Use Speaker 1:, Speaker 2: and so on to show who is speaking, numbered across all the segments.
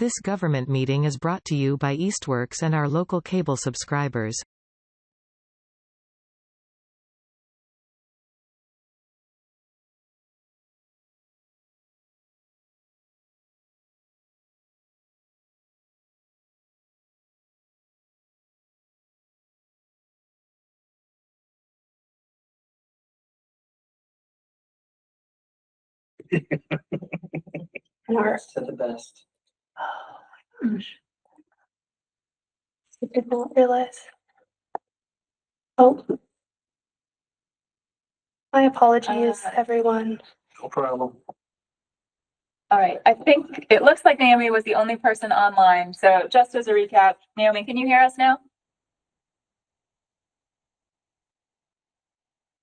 Speaker 1: This government meeting is brought to you by Eastworks and our local cable subscribers.
Speaker 2: To the best.
Speaker 3: Oh my gosh. I did not realize. Oh. My apologies, everyone.
Speaker 2: No problem.
Speaker 4: All right, I think it looks like Naomi was the only person online. So just as a recap, Naomi, can you hear us now?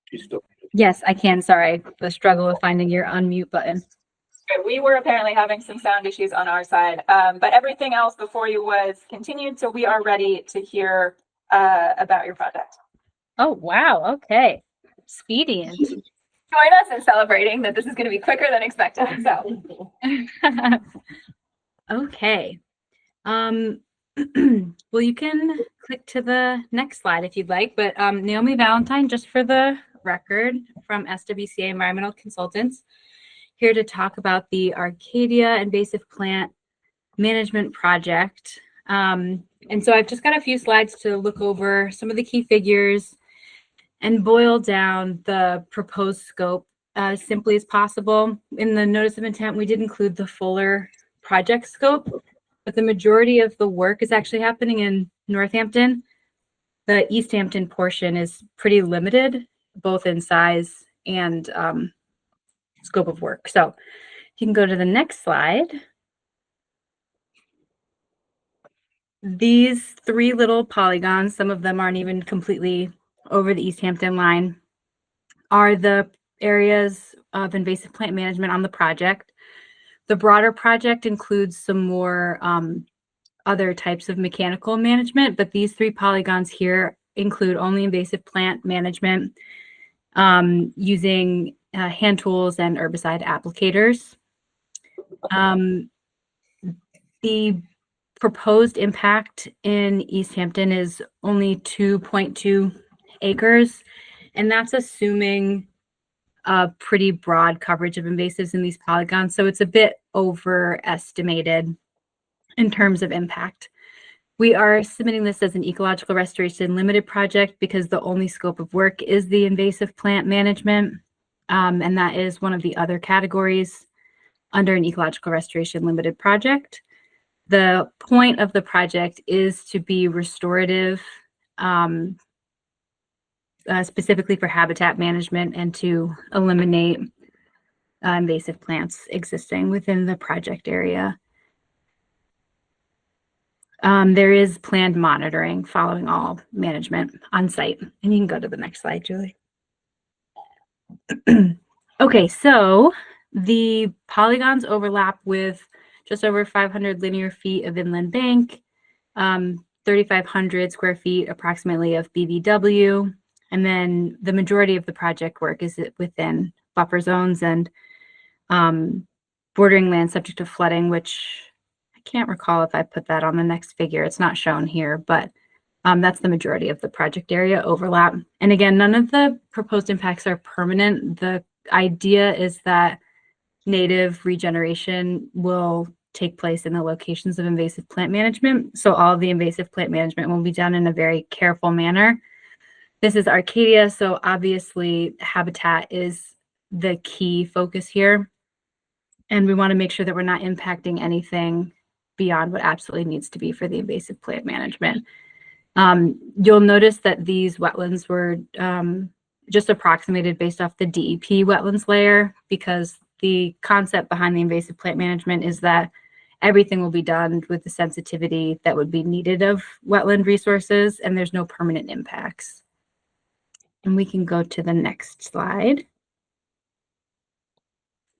Speaker 2: She's still.
Speaker 5: Yes, I can. Sorry, the struggle of finding your unmute button.
Speaker 4: We were apparently having some sound issues on our side, but everything else before you was continued. So we are ready to hear about your project.
Speaker 5: Oh, wow. Okay. Expedient.
Speaker 4: Join us in celebrating that this is going to be quicker than expected. So,
Speaker 5: Okay. Well, you can click to the next slide if you'd like, but Naomi Valentine, just for the record, from SWCA Environmental Consultants, here to talk about the Arcadia Invasive Plant Management Project. And so I've just got a few slides to look over some of the key figures and boil down the proposed scope as simply as possible. In the notice of intent, we did include the fuller project scope, but the majority of the work is actually happening in Northampton. The Easthampton portion is pretty limited, both in size and scope of work. So you can go to the next slide. These three little polygons, some of them aren't even completely over the Easthampton line, are the areas of invasive plant management on the project. The broader project includes some more other types of mechanical management, but these three polygons here include only invasive plant management using hand tools and herbicide applicators. The proposed impact in Easthampton is only 2.2 acres, and that's assuming a pretty broad coverage of invasives in these polygons. So it's a bit overestimated in terms of impact. We are submitting this as an ecological restoration limited project because the only scope of work is the invasive plant management, and that is one of the other categories under an ecological restoration limited project. The point of the project is to be restorative, specifically for habitat management and to eliminate invasive plants existing within the project area. There is planned monitoring following all management on site. And you can go to the next slide, Julie. Okay, so the polygons overlap with just over 500 linear feet of inland bank, 3,500 square feet approximately of BVW, and then the majority of the project work is within buffer zones and bordering land subject to flooding, which I can't recall if I put that on the next figure. It's not shown here, but that's the majority of the project area overlap. And again, none of the proposed impacts are permanent. The idea is that native regeneration will take place in the locations of invasive plant management. So all of the invasive plant management will be done in a very careful manner. This is Arcadia, so obviously habitat is the key focus here. And we want to make sure that we're not impacting anything beyond what absolutely needs to be for the invasive plant management. You'll notice that these wetlands were just approximated based off the DEP wetlands layer, because the concept behind the invasive plant management is that everything will be done with the sensitivity that would be needed of wetland resources, and there's no permanent impacts. And we can go to the next slide.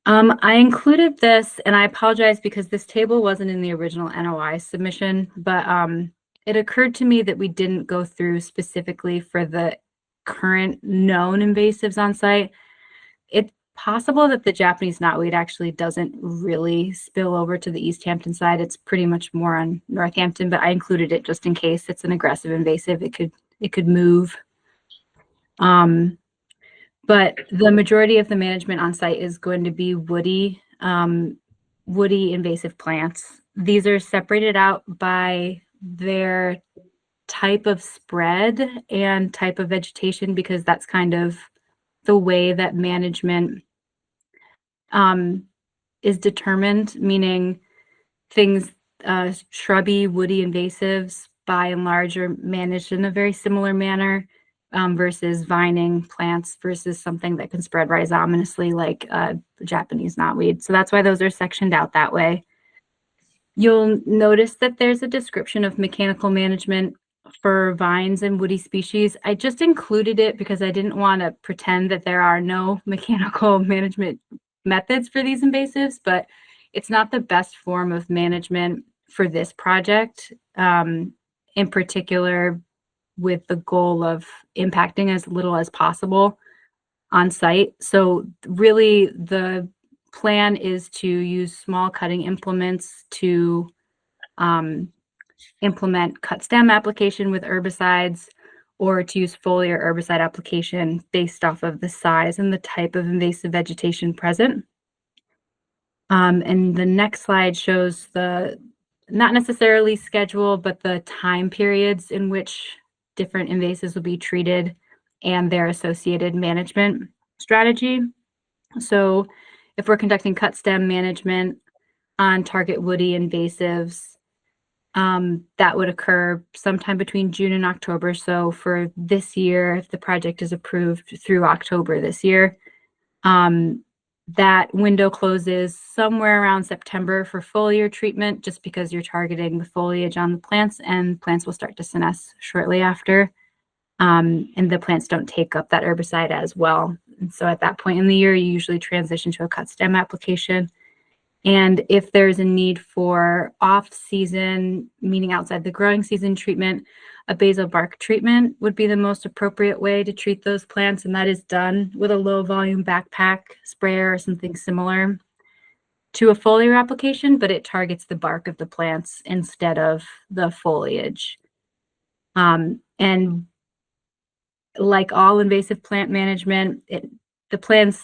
Speaker 5: I included this, and I apologize because this table wasn't in the original NOI submission, but it occurred to me that we didn't go through specifically for the current known invasives on site. It's possible that the Japanese knotweed actually doesn't really spill over to the Easthampton side. It's pretty much more on Northampton, but I included it just in case it's an aggressive invasive. It could move. But the majority of the management on site is going to be woody invasive plants. These are separated out by their type of spread and type of vegetation, because that's kind of the way that management is determined, meaning things, shrubby, woody invasives by and large are managed in a very similar manner, versus vining plants versus something that can spread rhizominously like Japanese knotweed. So that's why those are sectioned out that way. You'll notice that there's a description of mechanical management for vines and woody species. I just included it because I didn't want to pretend that there are no mechanical management methods for these invasives, but it's not the best form of management for this project, in particular with the goal of impacting as little as possible on site. So really the plan is to use small cutting implements to implement cut stem application with herbicides, or to use foliar herbicide application based off of the size and the type of invasive vegetation present. And the next slide shows the, not necessarily schedule, but the time periods in which different invasives will be treated and their associated management strategy. So if we're conducting cut stem management on target woody invasives, that would occur sometime between June and October. So for this year, if the project is approved through October this year, that window closes somewhere around September for foliar treatment, just because you're targeting the foliage on the plants, and plants will start to senesce shortly after. And the plants don't take up that herbicide as well. And so at that point in the year, you usually transition to a cut stem application. And if there's a need for off-season, meaning outside the growing season treatment, a basal bark treatment would be the most appropriate way to treat those plants. And that is done with a low volume backpack sprayer or something similar to a foliar application, but it targets the bark of the plants instead of the foliage. And like all invasive plant management, the plants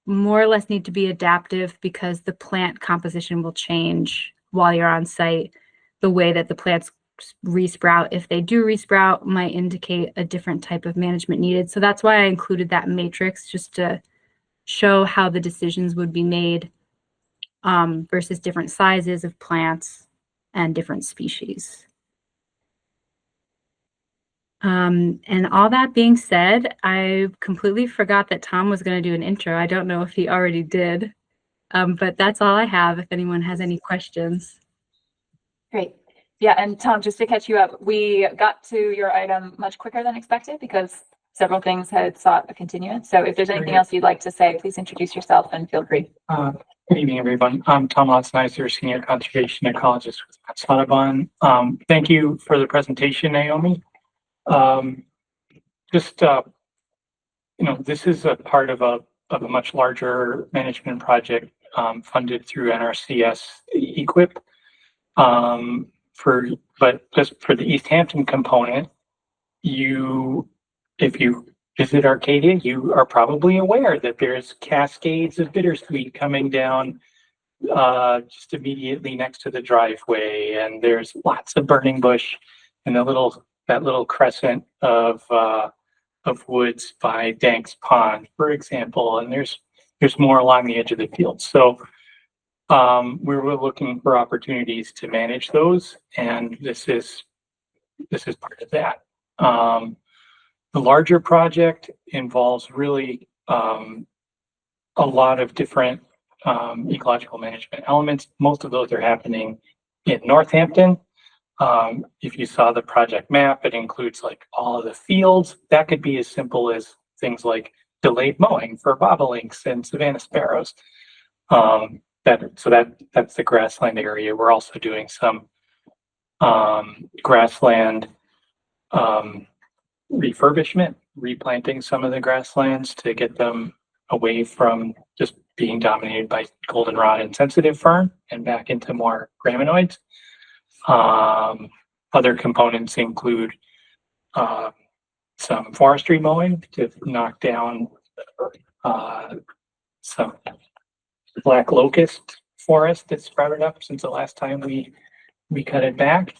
Speaker 5: more or less need to be adaptive, because the plant composition will change while you're on site. The way that the plants resprout, if they do resprout, might indicate a different type of management needed. So that's why I included that matrix, just to show how the decisions would be made versus different sizes of plants and different species. And all that being said, I completely forgot that Tom was going to do an intro. I don't know if he already did, but that's all I have if anyone has any questions.
Speaker 4: Great. Yeah, and Tom, just to catch you up, we got to your item much quicker than expected because several things had sought a continuance. So if there's anything else you'd like to say, please introduce yourself and feel free.
Speaker 2: Good evening, everyone. I'm Tom Lotznizer, Senior Conservation Ecologist with Audubon. Thank you for the presentation, Naomi. This is a part of a much larger management project funded through NRCS EQIP. But just for the Easthampton component, if you visit Arcadia, you are probably aware that there's cascades of bittersweet coming down just immediately next to the driveway, and there's lots of burning bush in that little crescent of woods by Danks Pond, for example, and there's more along the edge of the field. So we were looking for opportunities to manage those, and this is part of that. The larger project involves really a lot of different ecological management elements. Most of those are happening in Northampton. If you saw the project map, it includes like all of the fields. That could be as simple as things like delayed mowing for bobolinks and savanna sparrows. That's the grassland area. We're also doing some grassland refurbishment, replanting some of the grasslands to get them away from just being dominated by goldenrod and sensitive fern and back into more graminoids. Other components include some forestry mowing to knock down some black locust forest that's sprouted up since the last time we cut it back.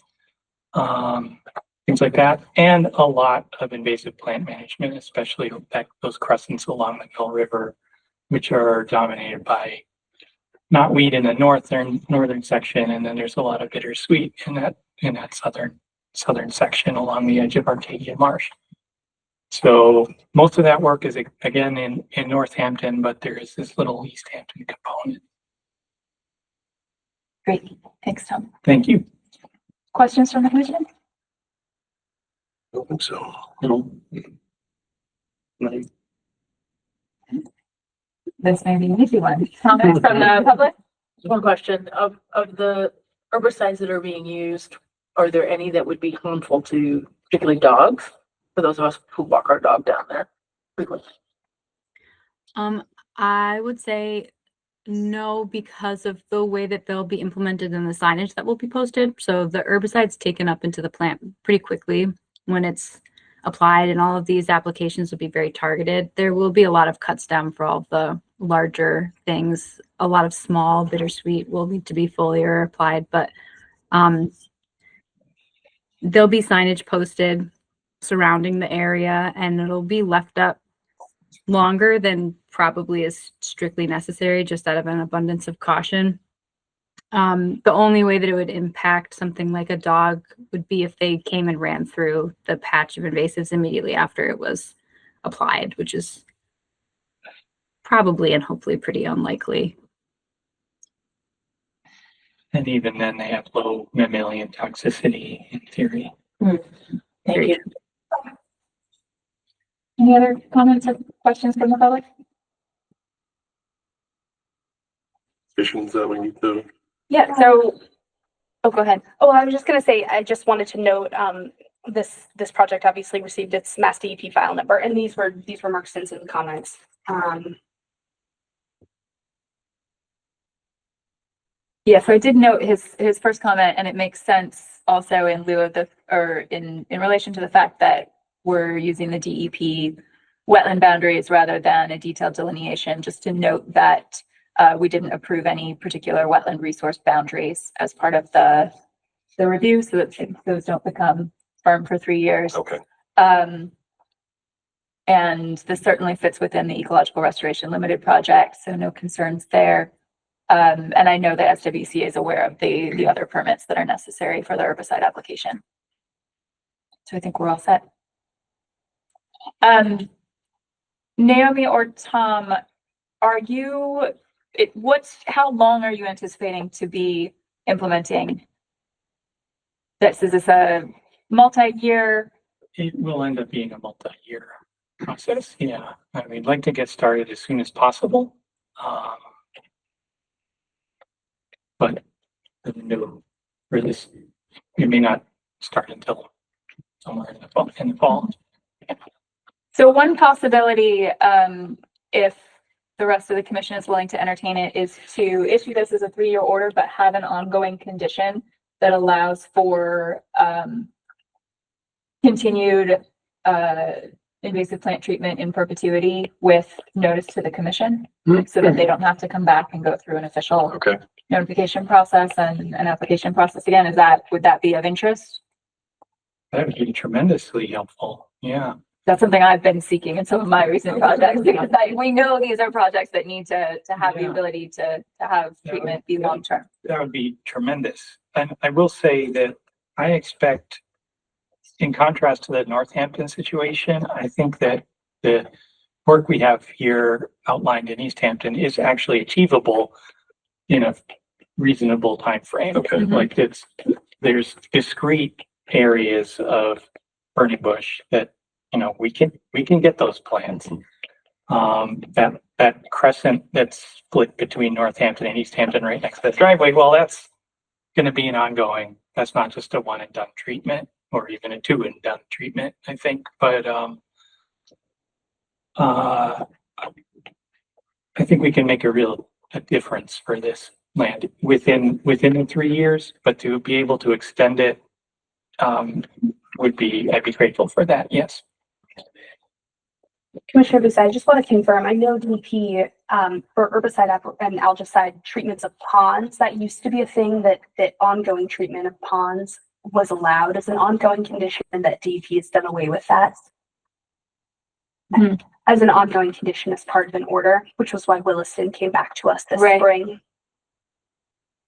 Speaker 2: Things like that, and a lot of invasive plant management, especially those crescents along the Mill River, which are dominated by knotweed in the northern section, and then there's a lot of bittersweet in that southern section along the edge of Arcadia Marsh. So most of that work is again in Northampton, but there is this little Easthampton component.
Speaker 4: Great, thanks, Tom.
Speaker 2: Thank you.
Speaker 4: Questions from the commission?
Speaker 6: I don't think so.
Speaker 2: No.
Speaker 4: This may be an easy one. Comments from the public?
Speaker 7: One question, of the herbicides that are being used, are there any that would be harmful to particularly dogs? For those of us who walk our dog down there frequently.
Speaker 5: I would say no, because of the way that they'll be implemented in the signage that will be posted. So the herbicide's taken up into the plant pretty quickly when it's applied, and all of these applications will be very targeted. There will be a lot of cut stem for all the larger things. A lot of small bittersweet will need to be foliar applied, but there'll be signage posted surrounding the area, and it'll be left up longer than probably is strictly necessary, just out of an abundance of caution. The only way that it would impact something like a dog would be if they came and ran through the patch of invasives immediately after it was applied, which is probably and hopefully pretty unlikely.
Speaker 2: And even then, they have low mammalian toxicity in theory.
Speaker 7: Thank you.
Speaker 4: Any other comments or questions from the public?
Speaker 6: Conditions that we need to.
Speaker 4: Yeah, so, oh, go ahead.
Speaker 3: Oh, I was just gonna say, I just wanted to note, this project obviously received its Mass DEP file number, and these were Mark Stinson comments.
Speaker 4: Yeah, so I did note his first comment, and it makes sense also in lieu of in relation to the fact that we're using the DEP wetland boundaries rather than a detailed delineation, just to note that we didn't approve any particular wetland resource boundaries as part of the review, so that those don't become firm for 3 years.
Speaker 6: Okay.
Speaker 4: And this certainly fits within the Ecological Restoration Limited project, so no concerns there. And I know that SWC is aware of the other permits that are necessary for the herbicide application. So I think we're all set. Naomi or Tom, how long are you anticipating to be implementing this? Is this a multi-year?
Speaker 2: It will end up being a multi-year process. Yeah, I mean, we'd like to get started as soon as possible. But no, for this, it may not start until somewhere in the fall.
Speaker 4: So one possibility, if the rest of the commission is willing to entertain it, is to issue this as a 3-year order, but have an ongoing condition that allows for continued invasive plant treatment in perpetuity with notice to the commission, so that they don't have to come back and go through an official notification process and an application process again. Would that be of interest?
Speaker 2: That would be tremendously helpful. Yeah.
Speaker 4: That's something I've been seeking in some of my recent projects, because we know these are projects that need to have the ability to have treatment be long-term.
Speaker 2: That would be tremendous. And I will say that I expect, in contrast to the Northampton situation, I think that the work we have here outlined in Easthampton is actually achievable in a reasonable time frame.
Speaker 6: Okay.
Speaker 2: Like there's discrete areas of burning bush that, we can get those plants. That crescent that's split between Northampton and Easthampton right next to the driveway, well, that's going to be an ongoing, that's not just a one and done treatment, or even a 2 and done treatment, I think. But I think we can make a difference for this land within the 3 years, but to be able to extend it, I'd be grateful for that. Yes.
Speaker 3: Commissioner Busse, I just want to confirm, I know DP, for herbicide and algicide treatments of ponds, that used to be a thing that ongoing treatment of ponds was allowed as an ongoing condition, and that DP has done away with that. As an ongoing condition as part of an order, which was why Williston came back to us this
Speaker 4: Right.
Speaker 3: spring.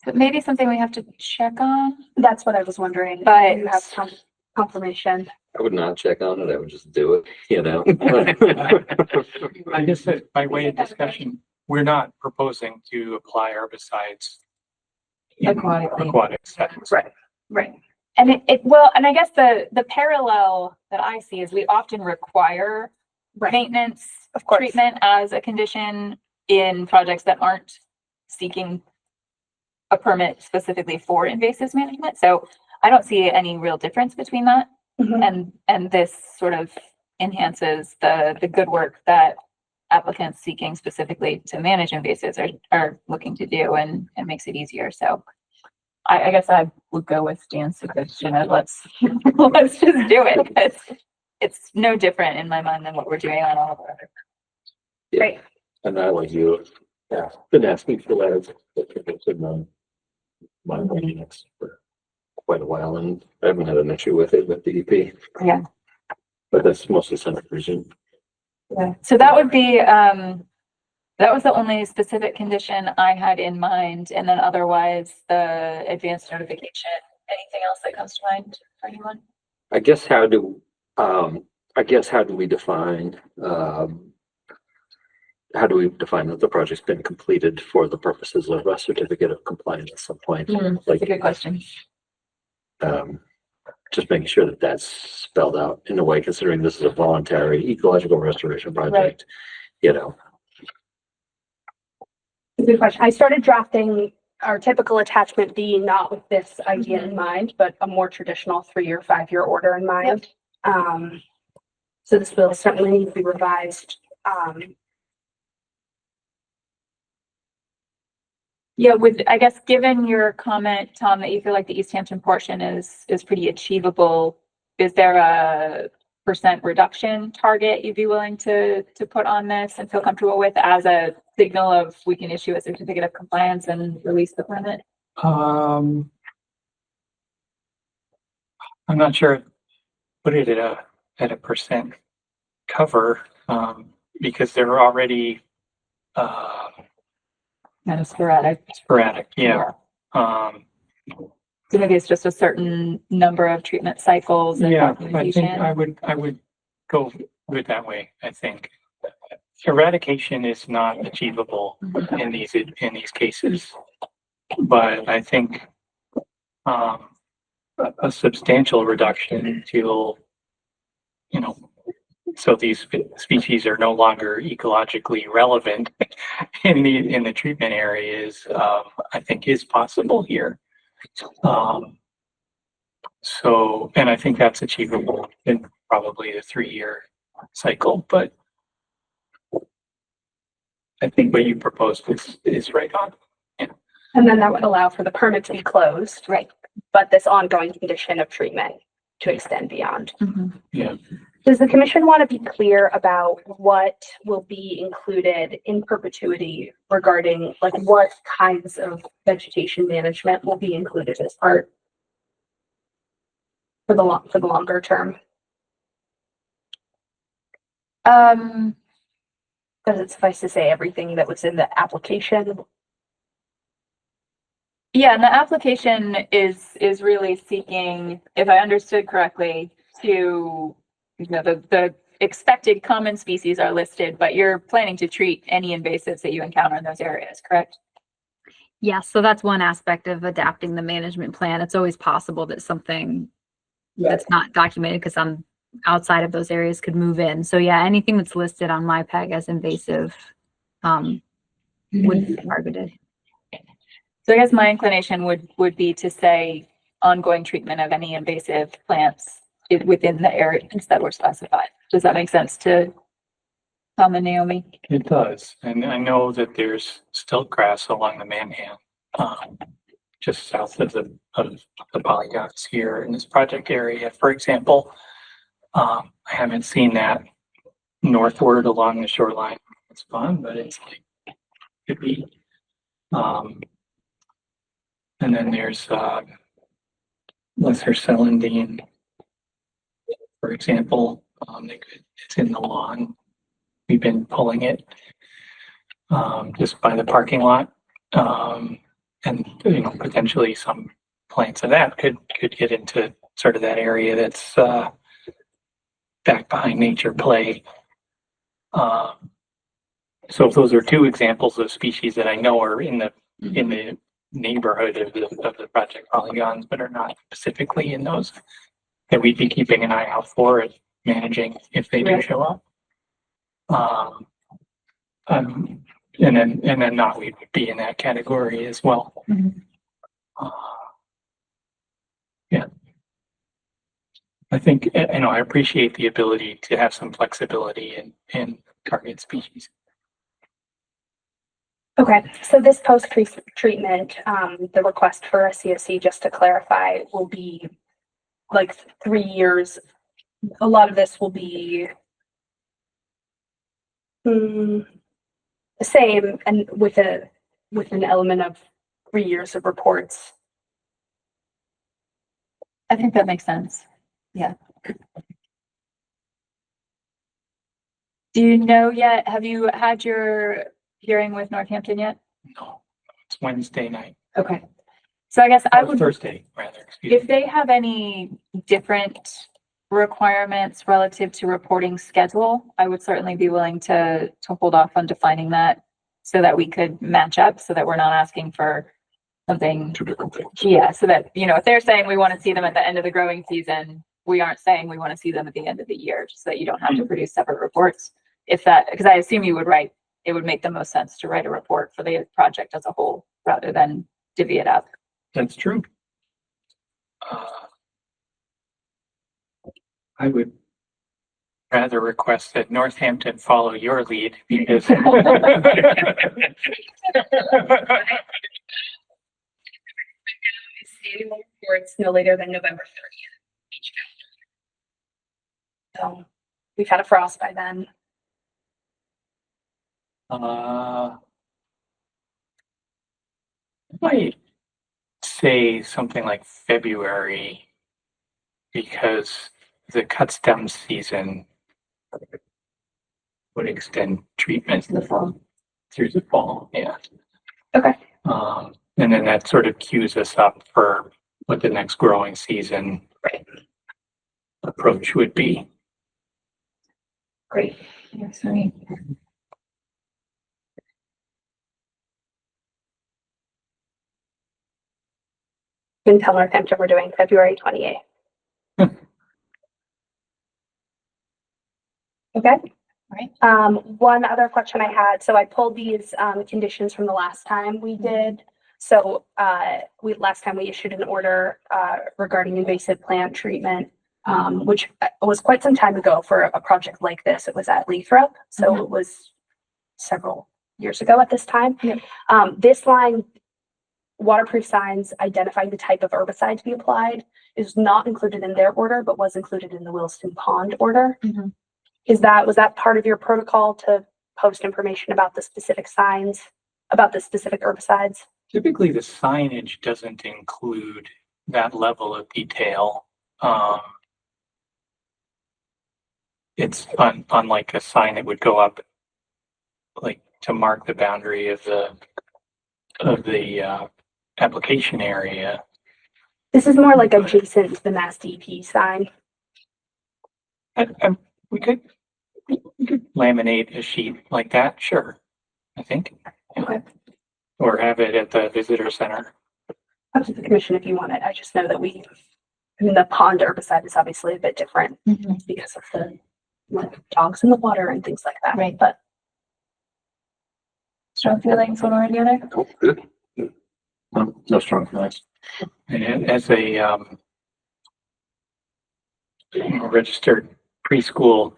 Speaker 4: But maybe something we have to check on.
Speaker 3: That's what I was wondering.
Speaker 4: But-
Speaker 3: You have confirmation.
Speaker 8: I would not check on it. I would just do it, you know?
Speaker 2: I guess that by way of discussion, we're not proposing to apply herbicides in
Speaker 4: Aquatically.
Speaker 2: aquatic settings.
Speaker 3: Right.
Speaker 4: Right. And and I guess the parallel that I see is we often require
Speaker 3: Right.
Speaker 4: maintenance
Speaker 3: Of course.
Speaker 4: treatment as a condition in projects that aren't seeking a permit specifically for invasives management. So I don't see any real difference between that
Speaker 3: Mhm.
Speaker 4: and this sort of enhances the good work that applicants seeking specifically to manage invasives are looking to do and makes it easier. So I guess I would go with Dan's suggestion of let's just do it, because it's no different in my mind than what we're doing on all of our other.
Speaker 3: Great.
Speaker 6: And I, like you, been asking for that. It's in my meetings for quite a while, and I haven't had an issue with it with DEP.
Speaker 4: Yeah.
Speaker 6: But that's mostly Senate version.
Speaker 4: Yeah. So that would be, that was the only specific condition I had in mind. And then otherwise, the advanced notification, anything else that comes to mind for anyone?
Speaker 8: I guess how do we define, how do we define that the project's been completed for the purposes of a certificate of compliance at some point?
Speaker 4: That's
Speaker 8: Like,
Speaker 4: a good question.
Speaker 8: just making sure that that's spelled out in a way, considering this is a voluntary ecological restoration project, you know.
Speaker 3: Good question. I started drafting our typical attachment B, not with this idea in mind, but a more traditional 3 or 5 year order in mind. So this will certainly need to be revised.
Speaker 4: Yeah, I guess, given your comment, Tom, that you feel like the Easthampton portion is pretty achievable, is there a % reduction target you'd be willing to put on this and feel comfortable with as a signal of we can issue a certificate of compliance and release the permit?
Speaker 2: I'm not sure. Put it at a percent cover, because they're already
Speaker 4: Kind of sporadic.
Speaker 2: sporadic. Yeah.
Speaker 4: So maybe it's just a certain number of treatment cycles and
Speaker 2: Yeah, I think
Speaker 4: documentation.
Speaker 2: I would go with that way. I think eradication is not achievable in these cases, but I think a substantial reduction to, you know, so these species are no longer ecologically relevant in the treatment areas, I think is possible here. So, and I think that's achievable in probably a 3-year cycle, but I think what you proposed is right on.
Speaker 3: And then that would allow for the permit to be closed,
Speaker 4: Right.
Speaker 3: but this ongoing condition of treatment to extend beyond.
Speaker 2: Yeah.
Speaker 3: Does the commission want to be clear about what will be included in perpetuity regarding like what kinds of vegetation management will be included as part for the longer term? Does it suffice to say everything that was in the application?
Speaker 4: Yeah, and the application is really seeking, if I understood correctly, to, you know, the expected common species are listed, but you're planning to treat any invasives that you encounter in those areas, correct?
Speaker 5: Yeah, so that's one aspect of adapting the management plan. It's always possible that something that's not documented because I'm outside of those areas could move in. So yeah, anything that's listed on MyPAG as invasive would be targeted.
Speaker 4: So I guess my inclination would be to say ongoing treatment of any invasive plants within the areas that were specified. Does that make sense to Tom and Naomi.
Speaker 2: It does, and I know that there's stilt grass along the Manhan, just south of the polygons here in this project area, for example. I haven't seen that northward along the shoreline. It's fun, but it's like, could be. And then there's, lesser celandine, for example, it's in the lawn. We've been pulling it, just by the parking lot. And, you know, potentially some plants of that could get into sort of that area that's, back behind nature play. So those are two examples of species that I know are in the neighborhood of the project polygons, but are not specifically in those that we'd be keeping an eye out for and managing if they do show up. And then not, we would be in that category as well. Yeah. I think, you know, I appreciate the ability to have some flexibility in target species.
Speaker 3: Okay, so this post-treatment, the request for a COC, just to clarify, will be like 3 years. A lot of this will be the same, and with an element of 3 years of reports.
Speaker 4: I think that makes sense. Yeah. Do you know yet? Have you had your hearing with Northampton yet?
Speaker 2: No, it's Wednesday night.
Speaker 4: Okay. So I guess I would,
Speaker 2: Thursday, rather.
Speaker 4: if they have any different requirements relative to reporting schedule, I would certainly be willing to hold off on defining that so that we could match up, so that we're not asking for something.
Speaker 6: Two different things.
Speaker 4: Yeah, so that, you know, if they're saying we want to see them at the end of the growing season, we aren't saying we want to see them at the end of the year, just so that you don't have to produce separate reports. If that, because I assume you would write, it would make the most sense to write a report for the project as a whole rather than divvy it up.
Speaker 2: That's true. I would rather request that Northampton follow your lead because
Speaker 3: Annual reports no later than November 30th each calendar. So we've had a frost by then.
Speaker 2: I might say something like February because the cut stem season would extend treatment
Speaker 4: The fall.
Speaker 2: through the fall. Yeah.
Speaker 3: Okay.
Speaker 2: And then that sort of cues us up for what the next growing season approach would be.
Speaker 3: Great.
Speaker 4: Yes, right.
Speaker 3: You can tell Northampton we're doing February 28th. Okay.
Speaker 4: Right.
Speaker 3: One other question I had, so I pulled these conditions from the last time we did. So last time we issued an order regarding invasive plant treatment, which was quite some time ago for a project like this. It was at Lathrop, so it was several years ago at this time.
Speaker 4: Yep.
Speaker 3: This line, waterproof signs identifying the type of herbicide to be applied, is not included in their order, but was included in the Williston Pond order. Was that part of your protocol to post information about the specific signs, about the specific herbicides?
Speaker 2: Typically, the signage doesn't include that level of detail. It's unlike a sign that would go up like to mark the boundary of the application area.
Speaker 3: This is more like adjacent to the Mass DP sign.
Speaker 2: We could laminate a sheet like that, sure, I think.
Speaker 3: Okay.
Speaker 2: Or have it at the visitor center.
Speaker 3: Up to the commission if you want it. I just know that the pond herbicide is obviously a bit different because of the dogs in the water and things like that.
Speaker 4: Right.
Speaker 3: But
Speaker 4: Strong feelings one way or the other?
Speaker 6: Oh, good. No strong feelings.
Speaker 2: And as a registered preschool,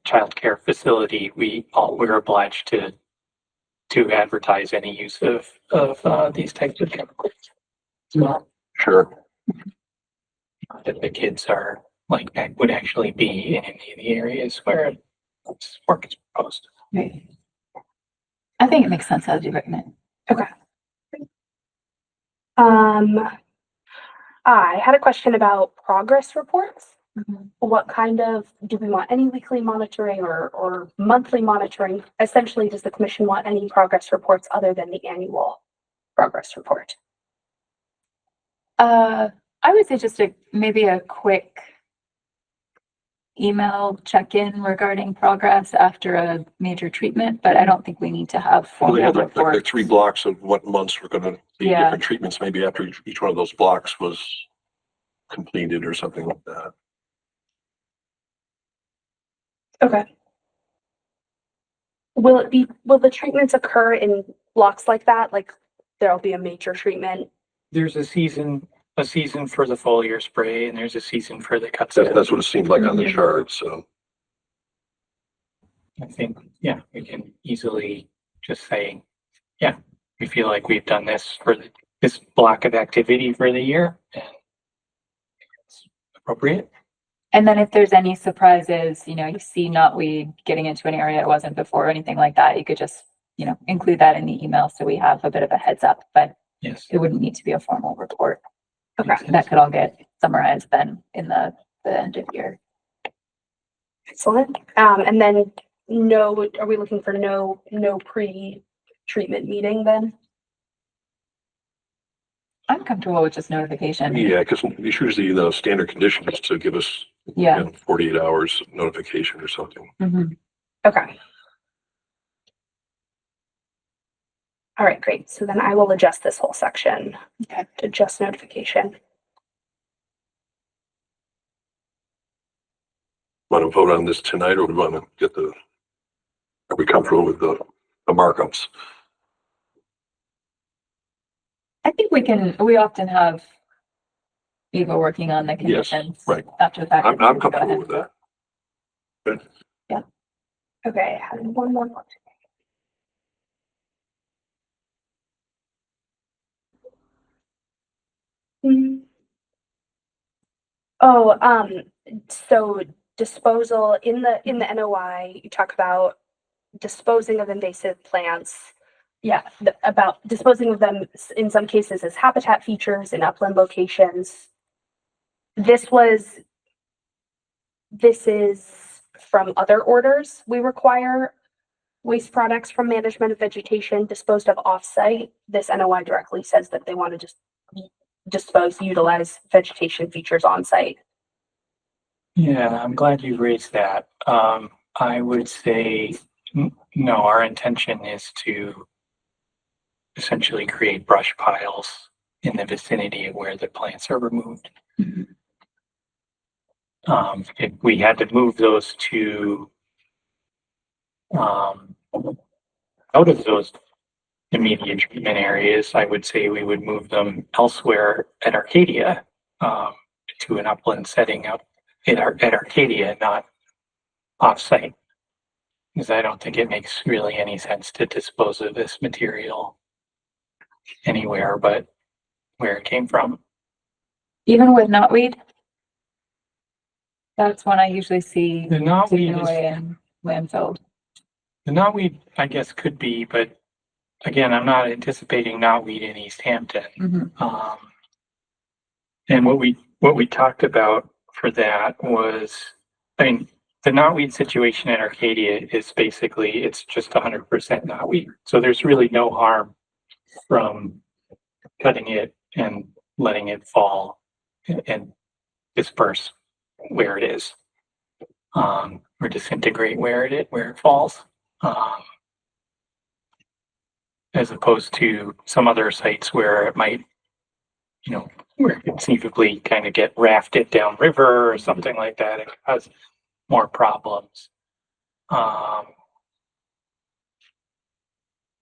Speaker 2: childcare facility, we're obliged to advertise any use of these types of chemicals. So
Speaker 6: Sure.
Speaker 2: that the kids are like that would actually be in any of the areas where this work is proposed.
Speaker 4: Right. I think it makes sense as you've written it.
Speaker 3: I had a question about progress reports.
Speaker 4: Mm-hmm.
Speaker 3: What kind of, do we want any weekly monitoring or monthly monitoring? Essentially, does the commission want any progress reports other than the annual progress report?
Speaker 4: I would say just maybe a quick email check-in regarding progress after a major treatment, but I don't think we need to have
Speaker 9: Well, they
Speaker 4: formal
Speaker 9: had like
Speaker 4: reports.
Speaker 9: 3 blocks of what months were gonna be
Speaker 4: Yeah.
Speaker 9: different treatments, maybe after each one of those blocks was completed or something like that.
Speaker 3: Okay. Will the treatments occur in blocks like that? Like there'll be a major treatment?
Speaker 2: There's a season for the foliar spray, and there's a season for the cut.
Speaker 9: That's what it seemed like on the
Speaker 4: Mhm.
Speaker 9: chart, so.
Speaker 2: I think, yeah, we can easily just say, yeah, we feel like we've done this for this block of activity for the year, and it's appropriate.
Speaker 4: And then if there's any surprises, you see knotweed getting into an area it wasn't before or anything like that, you could just, include that in the email so we have a bit of a heads up, but
Speaker 2: Yes.
Speaker 4: it wouldn't need to be a formal report.
Speaker 3: Okay.
Speaker 4: That could all get summarized then in the end of year.
Speaker 3: Excellent. And then are we looking for no pre-treatment meeting then?
Speaker 4: I'm comfortable with just notification.
Speaker 9: Yeah, because it's usually the standard conditions to give us,
Speaker 4: Yeah.
Speaker 9: 48 hours notification or something.
Speaker 4: Mhm.
Speaker 3: Okay. All right, great. So then I will adjust this whole section to just notification.
Speaker 9: Want to vote on this tonight, or we want to are we comfortable with the markups?
Speaker 4: I think we often have Eva working on the conditions.
Speaker 9: right.
Speaker 4: After the fact.
Speaker 9: I'm
Speaker 4: Go ahead.
Speaker 9: comfortable with that.
Speaker 3: Okay, I had one more. Oh, so disposal in the NOI, you talk about disposing of invasive plants. Yeah, about disposing of them in some cases as habitat features in upland locations. This is from other orders. We require waste products from management of vegetation disposed of off-site. This NOI directly says that they want to just utilize vegetation features on site.
Speaker 2: Yeah, I'm glad you raised that. I would say, no, our intention is to essentially create brush piles in the vicinity of where the plants are removed.
Speaker 4: Mhm.
Speaker 2: If we had to move those to out of those immediate treatment areas, I would say we would move them elsewhere at Arcadia, to an upland setting out at Arcadia, not off-site. Because I don't think it makes really any sense to dispose of this material anywhere but where it came from.
Speaker 4: Even with knotweed? That's one I usually see
Speaker 2: The knotweed
Speaker 4: taken away and landfilled.
Speaker 2: the knotweed, I guess, could be, but again, I'm not anticipating knotweed in Easthampton.
Speaker 4: Mhm.
Speaker 2: And what we talked about for that was, I mean, the knotweed situation at Arcadia is basically, it's just 100% knotweed. So there's really no harm from cutting it and letting it fall and disperse where it is, or disintegrate where it falls, as opposed to some other sites where it might, where it conceivably kind of get rafted downriver or something like that. It has more problems.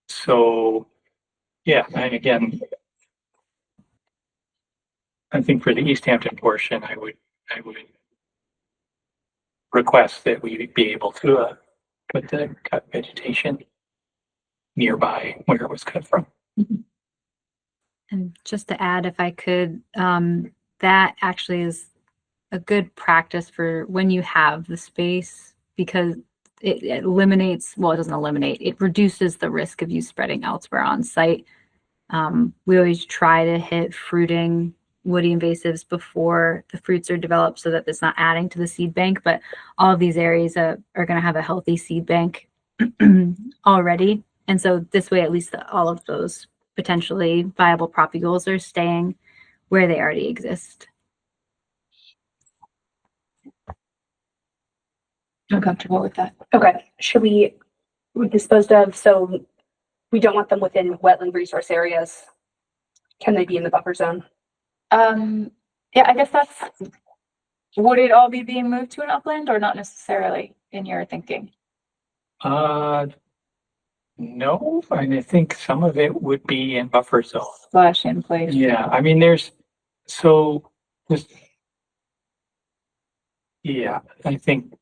Speaker 2: So yeah, and again, I think for the Easthampton portion, I would request that we be able to put the cut vegetation nearby where it was cut from.
Speaker 5: And just to add, if I could, that actually is a good practice for when you have the space, because it eliminates, well, it doesn't eliminate, it reduces the risk of you spreading elsewhere on site. We always try to hit fruiting woody invasives before the fruits are developed so that it's not adding to the seed bank, but all of these areas are going to have a healthy seed bank already. And so this way, at least all of those potentially viable propagules are staying where they already exist.
Speaker 4: I'm comfortable with that.
Speaker 3: Okay, should we disposed of, so we don't want them within wetland resource areas. Can they be in the buffer zone?
Speaker 4: Yeah, I guess would it all be being moved to an upland or not necessarily in your thinking?
Speaker 2: No, I think some of it would be in buffer zone.
Speaker 4: Flush in place.
Speaker 2: Yeah, I mean, yeah, I think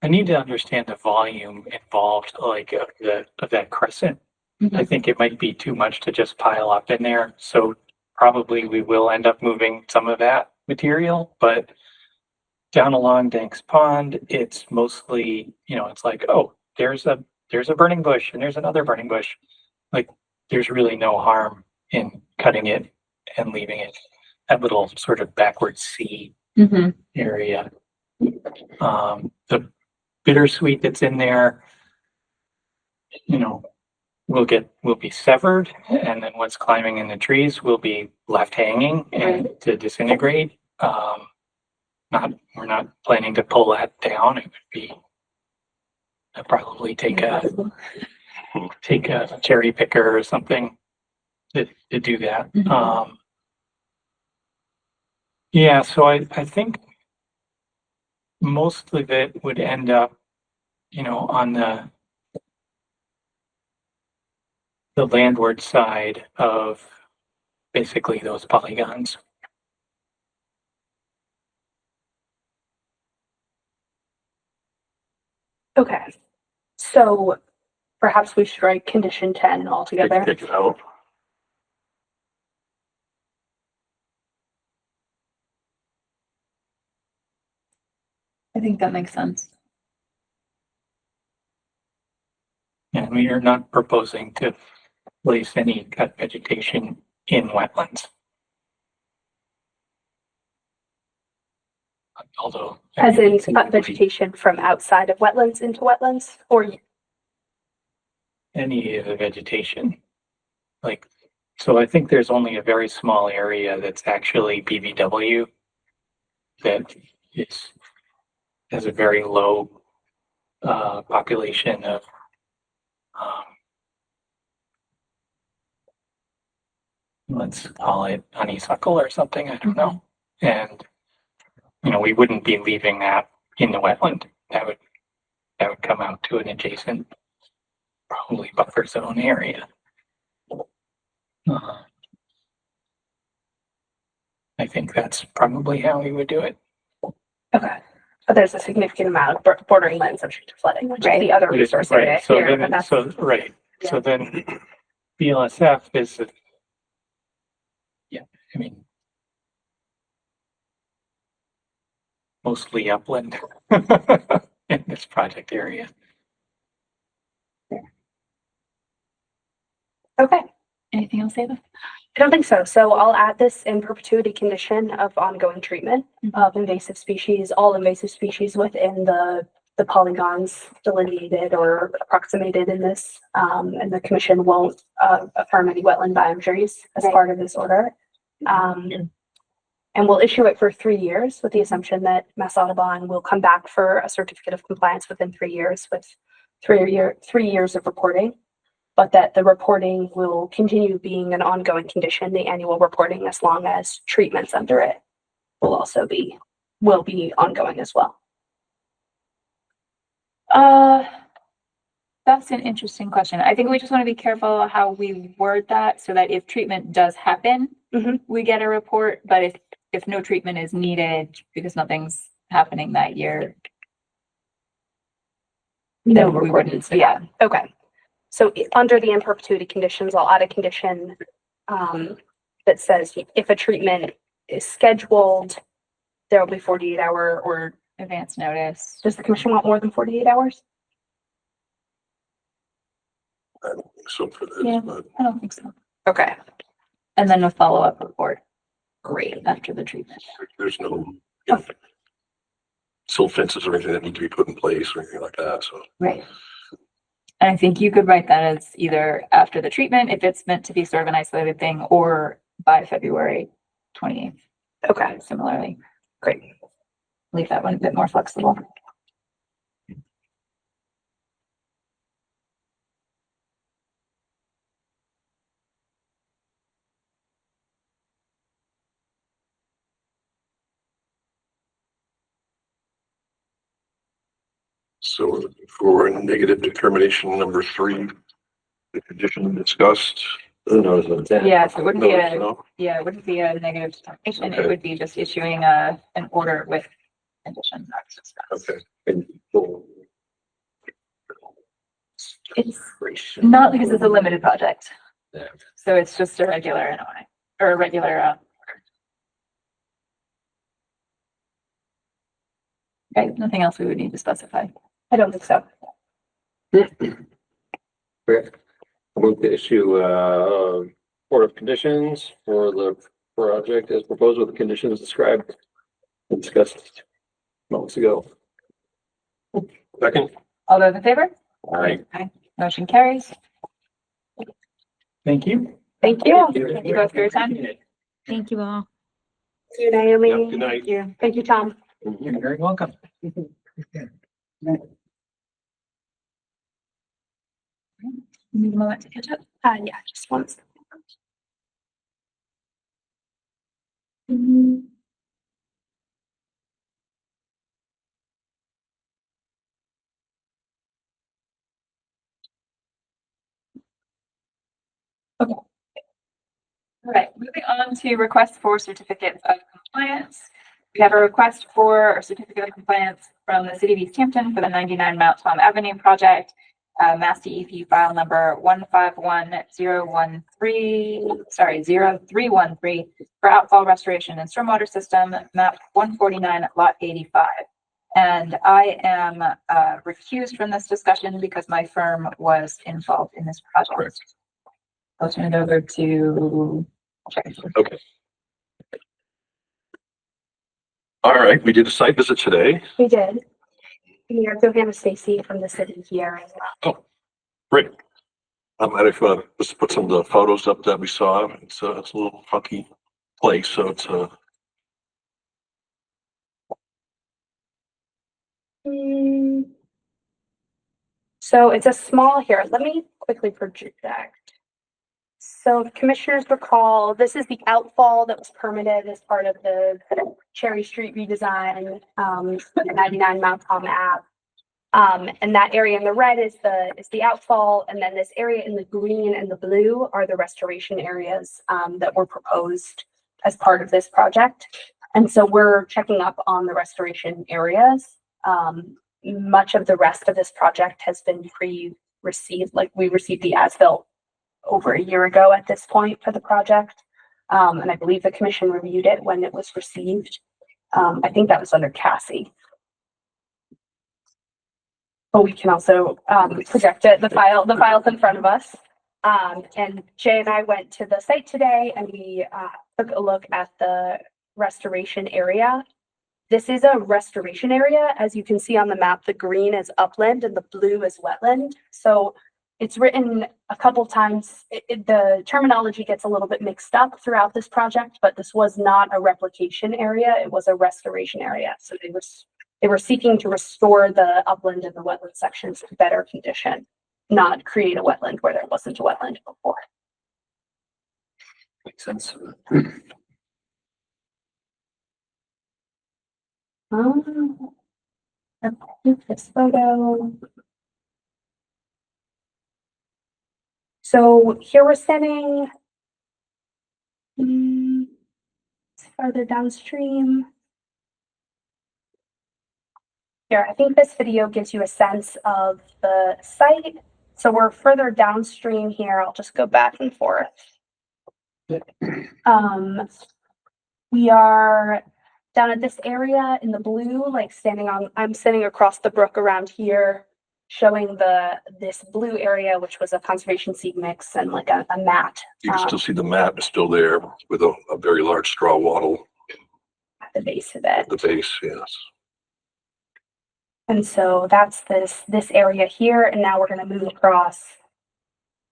Speaker 2: I need to understand the volume involved, like of that crescent. I think it might be too much to just pile up in there. So probably we will end up moving some of that material, but down along Danks Pond, it's mostly, it's like, oh, there's a burning bush and there's another burning bush. Like there's really no harm in cutting it and leaving it that little sort of backward sea area. The bittersweet that's in there, will be severed, and then what's climbing in the trees will be left hanging and to disintegrate. We're not planning to pull that down. It would be probably take a cherry picker or something to do that. Yeah, so I think most of it would end up, on the landward side of basically those polygons.
Speaker 3: Okay, so perhaps we should write condition 10 altogether.
Speaker 6: Take it out.
Speaker 4: I think that makes sense.
Speaker 2: And we are not proposing to place any cut vegetation in wetlands. Although.
Speaker 3: As in cut vegetation from outside of wetlands into wetlands, or
Speaker 2: Any of the vegetation. So I think there's only a very small area that's actually BVW that has a very low population of let's call it honeysuckle or something, I don't know. And we wouldn't be leaving that in the wetland. That would come out to an adjacent, probably buffer zone area. I think that's probably how we would do it.
Speaker 3: okay. But there's a significant amount of bordering land subject to flooding, which is the other resource area
Speaker 2: Right, so
Speaker 3: here.
Speaker 2: then,
Speaker 3: But that's,
Speaker 2: so then BLSF is, I mean, mostly upland in this project area.
Speaker 3: okay.
Speaker 4: Anything else, Ava?
Speaker 3: I don't think so. So I'll add this in perpetuity condition of ongoing treatment of invasive species, all invasive species within the polygons delineated or approximated in this. And the commission won't affirm any wetland boundaries as part of this order. And we'll issue it for 3 years with the assumption that Mass Audubon will come back for a certificate of compliance within 3 years with 3 years of reporting. But that the reporting will continue being an ongoing condition, the annual reporting, as long as treatments under it will be ongoing as well.
Speaker 4: That's an interesting question. I think we just want to be careful how we word that so that if treatment does happen, we get a report, but if if no treatment is needed because nothing's happening that year,
Speaker 3: No
Speaker 4: then we
Speaker 3: report
Speaker 4: wouldn't,
Speaker 3: needs to
Speaker 4: yeah,
Speaker 3: Okay. So under the in perpetuity conditions, I'll add a condition that says if a treatment is scheduled, there will be 48-hour, or
Speaker 4: advance notice.
Speaker 3: does the commission want more than 48 hours?
Speaker 9: I don't think so for
Speaker 4: Yeah.
Speaker 9: this, but
Speaker 4: I don't think so.
Speaker 3: Okay,
Speaker 4: And then a follow-up report
Speaker 3: great.
Speaker 4: after the treatment.
Speaker 9: there's no, you know, silt fences or anything that need to be put in place or anything like that, so.
Speaker 4: Right. And I think you could write that as either after the treatment, if it's meant to be sort of an isolated thing, or by February 28th.
Speaker 3: Okay,
Speaker 4: Similarly,
Speaker 3: great.
Speaker 4: leave that one a bit more flexible.
Speaker 9: So for negative determination number 3, the condition discussed.
Speaker 8: The notice of intent.
Speaker 4: Yeah, so it wouldn't be
Speaker 9: Notice,
Speaker 4: a,
Speaker 9: no?
Speaker 4: yeah, it wouldn't be a negative determination. It
Speaker 9: Okay.
Speaker 4: would be just issuing an order with conditions.
Speaker 9: Okay.
Speaker 4: It's not because it's a limited project.
Speaker 8: Yeah.
Speaker 4: So it's just a regular NOI or a regular, okay, nothing else we would need to specify.
Speaker 3: I don't think so.
Speaker 8: Great. I move to issue report of conditions for the project as proposed with the conditions described and discussed moments ago.
Speaker 9: Second,
Speaker 4: All those in favor?
Speaker 8: Aye.
Speaker 4: Motion carries.
Speaker 2: Thank you.
Speaker 3: Thank you.
Speaker 4: Thank you both for your time.
Speaker 5: Thank you all.
Speaker 3: Thank you, Naomi.
Speaker 9: yeah, good night.
Speaker 3: Thank you, Tom.
Speaker 2: You're very welcome.
Speaker 4: Need a moment to catch up.
Speaker 3: Yeah, just once.
Speaker 4: All right, moving on to requests for certificates of compliance. We have a request for a certificate of compliance from the city of Easthampton for the 99 Mount Tom Avenue project. Mass DEP file number 0313 for outfall restoration and stormwater system, map 149, lot 85. And I am recused from this discussion because my firm was involved in this project. I'll turn it over to.
Speaker 9: Okay. All right, we did a site visit today.
Speaker 3: We did. We have Johanna Stacy from the city here as well.
Speaker 9: Great. I'm ready for just put some of the photos up that we saw. It's a little funky place, so it's
Speaker 3: So it's a small here. Let me quickly project. So if commissioners recall, this is the outfall that was permitted as part of the Cherry Street redesign, 99 Mount Tom Ave. And that area in the red is the outfall, and then this area in the green and the blue are the restoration areas that were proposed as part of this project. And so we're checking up on the restoration areas. Much of the rest of this project has been pre-received, like we received the as-built over a year ago at this point for the project. And I believe the commission reviewed it when it was received. I think that was under Cassie. But we can also project it, the file's in front of us. And Jay and I went to the site today and we took a look at the restoration area. This is a restoration area. As you can see on the map, the green is upland and the blue is wetland. So it's written a couple times. The terminology gets a little bit mixed up throughout this project, but this was not a replication area. It was a restoration area. So they were seeking to restore the upland and the wetland sections to better condition, not create a wetland where there wasn't a wetland before.
Speaker 8: Makes sense.
Speaker 3: This photo. So here we're standing farther downstream. Here, I think this video gives you a sense of the site. So we're further downstream here. I'll just go back and forth. We are down at this area in the blue, like I'm standing across the brook around here, showing this blue area, which was a conservation seed mix and like a mat.
Speaker 9: You can still see the mat is still there with a very large straw wattle
Speaker 3: At the base of
Speaker 9: at
Speaker 3: it.
Speaker 9: the base, yes.
Speaker 3: And so that's this area here. And now we're going to move across.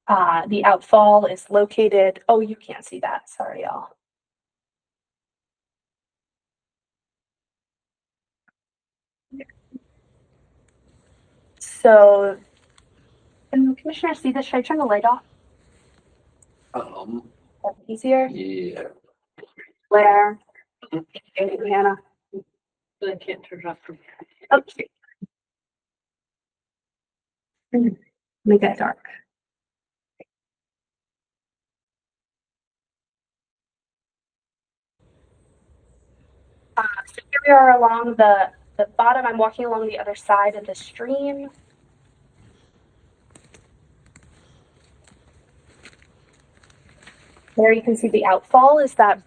Speaker 3: The outfall is located. Oh, you can't see that. Sorry, y'all. So, can the commissioner see this? Should I turn the light off? That'd be easier.
Speaker 6: Yeah.
Speaker 3: Where? Hannah.
Speaker 7: But I can't turn it off from.
Speaker 3: Okay. Make it dark. So here we are along the bottom. I'm walking along the other side of the stream. There you can see the outfall is that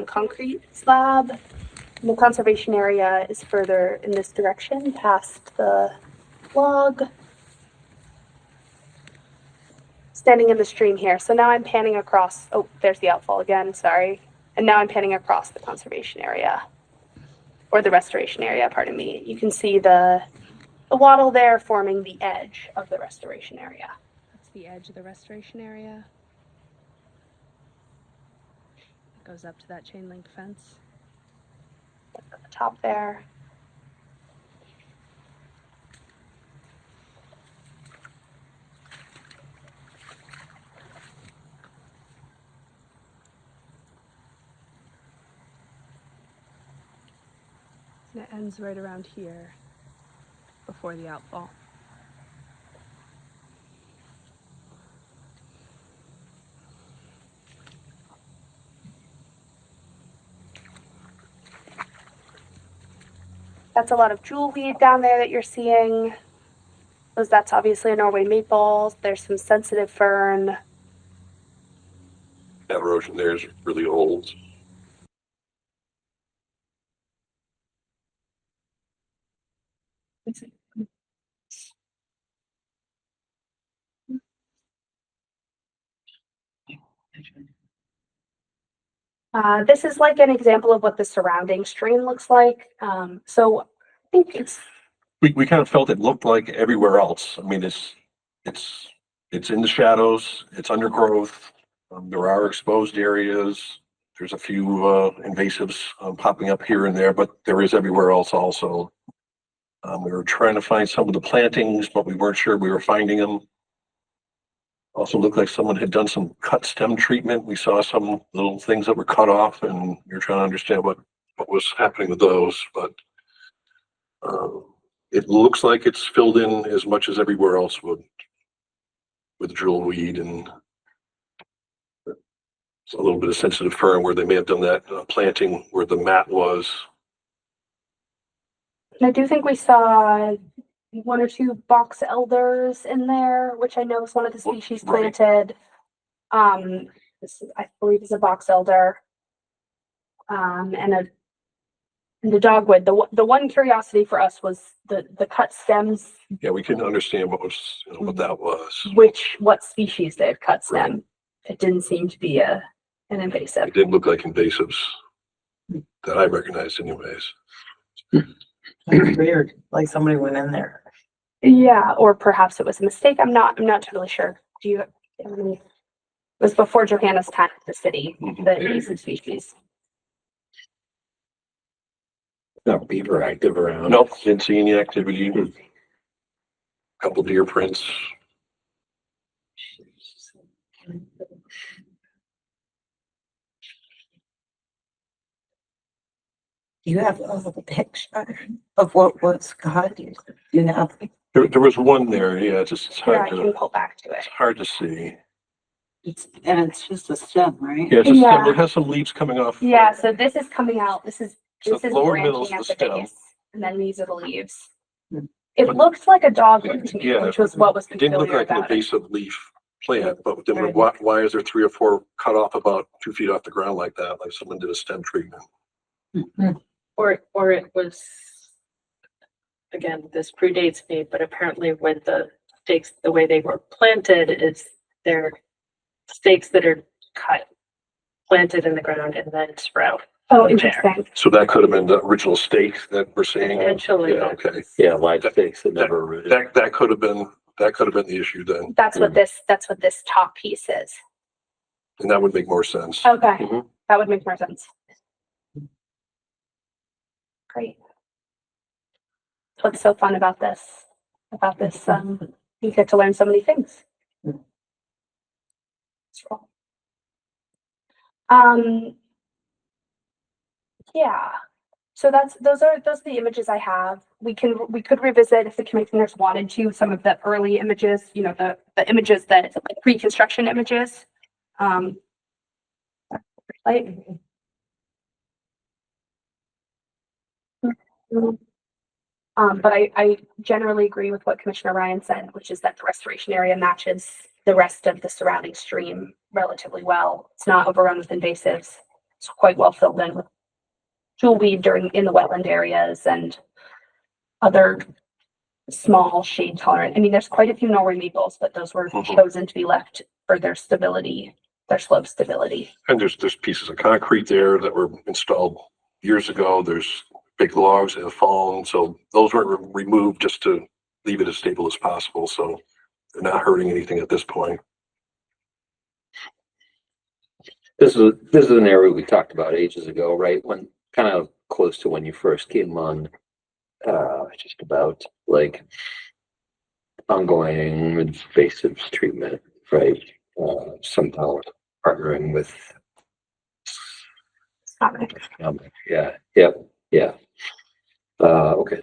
Speaker 3: concrete slab. And the conservation area is further in this direction past the log. Standing in the stream here. So now I'm panning across. Oh, there's the outfall again. Sorry. And now I'm panning across the conservation area. Or the restoration area, pardon me. You can see the wattle there forming the edge of the restoration area. That's the edge of the restoration area. It goes up to that chain link fence. At the top there. And it ends right around here before the outfall. That's a lot of jewel weed down there that you're seeing. That's obviously a Norway maple. There's some sensitive fern.
Speaker 9: That erosion there is really old.
Speaker 3: This is like an example of what the surrounding stream looks like. So I think
Speaker 9: We kind of felt it looked like everywhere else. I mean, it's in the shadows, it's undergrowth. There are exposed areas. There's a few invasives popping up here and there, but there is everywhere else also. We were trying to find some of the plantings, but we weren't sure we were finding them. Also looked like someone had done some cut stem treatment. We saw some little things that were cut off, and we were trying to understand what was happening with those, but it looks like it's filled in as much as everywhere else would, with jewel weed and a little bit of sensitive fern where they may have done that planting where the mat was.
Speaker 3: I do think we saw one or two box elders in there, which I know is one of the species
Speaker 9: Right.
Speaker 3: planted. This I believe is a box elder. And the dogwood. The one curiosity for us was the cut stems,
Speaker 9: Yeah, we couldn't understand what was, what that was.
Speaker 3: what species they had cut stem. It didn't seem to be an invasive.
Speaker 9: It didn't look like invasives that I recognized anyways.
Speaker 10: That's weird, like somebody went in there.
Speaker 3: Yeah, or perhaps it was a mistake. I'm not totally sure. Do you? It was before Johanna's time at the city. The invasive species.
Speaker 6: Not beaver active around.
Speaker 9: Nope, didn't see any activity. Couple deer prints.
Speaker 10: You have a picture of what was caught, you know?
Speaker 9: There was one there, yeah, it's
Speaker 3: Here, I
Speaker 9: hard
Speaker 3: can
Speaker 9: to,
Speaker 3: pull back to it.
Speaker 9: it's hard to see.
Speaker 10: It's just a stem, right?
Speaker 9: Yeah, it's a
Speaker 3: Yeah.
Speaker 9: stem. It has some leaves coming off.
Speaker 3: Yeah, so this is coming out,
Speaker 9: So
Speaker 3: this is
Speaker 9: lower middle is
Speaker 3: branching
Speaker 9: the
Speaker 3: at the
Speaker 9: stem.
Speaker 3: base, and then these are the leaves.
Speaker 10: Hmm.
Speaker 3: It
Speaker 9: But-
Speaker 3: looked like a dogwood to me,
Speaker 9: Yeah.
Speaker 3: which was what was
Speaker 9: It didn't look
Speaker 3: peculiar
Speaker 9: like an
Speaker 3: about it.
Speaker 9: invasive leaf plant, but then
Speaker 10: Right.
Speaker 9: why is there 3 or 4 cut off about 2 feet off the ground like that? Like someone did a stem treatment.
Speaker 7: Or it was, again, this predates me, but apparently when the stakes, the way they were planted is they're stakes that are cut, planted in the ground and then sprout.
Speaker 3: Oh,
Speaker 7: from there.
Speaker 3: interesting.
Speaker 9: So that could have been the original stake that we're seeing.
Speaker 7: Potentially.
Speaker 9: Yeah, okay.
Speaker 6: Yeah, live stakes that never.
Speaker 9: That could have been the issue then,
Speaker 3: That's what this top piece is.
Speaker 9: and that would make more sense.
Speaker 3: Okay,
Speaker 6: Mhm.
Speaker 3: that would make more sense. Great. What's so fun about this? You get to learn so many things. Yeah. So those are the images I have. We could revisit if the commissioners wanted to some of the early images, you know, the images that pre-construction images. Like, but I generally agree with what Commissioner Ryan said, which is that the restoration area matches the rest of the surrounding stream relatively well. It's not overrun with invasives. It's quite well filled in with jewelweed in the wetland areas and other small shade tolerant. I mean, there's quite a few Norway maples, but those were
Speaker 9: Mhm.
Speaker 3: chosen to be left for their stability, their slope stability.
Speaker 9: And there's pieces of concrete there that were installed years ago. There's big logs that have fallen, so those were removed just to leave it as stable as possible. So they're not hurting anything at this point.
Speaker 6: This is an area we talked about ages ago, right? When kind of close to when you first came on, just about like ongoing invasive treatment, right? Somehow partnering with. Yeah. Okay.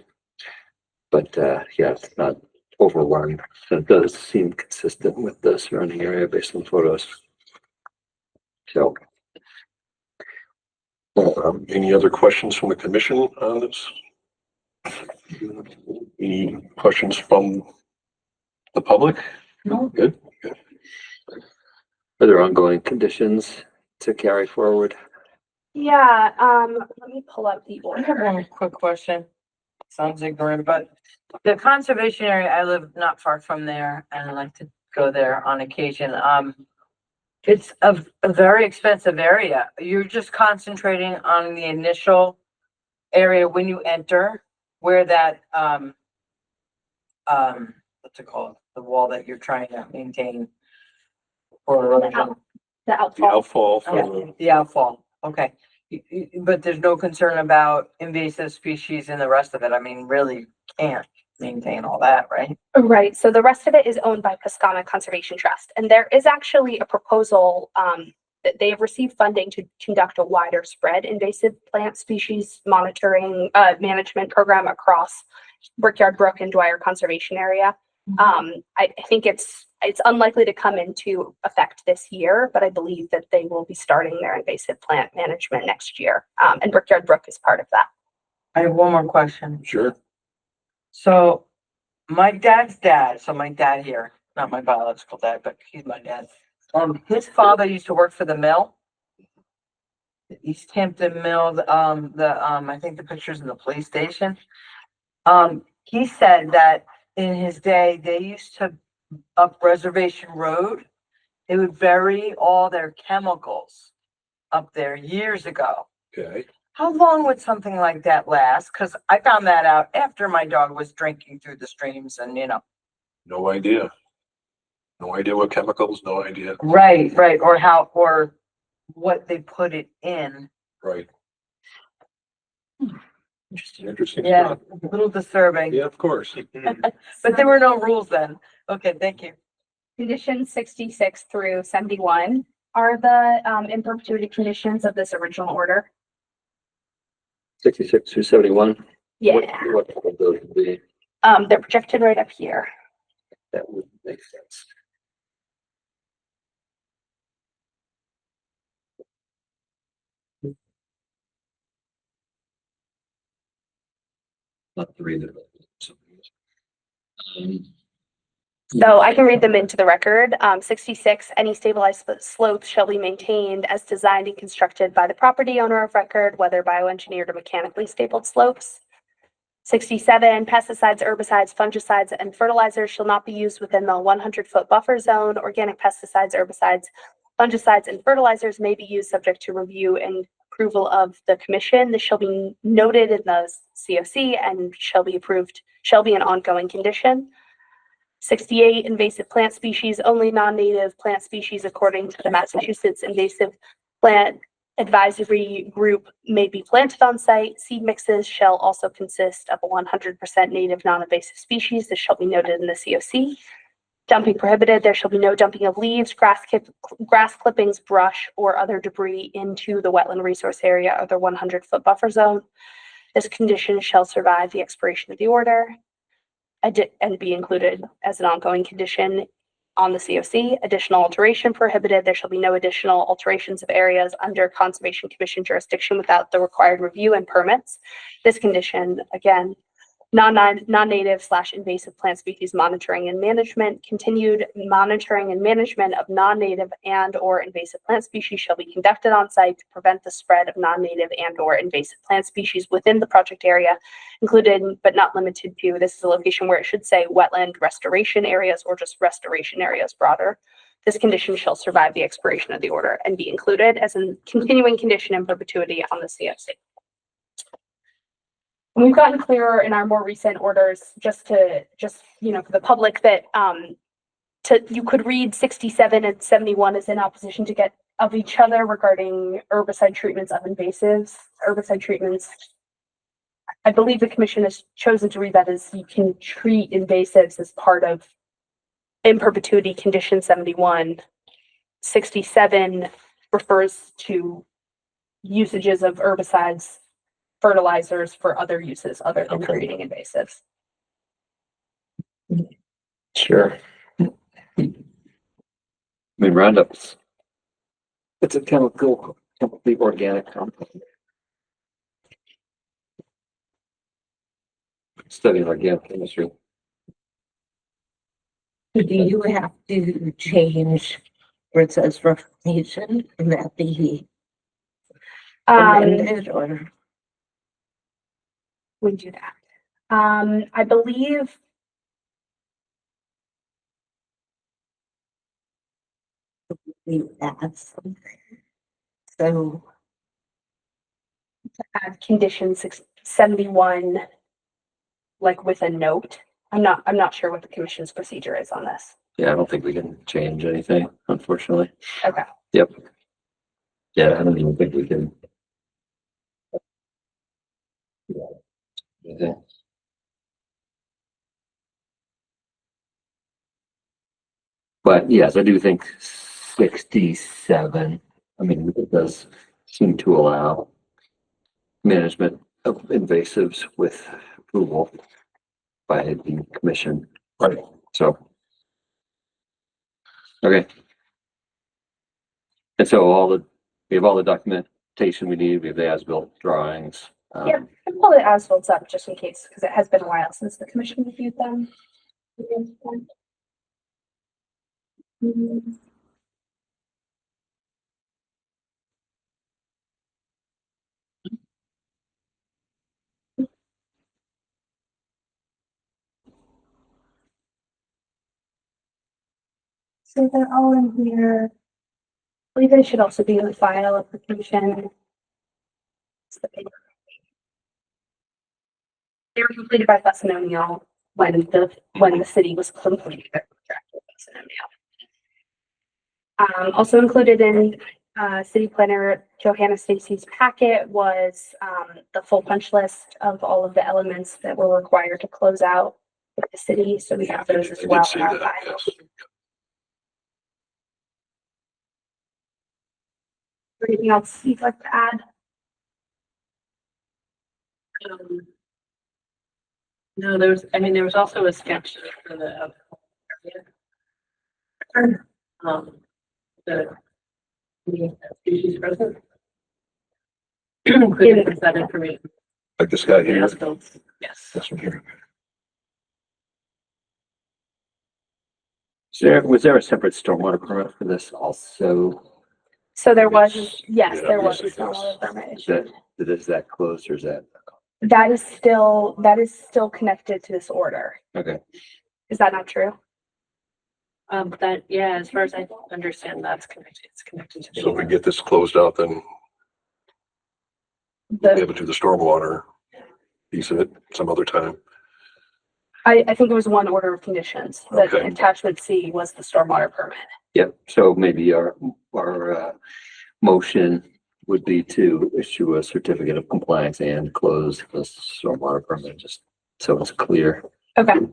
Speaker 6: But yeah, it's not overrun. So it does seem consistent with the surrounding area based on photos. So.
Speaker 9: Any other questions from the commission on this? Any questions from the public?
Speaker 7: No.
Speaker 9: Good.
Speaker 6: Are there ongoing conditions to carry forward?
Speaker 3: Yeah, let me pull up the
Speaker 11: I have
Speaker 3: order.
Speaker 11: one quick question. Sounds ignorant, but the conservation area, I live not far from there and I like to go there on occasion. It's a very expensive area. You're just concentrating on the initial area when you enter, where that, what's it called? The wall that you're trying to maintain for
Speaker 3: The
Speaker 11: erosion.
Speaker 9: The
Speaker 3: outfall.
Speaker 9: outfall for
Speaker 11: Okay, the outfall, okay. But there's no concern about invasive species and the rest of it. I mean, really can't maintain all that, right?
Speaker 3: Right, so the rest of it is owned by Pascana Conservation Trust, and there is actually a proposal, that they have received funding to conduct a wider spread invasive plant species management program across Brickyard Brook and Dwyer Conservation Area. I think it's unlikely to come into effect this year, but I believe that they will be starting their invasive plant management next year. And Brickyard Brook is part of that.
Speaker 11: I have one more question.
Speaker 9: sure.
Speaker 11: So my dad's dad, so my dad here, not my biological dad, but he's my dad. His father used to work for the mill. The Easthampton mill, I think the picture's in the police station. He said that in his day, they used to, up Reservation Road, they would bury all their chemicals up there years ago.
Speaker 9: Okay.
Speaker 11: How long would something like that last? Cause I found that out after my dog was drinking through the streams and, you know.
Speaker 9: No idea. No idea what chemicals, no idea.
Speaker 11: Right, or what they put it in.
Speaker 9: Right. Interesting
Speaker 11: Yeah,
Speaker 9: stuff.
Speaker 11: a little disturbing,
Speaker 9: Yeah, of course.
Speaker 11: but there were no rules then. Okay, thank you.
Speaker 3: Conditions 66 through 71 are the in perpetuity conditions of this original order.
Speaker 6: 66 through 71?
Speaker 3: Yeah,
Speaker 6: What would those be?
Speaker 3: they're projected right up here.
Speaker 6: That would make sense. not to read it.
Speaker 3: So I can read them into the record. 66, any stabilized slopes shall be maintained as designed and constructed by the property owner of record, whether bioengineered or mechanically stapled slopes. 67, pesticides, herbicides, fungicides, and fertilizers shall not be used within the 100-foot buffer zone. Organic pesticides, herbicides, fungicides, and fertilizers may be used subject to review and approval of the commission. This shall be noted in the COC and shall be an ongoing condition. 68, invasive plant species, only non-native plant species according to the Massachusetts Invasive Plant Advisory Group may be planted on site. Seed mixes shall also consist of a 100% native non-invasive species. This shall be noted in the COC. Dumping prohibited. There shall be no dumping of leaves, grass clippings, brush, or other debris into the wetland resource area or the 100-foot buffer zone. This condition shall survive the expiration of the order and be included as an ongoing condition on the COC. Additional alteration prohibited. There shall be no additional alterations of areas under Conservation Commission jurisdiction without the required review and permits. This condition, again, non-native / invasive plant species monitoring and management. Continued monitoring and management of non-native and or invasive plant species shall be conducted on site to prevent the spread of non-native and or invasive plant species within the project area, included but not limited to. This is a location where it should say wetland restoration areas or just restoration areas broader. This condition shall survive the expiration of the order and be included as a continuing condition in perpetuity on the CFC. And we've gotten clearer in our more recent orders, just for the public, that you could read 67 and 71 as in opposition of each other regarding herbicide treatments of invasives. Herbicide treatments, I believe the commission has chosen to read that as you can treat invasives as part of in perpetuity condition 71. 67 refers to usages of herbicides, fertilizers for other uses other than treating invasives.
Speaker 6: Sure. I mean, Roundup's, it's a chemically organic compound. Studying organic chemistry.
Speaker 10: Do you have to change where it says reformation and that be amended or?
Speaker 3: We do that. I believe
Speaker 10: You add something. So
Speaker 3: to add condition 71, like with a note. I'm not sure what the commission's procedure is on this.
Speaker 6: Yeah, I don't think we can change anything, unfortunately.
Speaker 3: Okay.
Speaker 6: Yep. Yeah, I don't even think we can. Yeah. But yes, I do think 67, I mean, it does seem to allow management of invasives with approval by the commission.
Speaker 9: Right.
Speaker 6: So. Okay. And so we have all the documentation we need. We have the as-built drawings.
Speaker 3: Yeah, I pull the as-bills up just in case, because it has been a while since the commission reviewed them. So they're all in here. I believe they should also be in the file of the commission. They were completed by Fussin O'Neill when the city was completing their contract with Fussin O'Neill. Also included in city planner Johanna Stacy's packet was the full punch list of all of the elements that were required to close out with the city. So we have those as well in our file. Anything else you'd like to add?
Speaker 7: No, there was also a sketch for the species present. Included that information.
Speaker 9: Like this guy here.
Speaker 7: Yes.
Speaker 9: This one here.
Speaker 6: Was there a separate stormwater permit for this also?
Speaker 3: So there was,
Speaker 9: Yes.
Speaker 3: yes,
Speaker 9: Yeah,
Speaker 3: there was
Speaker 9: yes,
Speaker 3: a
Speaker 9: it
Speaker 3: stormwater permit
Speaker 6: Is
Speaker 3: issued.
Speaker 6: that closed or is that?
Speaker 3: That is still connected to this order.
Speaker 6: Okay.
Speaker 3: Is that not true?
Speaker 7: That, yeah, as far as I understand, that's connected, it's connected to.
Speaker 9: So if we get this closed out, then we'll be able to do the stormwater piece of it some other time.
Speaker 3: I think it was one order of conditions. That
Speaker 9: Okay.
Speaker 3: attachment C was the stormwater permit.
Speaker 6: Yep, so maybe our motion would be to issue a certificate of compliance and close the stormwater permit, just so it's clear.
Speaker 3: Okay.
Speaker 9: Is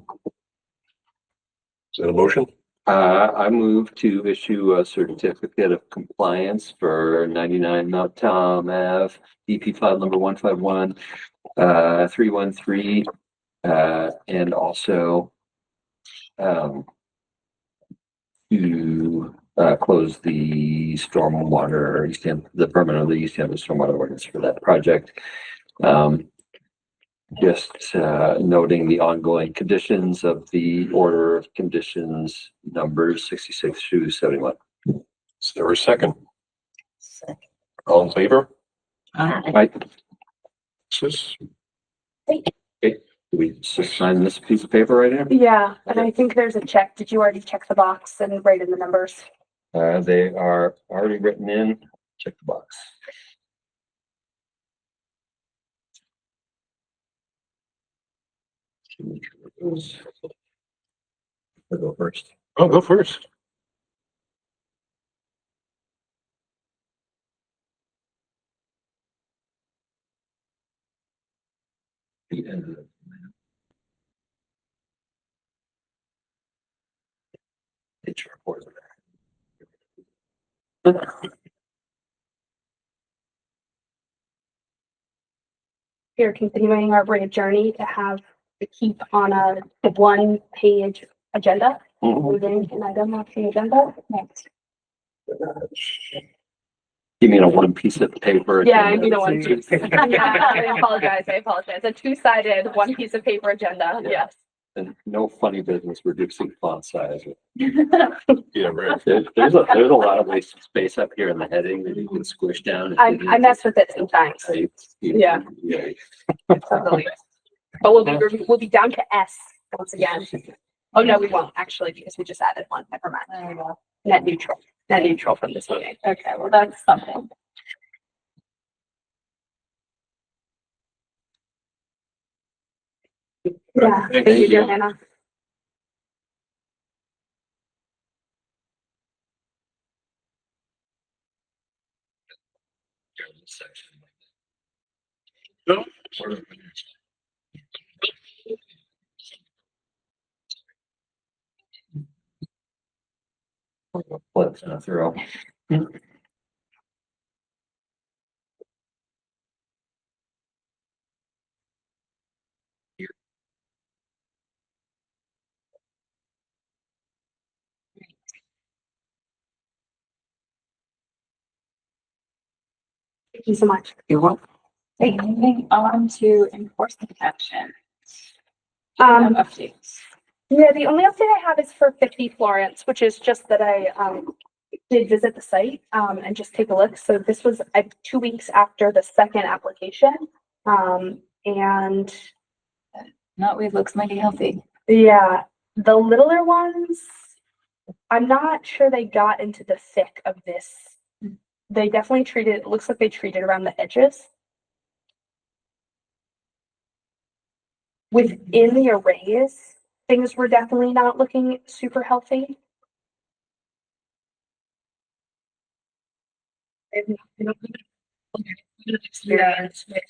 Speaker 9: that a motion?
Speaker 6: I move to issue a certificate of compliance for 99 Mount Tom Ave, EP file number 151, 313, and also to close the stormwater, the permit of the Easthampton stormwater ordinance for that project. Just noting the ongoing conditions of the order of conditions numbers 66 through 71.
Speaker 9: Is there a second? All in favor?
Speaker 6: Right?
Speaker 9: This
Speaker 6: Do we just sign this piece of paper right here?
Speaker 3: Yeah, and I think there's a check. Did you already check the box and write in the numbers?
Speaker 6: They are already written in. Check the box. I'll go first.
Speaker 9: Oh, go first.
Speaker 6: The end of it. It's recorded.
Speaker 3: We're continuing our brave journey to have to keep on a one-page agenda. Moving an item off the agenda. Next.
Speaker 6: You mean a one piece of paper?
Speaker 3: Yeah, I mean a one piece. I apologize. A two-sided, one piece of paper agenda.
Speaker 6: Yeah.
Speaker 3: Yes.
Speaker 6: And no funny business reducing font size.
Speaker 9: Yeah, right.
Speaker 6: There's a lot of wasted space up here in the heading that you can squish down. if you
Speaker 3: I
Speaker 6: need
Speaker 3: mess with it sometimes.
Speaker 6: to.
Speaker 3: Yeah.
Speaker 6: Yeah.
Speaker 3: Totally. But we'll be down to S once again. Oh, no, we won't actually, because we just added one. Never mind.
Speaker 4: There we go.
Speaker 3: Net neutral from this meeting.
Speaker 4: Okay, well, that's something.
Speaker 3: Yeah, thank you, Johanna.
Speaker 6: Flips and a throw.
Speaker 3: Thank you so much.
Speaker 6: You're welcome.
Speaker 4: Okay, moving on to enforcement action. Updates.
Speaker 3: Yeah, the only update I have is for 50 Florence, which is just that I did visit the site and just take a look. So this was 2 weeks after the second application. And
Speaker 4: Knotweed looks mighty healthy.
Speaker 3: yeah, the littler ones, I'm not sure they got into the thick of this. They definitely treated, it looks like they treated around the edges. Within the arrays, things were definitely not looking super healthy. And I don't have experience with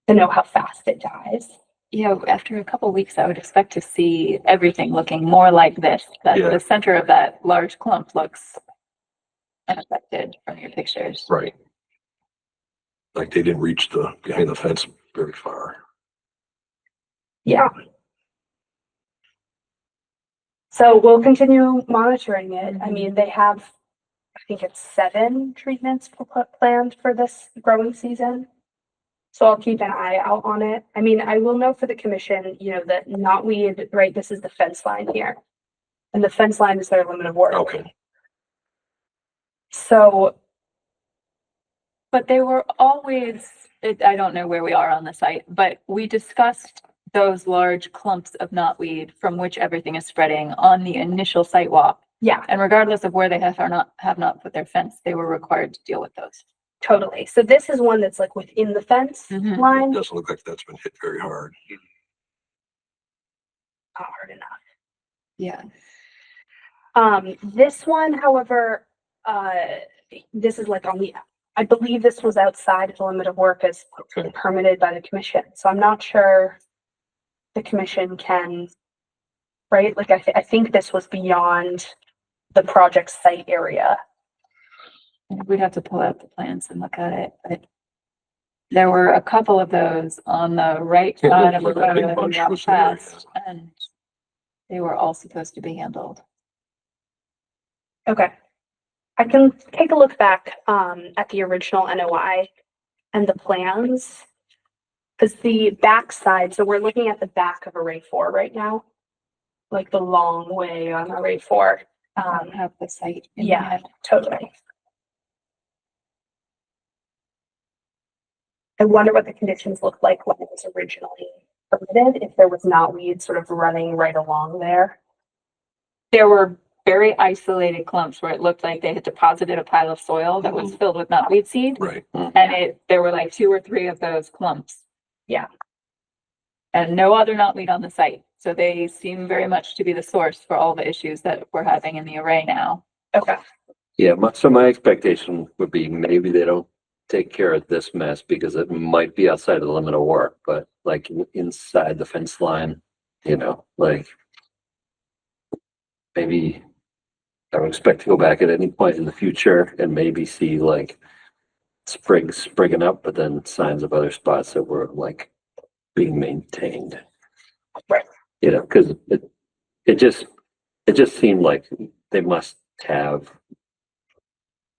Speaker 3: to know how fast it dies.
Speaker 4: Yeah, after a couple weeks, I would expect to see everything looking more like this. That
Speaker 9: Yeah.
Speaker 4: the center of that large clump looks unaffected from your pictures.
Speaker 9: Right. Like they didn't reach behind the fence very far.
Speaker 3: Yeah. So we'll continue monitoring it. I mean, they have I think it's 7 treatments planned for this growing season. So I'll keep an eye out on it. I mean, I will know for the commission, you know, that knotweed, right, this is the fence line here. And the fence line is their limit of work.
Speaker 9: Okay.
Speaker 3: So,
Speaker 4: But they were always, I don't know where we are on the site, but we discussed those large clumps of knotweed from which everything is spreading on the initial site walk.
Speaker 3: yeah,
Speaker 4: And regardless of where they have not put their fence, they were required to deal with those.
Speaker 3: totally. So this is one that's like within the fence
Speaker 4: Mhm.
Speaker 9: It
Speaker 3: line.
Speaker 9: doesn't look like that's been hit very hard.
Speaker 3: Not hard enough.
Speaker 4: Yeah.
Speaker 3: This one, however, this is like on the, I believe this was outside of the limit of work as
Speaker 9: Okay.
Speaker 3: permitted by the commission. So I'm not sure the commission can, right? Like I think this was beyond the project site area.
Speaker 4: We'd have to pull out the plans and look at it, but there were a couple of those on the right
Speaker 9: Yeah,
Speaker 4: side of the
Speaker 9: where that big
Speaker 4: road
Speaker 9: bunch
Speaker 4: and
Speaker 9: was there,
Speaker 4: past, and they were all supposed to be handled.
Speaker 3: Okay. I can take a look back at the original NOI and the plans. Because the back side, so we're looking at the back of Array 4 right now. Like the long way on Array 4.
Speaker 4: Have the site. in
Speaker 3: Yeah,
Speaker 4: mind.
Speaker 3: totally. I wonder what the conditions looked like when it was originally permitted, if there was knotweed sort of running right along there.
Speaker 4: There were very isolated clumps where it looked like they had deposited a pile of soil that was filled with knotweed seed.
Speaker 9: Right.
Speaker 4: And there were like 2 or 3 of those clumps.
Speaker 3: Yeah.
Speaker 4: And no other knotweed on the site. So they seem very much to be the source for all the issues that we're having in the array now.
Speaker 3: Okay.
Speaker 6: Yeah, so my expectation would be maybe they don't take care of this mess because it might be outside of the limit of work, but like inside the fence line, you know, like maybe I would expect to go back at any point in the future and maybe see like sprigging up, but then signs of other spots that were like being maintained.
Speaker 3: Right.
Speaker 6: You know, because it just seemed like they must have,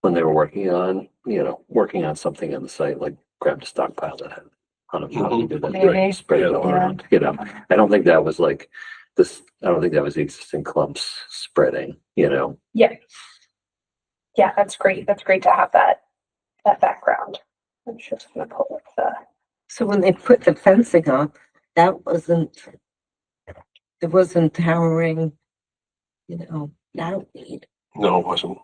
Speaker 6: when they were working on something on the site, like grabbed a stockpile that had on a
Speaker 4: Maybe.
Speaker 6: spread it all
Speaker 4: Yeah.
Speaker 6: around, you know. I don't think that was like this, I don't think that was the existing clumps spreading, you know.
Speaker 3: Yeah. Yeah, that's great. That's great to have that background. I'm just gonna pull up the.
Speaker 10: So when they put the fencing up, it wasn't towering, knotweed.
Speaker 9: No, it wasn't.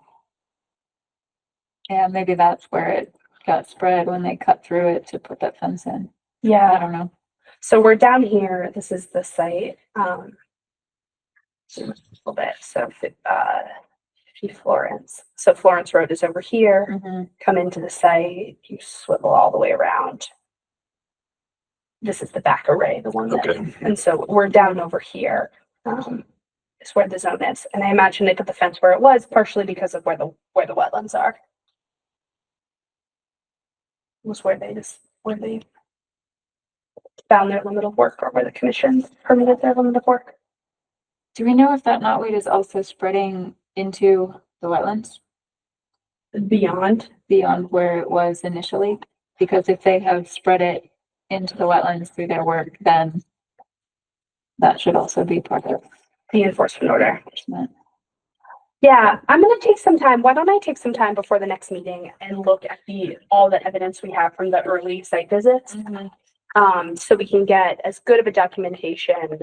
Speaker 4: Yeah, maybe that's where it got spread when they cut through it to put that fence in. I
Speaker 3: Yeah.
Speaker 4: don't know.
Speaker 3: So we're down here. This is the site. A little bit. So, Florence. So Florence Road is over here.
Speaker 4: Mhm.
Speaker 3: Come into the site. You swivel all the way around. This is the back array, the one that,
Speaker 9: Okay.
Speaker 3: and so we're down over here. Is where the zone is, and I imagine they put the fence where it was, partially because of where the wetlands are. Was where they found their limit of work, or where the commission permitted their limit of work.
Speaker 4: Do we know if that knotweed is also spreading into the wetlands
Speaker 3: Beyond,
Speaker 4: beyond where it was initially? Because if they have spread it into the wetlands through their work, then that should also be part of
Speaker 3: the enforcement order.
Speaker 4: enforcement.
Speaker 3: Yeah, I'm gonna take some time. Why don't I take some time before the next meeting and look at all the evidence we have from the early site visits? So we can get as good of a documentation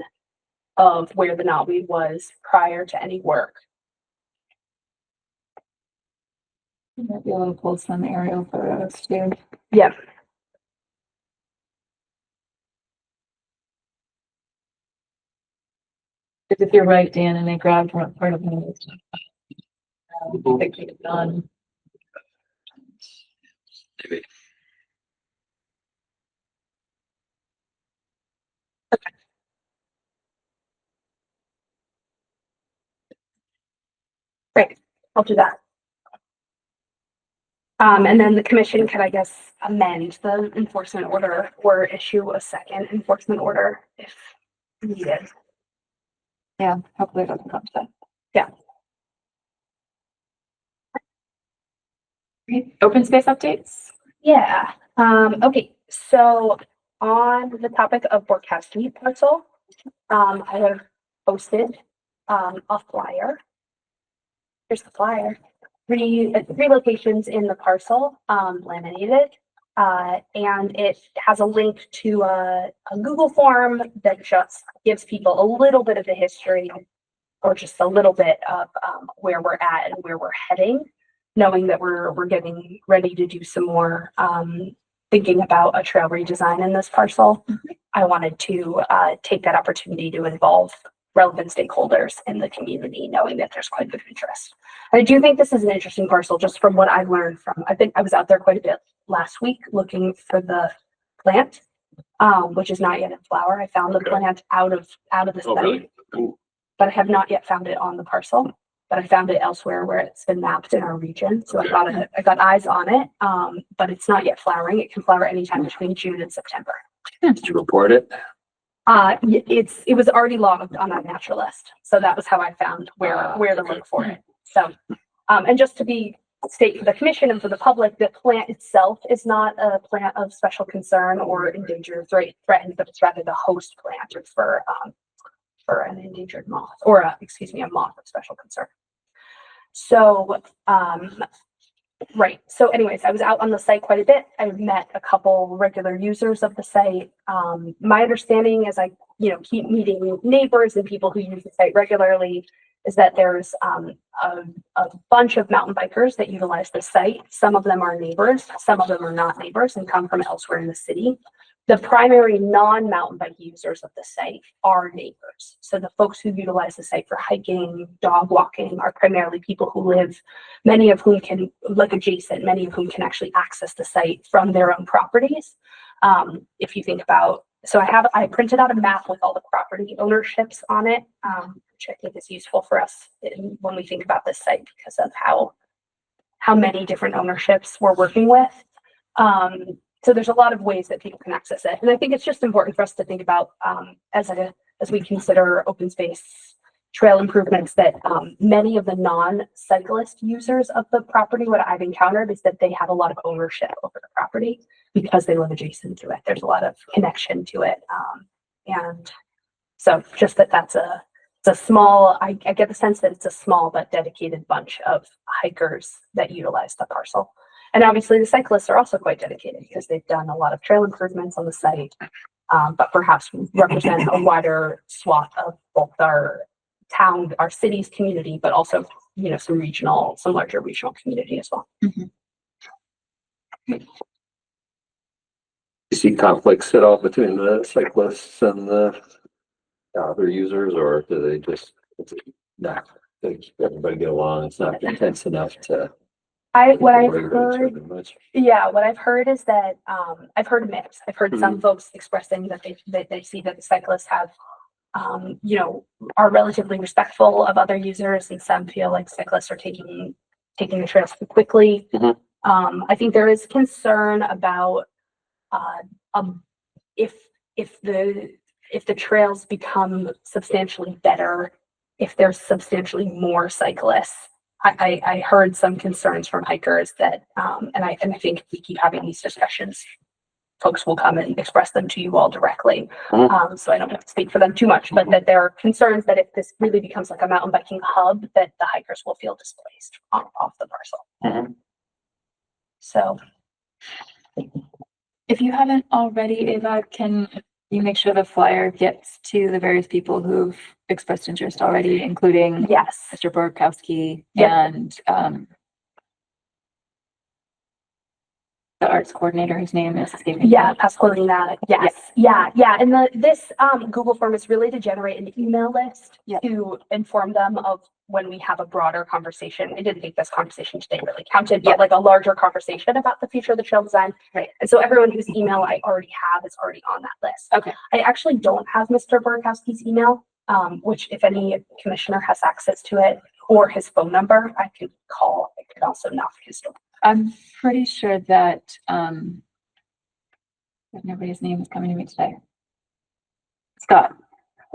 Speaker 3: of where the knotweed was prior to any work.
Speaker 4: Might be able to pull some aerial photos too.
Speaker 3: Yeah.
Speaker 4: Because if you're right, Dan, and they grabbed one part of it. They could have done.
Speaker 6: Maybe.
Speaker 3: Great, I'll do that. And then the commission could, I guess, amend the enforcement order or issue a second enforcement order if needed.
Speaker 4: Yeah, hopefully it doesn't come to that.
Speaker 3: Yeah.
Speaker 4: Open space updates?
Speaker 3: Yeah, okay, so on the topic of Borkowski parcel, I have posted, a flyer. Here's the flyer, three locations in the parcel, laminated. And it has a link to a Google form that just gives people a little bit of the history or just a little bit of, where we're at and where we're heading, knowing that we're getting ready to do some more, thinking about a trail redesign in this parcel. I wanted to take that opportunity to involve relevant stakeholders in the community, knowing that there's quite a bit of interest. I do think this is an interesting parcel, just from what I've learned from, I was out there quite a bit last week looking for the plant, which is not yet in flower. I found the plant out of the
Speaker 8: Oh,
Speaker 3: site,
Speaker 8: really? Cool.
Speaker 3: but I have not yet found it on the parcel. But I found it elsewhere where it's been mapped in our region. So I got eyes on it, but it's not yet flowering. It can flower anytime between June and September.
Speaker 8: Did you report it?
Speaker 3: It was already logged on that naturalist. So that was how I found where to look for it. So, and just to state for the commission and for the public, the plant itself is not a plant of special concern or endangered or threatened, but it's rather the host plant for an endangered moth, or a moth of special concern. So, right. So anyways, I was out on the site quite a bit. I met a couple regular users of the site. My understanding as I, keep meeting neighbors and people who use the site regularly is that there's a bunch of mountain bikers that utilize the site. Some of them are neighbors, some of them are not neighbors and come from elsewhere in the city. The primary non-mountain bike users of the site are neighbors. So the folks who utilize the site for hiking, dog walking are primarily people who live, many of whom can actually access the site from their own properties. If you think about, so I printed out a map with all the property ownerships on it, which I think is useful for us when we think about this site because of how many different ownerships we're working with. So there's a lot of ways that people can access it. And I think it's just important for us to think about as we consider open space trail improvements that many of the non-cyclist users of the property, what I've encountered is that they have a lot of ownership over the property because they live adjacent to it. There's a lot of connection to it. And so just it's a small, I get the sense that it's a small but dedicated bunch of hikers that utilize the parcel. And obviously the cyclists are also quite dedicated because they've done a lot of trail improvements on the site, but perhaps represent a wider swath of both our town, our city's community, but also, some larger regional community as well.
Speaker 6: You see conflicts at all between the cyclists and the other users, or do they just, they keep everybody get along? It's not intense enough to.
Speaker 3: What I've heard is that I've heard a mix. I've heard some folks expressing that they see that the cyclists have, are relatively respectful of other users, and some feel like cyclists are taking the trails too quickly. I think there is concern about if the trails become substantially better, if there's substantially more cyclists. I heard some concerns from hikers that, and I think if we keep having these discussions, folks will come and express them to you all directly. So I don't have to speak for them too much, but that there are concerns that if this really becomes like a mountain biking hub, that the hikers will feel displaced off the parcel. So.
Speaker 4: If you haven't already, Ava, can you make sure the flyer gets to the various people who've expressed interest already, including
Speaker 3: yes,
Speaker 4: Mr. Borkowski and the arts coordinator whose name is escaping me.
Speaker 3: Yeah, Pasqualina. Yes. Yeah. And this Google form is really to generate an email list to inform them of when we have a broader conversation. I didn't think this conversation today really counted, but like a larger conversation about the future of the trail design. Right. And so everyone whose email I already have is already on that list.
Speaker 4: Okay.
Speaker 3: I actually don't have Mr. Borkowski's email, which if any commissioner has access to it or his phone number, I could call. I could also knock his door.
Speaker 4: I'm pretty sure that nobody's name is coming to me today. Scott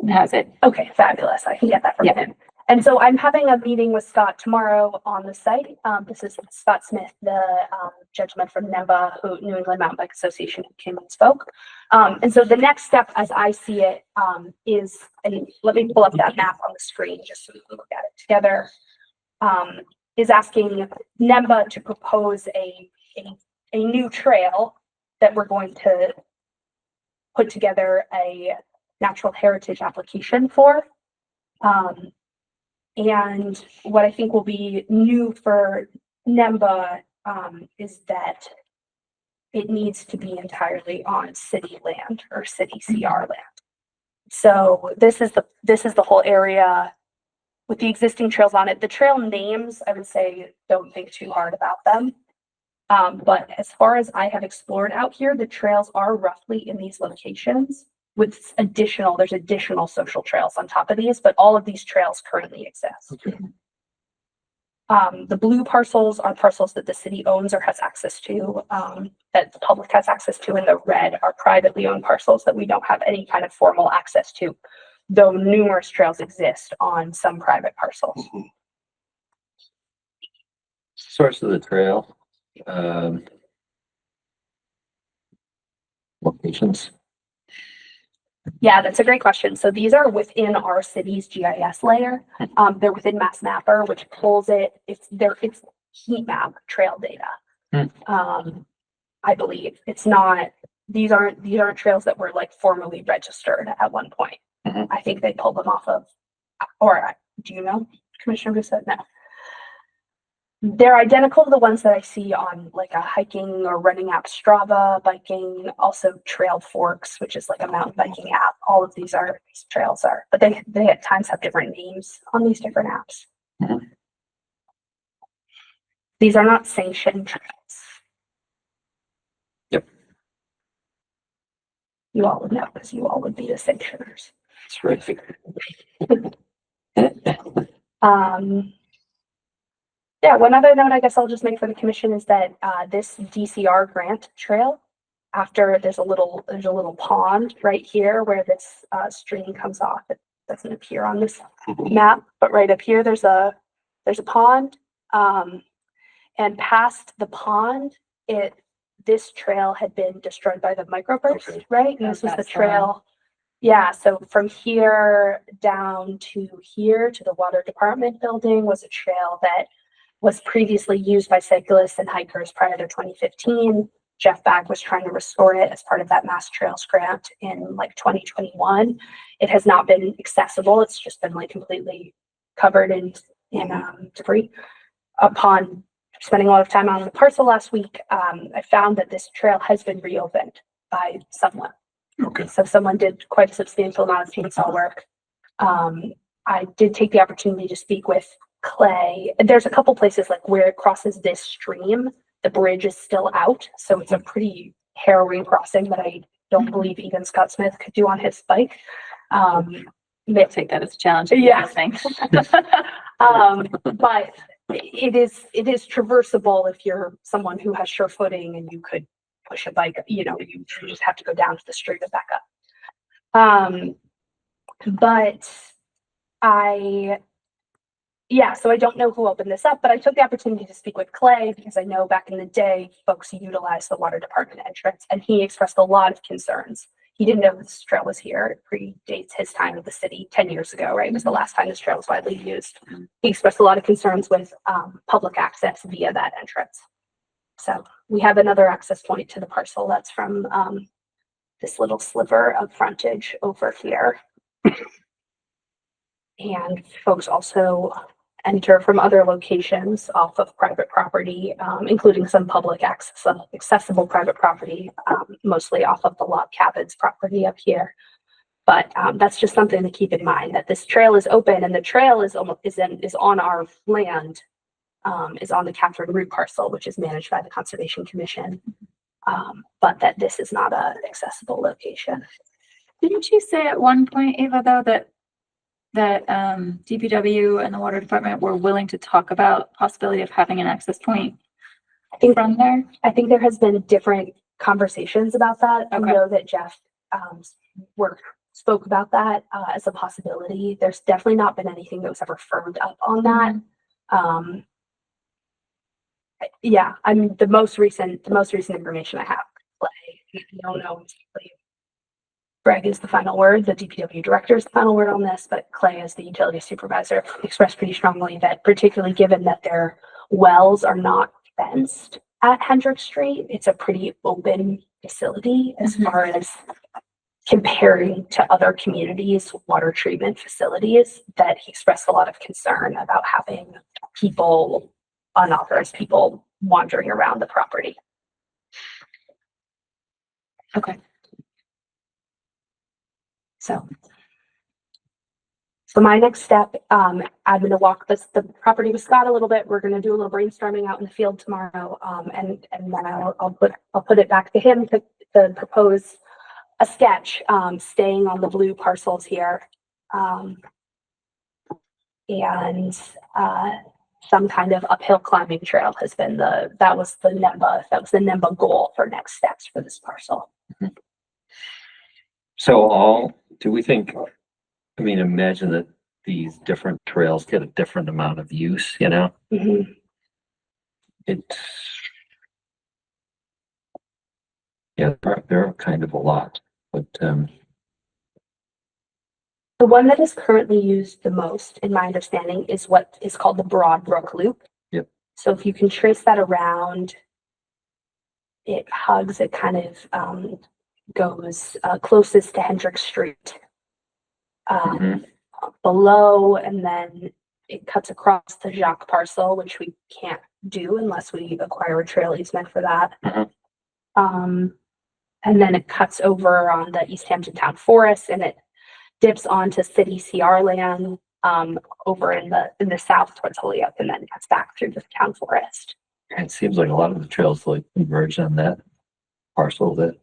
Speaker 4: has it.
Speaker 3: Okay, fabulous. I can get that from him. And so I'm having a meeting with Scott tomorrow on the site. This is Scott Smith, the gentleman from NEMBA, New England Mountain Bike Association, who came and spoke. And so the next step, as I see it, is, and let me pull up that map on the screen just so we can look at it together, is asking NEMBA to propose a new trail that we're going to put together a natural heritage application for. And what I think will be new for NEMBA is that it needs to be entirely on city land or city CR land. So this is the whole area with the existing trails on it. The trail names, I would say, don't think too hard about them. But as far as I have explored out here, the trails are roughly in these locations with there's additional social trails on top of these, but all of these trails currently exist.
Speaker 6: Okay.
Speaker 3: The blue parcels are parcels that the city owns or has access to, that the public has access to, and the red are privately owned parcels that we don't have any kind of formal access to, though numerous trails exist on some private parcels.
Speaker 6: Source of the trail. Locations.
Speaker 3: Yeah, that's a great question. So these are within our city's GIS layer. They're within Mass Mapper, which pulls it. It's heat map trail data. I believe it's not. These aren't trails that were like formally registered at one point. I think they pulled them off of. Or do you know, Commissioner Bissett? No. They're identical to the ones that I see on like a hiking or running app, Strava, biking, also Trail Forks, which is like a mountain biking app. All of these trails are, but they at times have different names on these different apps. These are not sanctioned trails.
Speaker 6: Yep.
Speaker 3: You all would know because you all would be the sanctioners.
Speaker 6: That's right.
Speaker 3: Yeah, one other note I guess I'll just make for the commission is that this DCR grant trail, after there's a little pond right here where this stream comes off. It doesn't appear on this map, but right up here there's a pond. And past the pond, this trail had been destroyed by the microburst, right? And this was the trail. Yeah, so from here down to here to the water department building was a trail that was previously used by cyclists and hikers prior to 2015. Jeff Bagg was trying to restore it as part of that Mass Trails grant in like 2021. It has not been accessible. It's just been like completely covered in debris. Upon spending a lot of time on the parcel last week, I found that this trail has been reopened by someone.
Speaker 9: Okay.
Speaker 3: So someone did quite a substantial amount of chainsaw work. I did take the opportunity to speak with Clay. There's a couple places like where it crosses this stream, the bridge is still out. So it's a pretty harrowing crossing that I don't believe even Scott Smith could do on his bike.
Speaker 4: I'll take that as a challenge.
Speaker 3: Yeah.
Speaker 4: Thanks.
Speaker 3: But it is traversable if you're someone who has sure footing and you could push a bike, you just have to go down to the street and back up. But so I don't know who opened this up, but I took the opportunity to speak with Clay because I know back in the day, folks utilized the water department entrance, and he expressed a lot of concerns. He didn't know this trail was here. It predates his time at the city 10 years ago, right? It was the last time this trail was widely used. He expressed a lot of concerns with public access via that entrance. So we have another access point to the parcel that's from this little sliver of frontage over here. And folks also enter from other locations off of private property, including some public accessible private property, mostly off of the log cabins property up here. But that's just something to keep in mind, that this trail is open and the trail is on our land, is on the Catherine Root parcel, which is managed by the Conservation Commission, but that this is not an accessible location.
Speaker 4: Didn't you say at one point, Ava, though, that DPW and the water department were willing to talk about possibility of having an access point from there?
Speaker 3: I think there has been different conversations about that.
Speaker 4: Okay.
Speaker 3: I know that Jeff worked spoke about that as a possibility. There's definitely not been anything that was ever firmed up on that. Yeah, I mean the most recent information I have. I don't know exactly. Greg is the final word. The DPW director is the final word on this, but Clay, as the utility supervisor, expressed pretty strongly that, particularly given that their wells are not fenced at Hendrick Street, it's a pretty open facility as far as comparing to other communities' water treatment facilities, that he expressed a lot of concern about having people, unauthorized people, wandering around the property.
Speaker 4: Okay.
Speaker 3: So my next step, I'm gonna walk the property with Scott a little bit. We're gonna do a little brainstorming out in the field tomorrow. And then I'll put it back to him to propose a sketch, staying on the blue parcels here. And some kind of uphill climbing trail has been that was the NEMBA goal for next steps for this parcel.
Speaker 6: So do we think, I mean, imagine that these different trails get a different amount of use, you know?
Speaker 3: Mhm.
Speaker 6: Yeah, there are kind of a lot, but,
Speaker 3: The one that is currently used the most, in my understanding, is what is called the Broad Brook Loop.
Speaker 6: Yep.
Speaker 3: So if you can trace that around, it hugs, it kind of goes closest to Hendrick Street. Below, and then it cuts across the Jacques parcel, which we can't do unless we acquire a trail easement for that. And then it cuts over on the Easthampton Town Forest, and it dips onto city CR land over in the south towards Holyoke, and then cuts back through the town forest.
Speaker 6: it seems like a lot of the trails like converge on that parcel that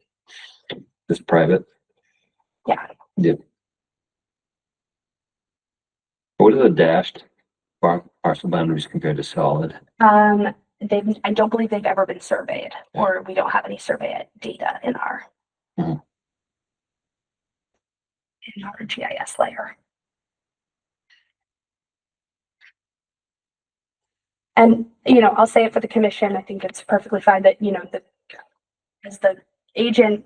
Speaker 6: is private.
Speaker 3: Yeah.
Speaker 6: Yep. What are the dashed parcel boundaries compared to solid?
Speaker 3: I don't believe they've ever been surveyed, or we don't have any survey data in our GIS layer. And, I'll say it for the commission, I think it's perfectly fine that, as the agent,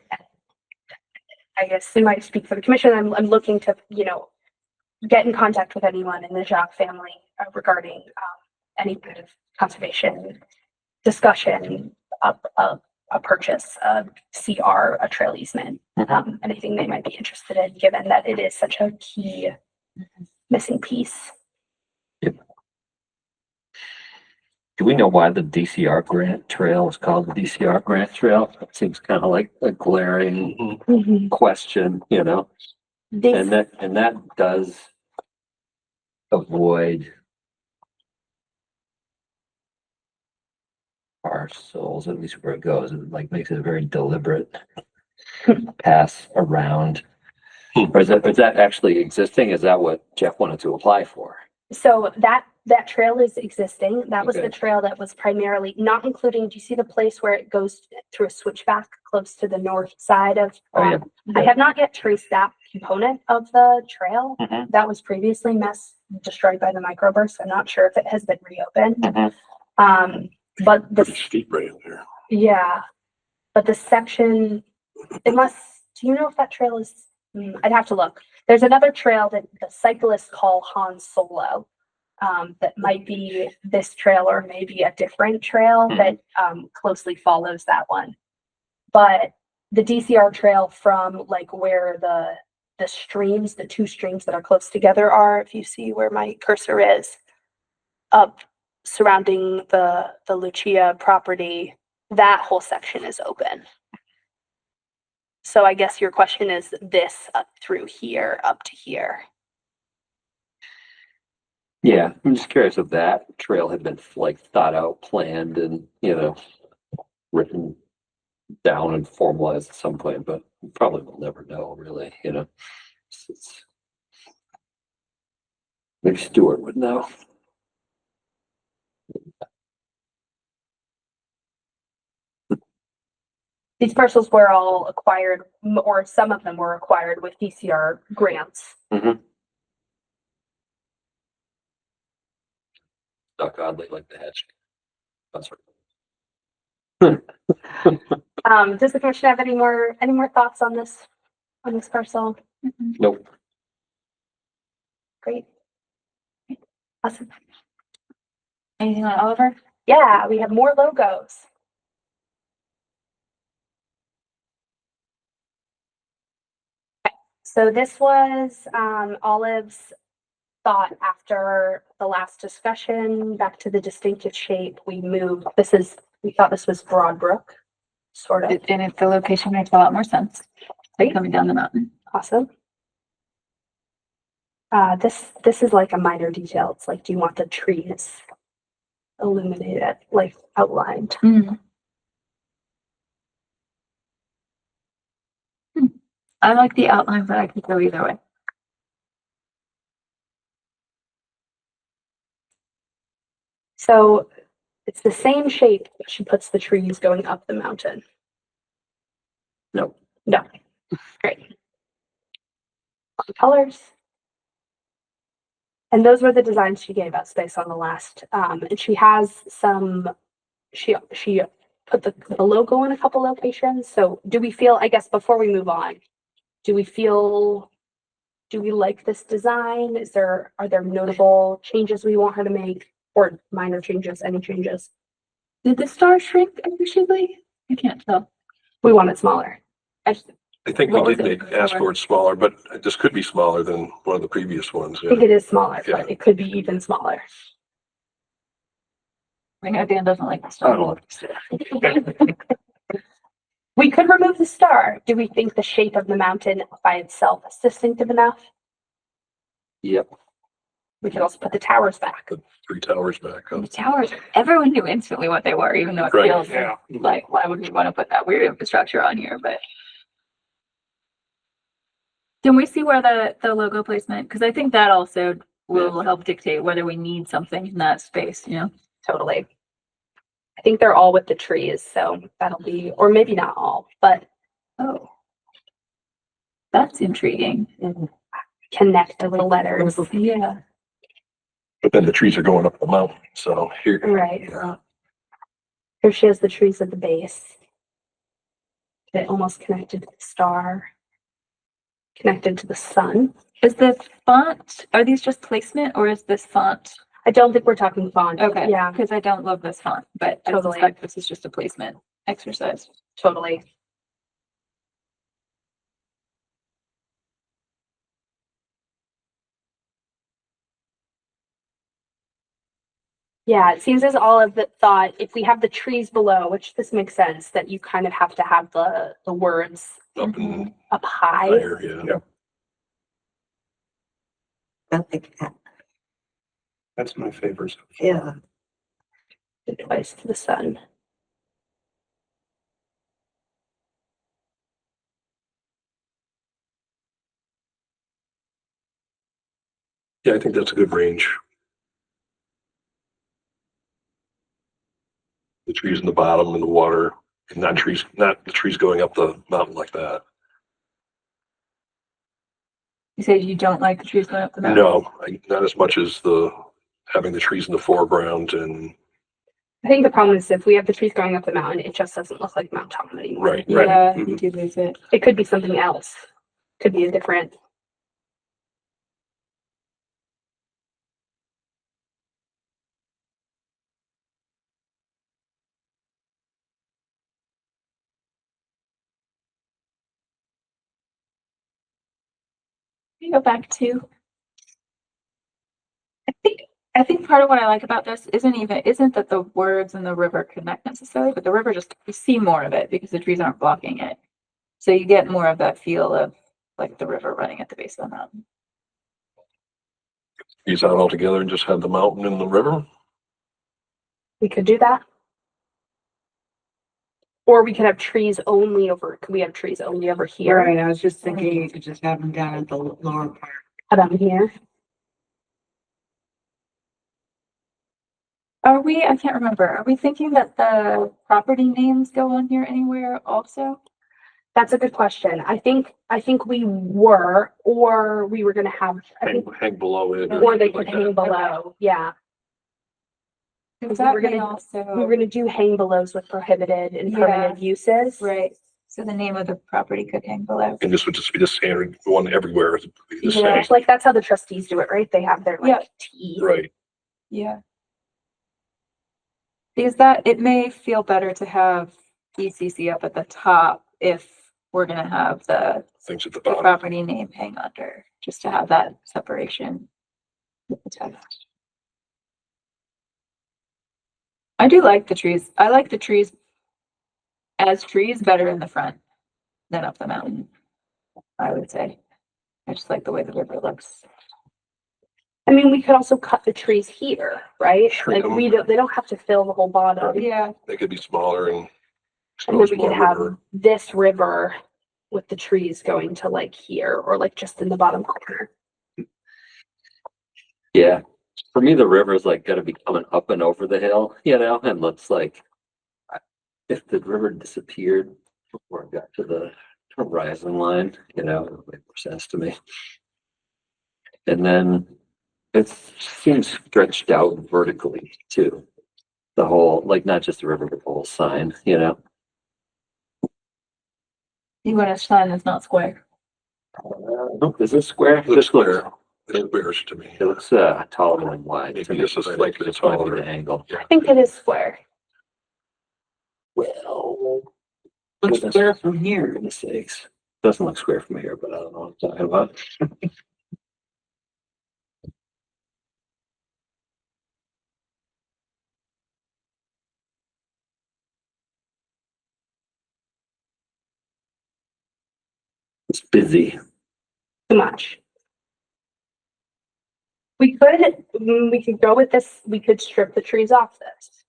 Speaker 3: I guess I might speak for the commission, I'm looking to, get in contact with anyone in the Jacques family regarding any kind of conservation discussion, a purchase, a CR, a trail easement, anything they might be interested in, given that it is such a key missing piece.
Speaker 6: Yep. Do we know why the DCR grant trail is called the DCR grant trail? It seems kind of like a glaring question, And that does avoid parcels, at least where it goes. It makes it a very deliberate pass around. Or is that actually existing? Is that what Jeff wanted to apply for?
Speaker 3: So that trail is existing. That was
Speaker 6: Okay.
Speaker 3: the trail that was primarily not including, do you see the place where it goes through a switchback close to the north side of?
Speaker 6: Yeah.
Speaker 3: I have not yet traced that component of the trail. That was previously destroyed by the microburst. I'm not sure if it has been reopened. But
Speaker 9: Pretty steep right in there.
Speaker 3: yeah, but the section, do you know if that trail is, I'd have to look. There's another trail that the cyclists call Han Solo, that might be this trail or maybe a different trail that closely follows that one. But the DCR trail from where the streams, the two streams that are close together are, if you see where my cursor is, up surrounding the Lucia property, that whole section is open. So I guess your question is this up through here, up to here.
Speaker 6: Yeah, I'm just curious if that trail had been thought out, planned, and written down and formalized at some point, but we probably will never know, really. Maybe Stuart would know.
Speaker 3: These parcels were all acquired, or some of them were acquired with DCR grants.
Speaker 6: Stuck oddly like the hatch. That's right.
Speaker 3: Does the commission have any more thoughts on this parcel?
Speaker 6: Nope.
Speaker 3: Great. Awesome.
Speaker 4: Anything on Oliver?
Speaker 3: Yeah, we have more logos. So this was Olive's thought after the last discussion, back to the distinctive shape. We thought this was Broadbrook, sort of.
Speaker 4: And if the location makes a lot more sense, like coming down the mountain.
Speaker 3: Awesome. This is like a minor detail. It's like, do you want the trees illuminated, like outlined?
Speaker 4: I like the outline, but I could go either way.
Speaker 3: So it's the same shape, but she puts the trees going up the mountain.
Speaker 6: No.
Speaker 3: No. Great. Colors. And those were the designs she gave us based on the last, and she has some, she put the logo in a couple locations. So do we feel, I guess before we move on, do we like this design? Are there notable changes we want her to make, or minor changes, any changes?
Speaker 4: Did the star shrink appreciably? I can't tell.
Speaker 3: We want it smaller.
Speaker 9: I think
Speaker 4: What
Speaker 9: we
Speaker 4: was
Speaker 9: did
Speaker 4: it
Speaker 9: ask
Speaker 4: before?
Speaker 9: for it smaller, but this could be smaller than one of the previous ones.
Speaker 3: I think it is smaller,
Speaker 9: Yeah.
Speaker 3: but it could be even smaller.
Speaker 4: I mean, Dan doesn't like the star.
Speaker 3: We could remove the star. Do we think the shape of the mountain by itself is distinctive enough?
Speaker 6: Yep.
Speaker 3: We could also put the towers back.
Speaker 9: The 3 towers back
Speaker 4: The
Speaker 9: up.
Speaker 4: towers, everyone knew instantly what they were, even though it
Speaker 9: Right,
Speaker 4: feels
Speaker 2: yeah.
Speaker 4: like, why would we want to put that weird infrastructure on here? But can we see where the logo placement? Because I think that also will help dictate whether we need something in that space, you know?
Speaker 3: Totally. I think they're all with the trees, so that'll be, or maybe not all, but
Speaker 4: Oh, that's intriguing.
Speaker 3: connect the letters.
Speaker 4: Yeah.
Speaker 9: But then the trees are going up the mountain, so here.
Speaker 3: Right.
Speaker 9: Yeah.
Speaker 3: Here she has the trees at the base. They almost connected to the star. Connected to the sun.
Speaker 4: Is the font, are these just placement or is this font?
Speaker 3: I don't think we're talking font.
Speaker 4: Okay.
Speaker 3: Yeah,
Speaker 4: Because I don't love this font, but I
Speaker 3: Totally.
Speaker 4: suspect this is just a placement exercise.
Speaker 3: totally. Yeah, it seems as all of the thought, if we have the trees below, which this makes sense, that you kind of have to have the words
Speaker 9: Up and
Speaker 3: up high.
Speaker 9: higher, yeah.
Speaker 10: I think that,
Speaker 9: That's my favorite.
Speaker 10: yeah.
Speaker 3: Twice to the sun.
Speaker 9: Yeah, I think that's a good range. The trees in the bottom and the water, and not the trees going up the mountain like that.
Speaker 4: You say you don't like the trees going up the mountain?
Speaker 9: No, not as much as having the trees in the foreground and,
Speaker 3: I think the problem is if we have the trees going up the mountain, it just doesn't look like Mount Tom anymore.
Speaker 9: right.
Speaker 4: Yeah,
Speaker 9: Mhm.
Speaker 4: you do lose it.
Speaker 3: It could be something else. Could be a different.
Speaker 4: Can you go back to? I think part of what I like about this isn't that the words and the river connect necessarily, but the river just, you see more of it because the trees aren't blocking it. So you get more of that feel of like the river running at the base of the mountain.
Speaker 9: Trees out altogether and just have the mountain and the river.
Speaker 3: We could do that. Or we could have trees only over, could we have trees only over here?
Speaker 10: Right, I was just thinking you could just have them down at the lower part.
Speaker 3: How about here?
Speaker 4: Are we, I can't remember, are we thinking that the property names go on here anywhere also?
Speaker 3: That's a good question. I think we were, or we were gonna have, I think,
Speaker 9: Hang below it.
Speaker 3: or they
Speaker 9: something
Speaker 3: could
Speaker 9: like
Speaker 3: hang
Speaker 9: that.
Speaker 3: below, yeah.
Speaker 4: Because
Speaker 3: We
Speaker 4: that
Speaker 3: were
Speaker 4: may
Speaker 3: gonna- We were
Speaker 4: also,
Speaker 3: gonna do hang belows with prohibited and permitted uses.
Speaker 4: right, so the name of the property could hang below.
Speaker 9: And this would just be the standard one everywhere. It'd be the
Speaker 4: Yeah.
Speaker 9: same.
Speaker 3: Like, that's how the trustees do it, right? They have their
Speaker 4: Yeah.
Speaker 3: like T.
Speaker 9: Right.
Speaker 4: Yeah. Because that, it may feel better to have ECC up at the top if we're gonna have the
Speaker 9: Things at the
Speaker 4: the
Speaker 9: bottom.
Speaker 4: property name hang under, just to have that separation with the text. I do like the trees. I like the trees as trees better in the front than up the mountain, I would say. I just like the way the river looks.
Speaker 3: I mean, we could also cut the trees here, right?
Speaker 9: Shrink
Speaker 3: Like,
Speaker 9: them.
Speaker 3: they don't have to fill the whole bottom.
Speaker 4: Yeah,
Speaker 9: They could be smaller and
Speaker 3: And then
Speaker 9: expose
Speaker 3: we could
Speaker 9: more
Speaker 3: have
Speaker 9: river.
Speaker 3: this river with the trees going to like here, or like just in the bottom corner.
Speaker 6: Yeah, for me, the river is like gotta be coming up and over the hill, you know, and looks like if the river disappeared before it got to the horizon line, you know, it would make more sense to me. And then it seems stretched out vertically too. The whole, like not just the river, but the whole sign, you know?
Speaker 4: you want a sign that's not square.
Speaker 6: Is this square?
Speaker 9: The
Speaker 6: This
Speaker 9: square,
Speaker 6: looks,
Speaker 9: it bears to me.
Speaker 6: it looks taller than wide.
Speaker 9: Maybe
Speaker 6: to me.
Speaker 9: this is
Speaker 6: Like
Speaker 9: like
Speaker 6: it's
Speaker 9: it's
Speaker 6: taller
Speaker 9: taller.
Speaker 6: the angle.
Speaker 3: I think it is square.
Speaker 6: Well,
Speaker 10: Looks
Speaker 6: goodness-
Speaker 10: clear from here.
Speaker 6: for goodness sakes. Doesn't look square from here, but I don't know what I'm talking about. It's busy.
Speaker 3: Too much. We could go with this, we could strip the trees off this.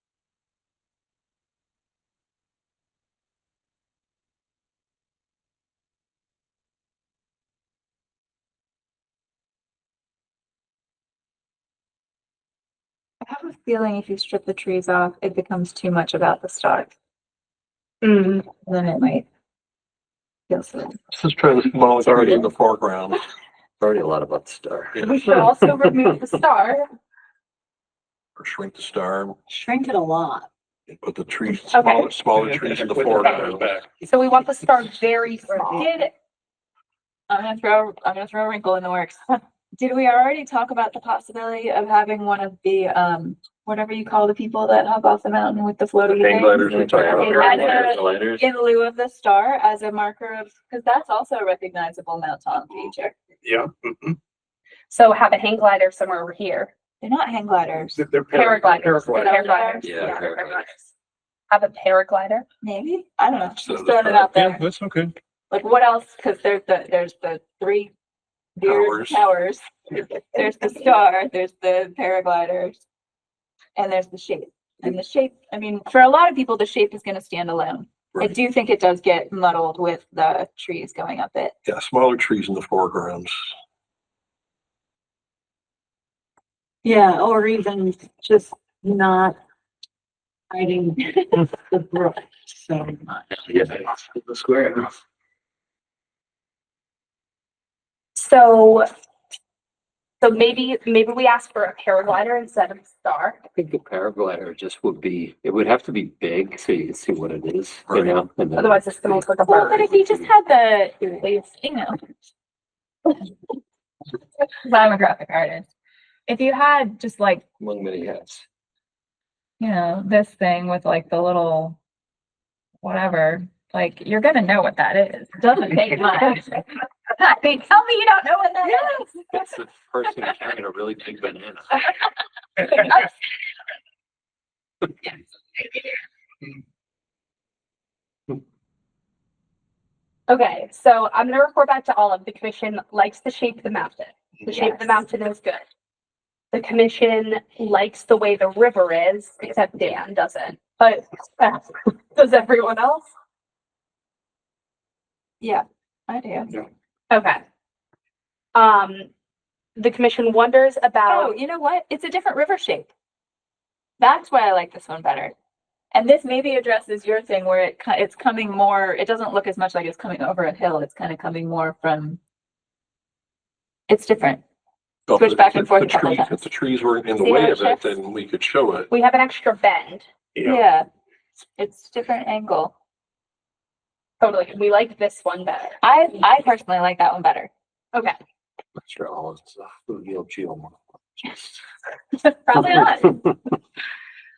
Speaker 4: I have a feeling if you strip the trees off, it becomes too much about the star.
Speaker 3: Mm.
Speaker 4: Then it might feel silly.
Speaker 9: Let's just try the smaller trees in the foreground.
Speaker 6: Already a lot about the star.
Speaker 3: We should also remove the star.
Speaker 9: Or shrink the star,
Speaker 10: Shrink it a lot.
Speaker 9: and put the trees,
Speaker 3: Okay.
Speaker 9: smaller trees in the foreground.
Speaker 3: So we want the star very small.
Speaker 4: I'm gonna throw a wrinkle in the works. Did we already talk about the possibility of having one of the, whatever you call the people that hop off the mountain with the floating
Speaker 9: Hang
Speaker 4: things?
Speaker 9: gliders we talked about
Speaker 4: It
Speaker 9: earlier.
Speaker 4: has
Speaker 6: Gliders.
Speaker 4: In lieu of the star as a marker of, because that's also a recognizable Mount Tom feature.
Speaker 9: Yeah.
Speaker 3: So have a hang glider somewhere over here.
Speaker 4: They're not hang gliders.
Speaker 9: They're
Speaker 3: Paragliders.
Speaker 9: paragliders.
Speaker 3: Paragliders.
Speaker 6: Yeah,
Speaker 3: they're
Speaker 6: paragliders.
Speaker 3: Have a paraglider.
Speaker 4: Maybe, I don't know,
Speaker 9: So
Speaker 4: just throwing it out
Speaker 9: Yeah,
Speaker 4: there.
Speaker 9: that's okay.
Speaker 4: Like what else? Because there's the three deer towers. There's the star, there's the paragliders, and there's the shape. And the shape, I mean, for a lot of people, the shape is gonna stand alone. I
Speaker 9: Right.
Speaker 4: do think it does get muddled with the trees going up it.
Speaker 9: Yeah, smaller trees in the foregrounds.
Speaker 10: Yeah, or even just not hiding the brook so much.
Speaker 6: Yeah, the square.
Speaker 3: So maybe we ask for a paraglider instead of a star.
Speaker 6: I think the paraglider just would be, it would have to be big so you can see what it is, you
Speaker 9: Right.
Speaker 6: know? And then-
Speaker 3: Otherwise, it's gonna look like a
Speaker 4: Well, but
Speaker 3: bird.
Speaker 4: if you just had the, you know. I'm a graphic artist. If you had just like,
Speaker 6: Among many hats.
Speaker 4: you know, this thing with like the little whatever, like you're gonna know what that is. It doesn't take much. I mean, tell me you don't know what that is.
Speaker 6: It's the person carrying a really big banana.
Speaker 3: Okay, so I'm gonna report back to Olive. The commission likes the shape of the mountain. The shape of the
Speaker 4: Yes.
Speaker 3: mountain is good. The commission likes the way the river is, except Dan doesn't. But does everyone else?
Speaker 4: Yeah, I do.
Speaker 3: Okay. The commission wonders
Speaker 4: Oh,
Speaker 3: about,
Speaker 4: you know what? It's a different river shape. That's why I like this one better. And this maybe addresses your thing where it's coming more, it doesn't look as much like it's coming over a hill. It's kind of coming more from, it's different.
Speaker 9: So
Speaker 4: Switch
Speaker 9: if
Speaker 4: back
Speaker 9: the-
Speaker 4: and forth
Speaker 9: the
Speaker 4: a couple
Speaker 9: trees-
Speaker 4: times.
Speaker 9: If the trees weren't in the
Speaker 4: See how
Speaker 9: way
Speaker 4: it
Speaker 9: of it,
Speaker 4: shifts?
Speaker 9: then we could show it.
Speaker 3: We have an extra bend.
Speaker 4: Yeah. It's different angle.
Speaker 3: Totally. We like this one better.
Speaker 4: I personally like that one better.
Speaker 3: Okay.
Speaker 6: Sure, all of it's, Google Geo.
Speaker 3: Probably not.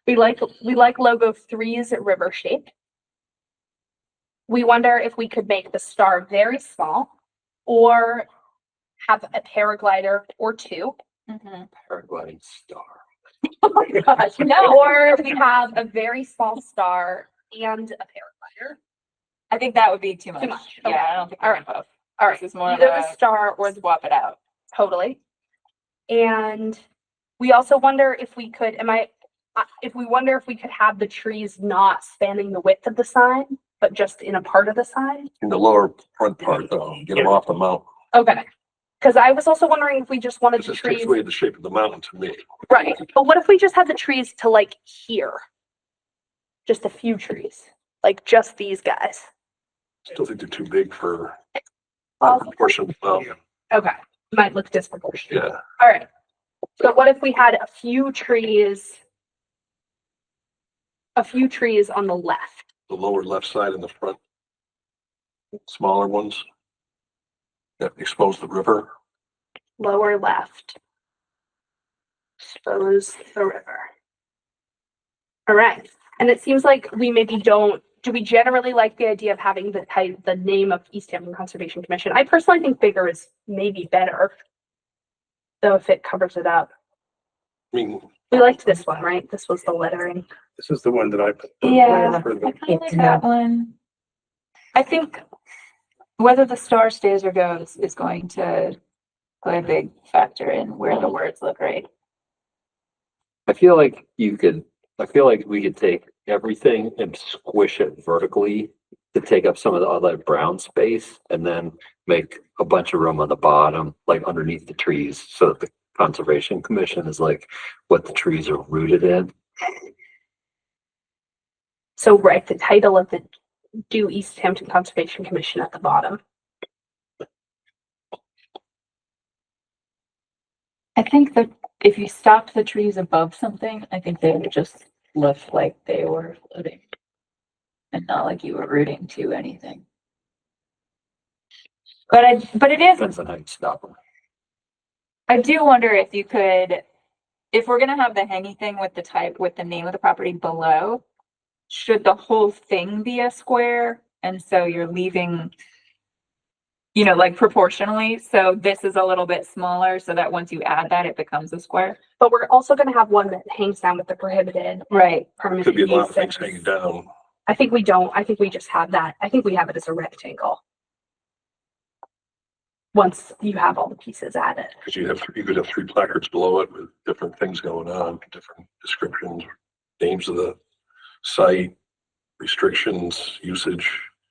Speaker 3: We like logo 3's river shape. We wonder if we could make the star very small or have a paraglider or two.
Speaker 6: Paragliding star.
Speaker 3: Oh my gosh, no. Or we have a very small star and a paraglider.
Speaker 4: I think that would be too much.
Speaker 3: Too much.
Speaker 4: Yeah,
Speaker 3: Okay.
Speaker 4: I don't think
Speaker 3: All
Speaker 4: we're
Speaker 3: right.
Speaker 4: gonna both.
Speaker 3: All right.
Speaker 4: This is more of
Speaker 3: Either
Speaker 4: a
Speaker 3: the star or
Speaker 4: swap it out.
Speaker 3: totally. And we also wonder if we could, if we wonder if we could have the trees not spanning the width of the sign, but just in a part of the sign.
Speaker 9: In the lower front part though, get them off the mountain.
Speaker 3: Okay. Because I was also wondering if we just wanted the
Speaker 9: This takes
Speaker 3: trees,
Speaker 9: away the shape of the mountain to me.
Speaker 3: right? But what if we just had the trees to like here? Just a few trees, like just these guys.
Speaker 9: Still think they're too big for
Speaker 3: Oh.
Speaker 9: proportion.
Speaker 3: Okay. Might look disproportionate.
Speaker 9: Yeah,
Speaker 3: All right. So what if we had a few trees on the left?
Speaker 9: the lower left side and the front. Smaller ones. That expose the river.
Speaker 3: Lower left. Expose the river. All right. And it seems like we maybe do we generally like the idea of having the name of Easthampton Conservation Commission? I personally think bigger is maybe better, though, if it covers it up.
Speaker 9: I mean,
Speaker 3: We liked this one, right? This was the lettering.
Speaker 2: This is the one that I put.
Speaker 4: Yeah,
Speaker 2: for
Speaker 4: I
Speaker 2: the-
Speaker 4: kind of like that one. I think whether the star stays or goes is going to play a big factor in where the words look right.
Speaker 6: I feel like we could take everything and squish it vertically to take up some of the other brown space and then make a bunch of room on the bottom, like underneath the trees, so that the Conservation Commission is like what the trees are rooted in.
Speaker 3: So write the title of the Do Easthampton Conservation Commission at the bottom.
Speaker 4: I think that if you stopped the trees above something, I think they would just look like they were floating and not like you were rooting to anything. But it is,
Speaker 6: Depends on how you stop them.
Speaker 4: I do wonder if you could, if we're gonna have the hangy thing with the name of the property below, should the whole thing be a square? And so you're leaving, like proportionally. So this is a little bit smaller so that once you add that, it becomes a square.
Speaker 3: But we're also going to have one that hangs down with the prohibited
Speaker 4: Right.
Speaker 3: permitted
Speaker 9: could be a lot of things
Speaker 3: uses.
Speaker 9: hanging down.
Speaker 3: I think we don't. I think we just have that. I think we have it as a rectangle. Once you have all the pieces added.
Speaker 9: Because you could have 3 placards below it with different things going on, different descriptions, names of the site, restrictions, usage.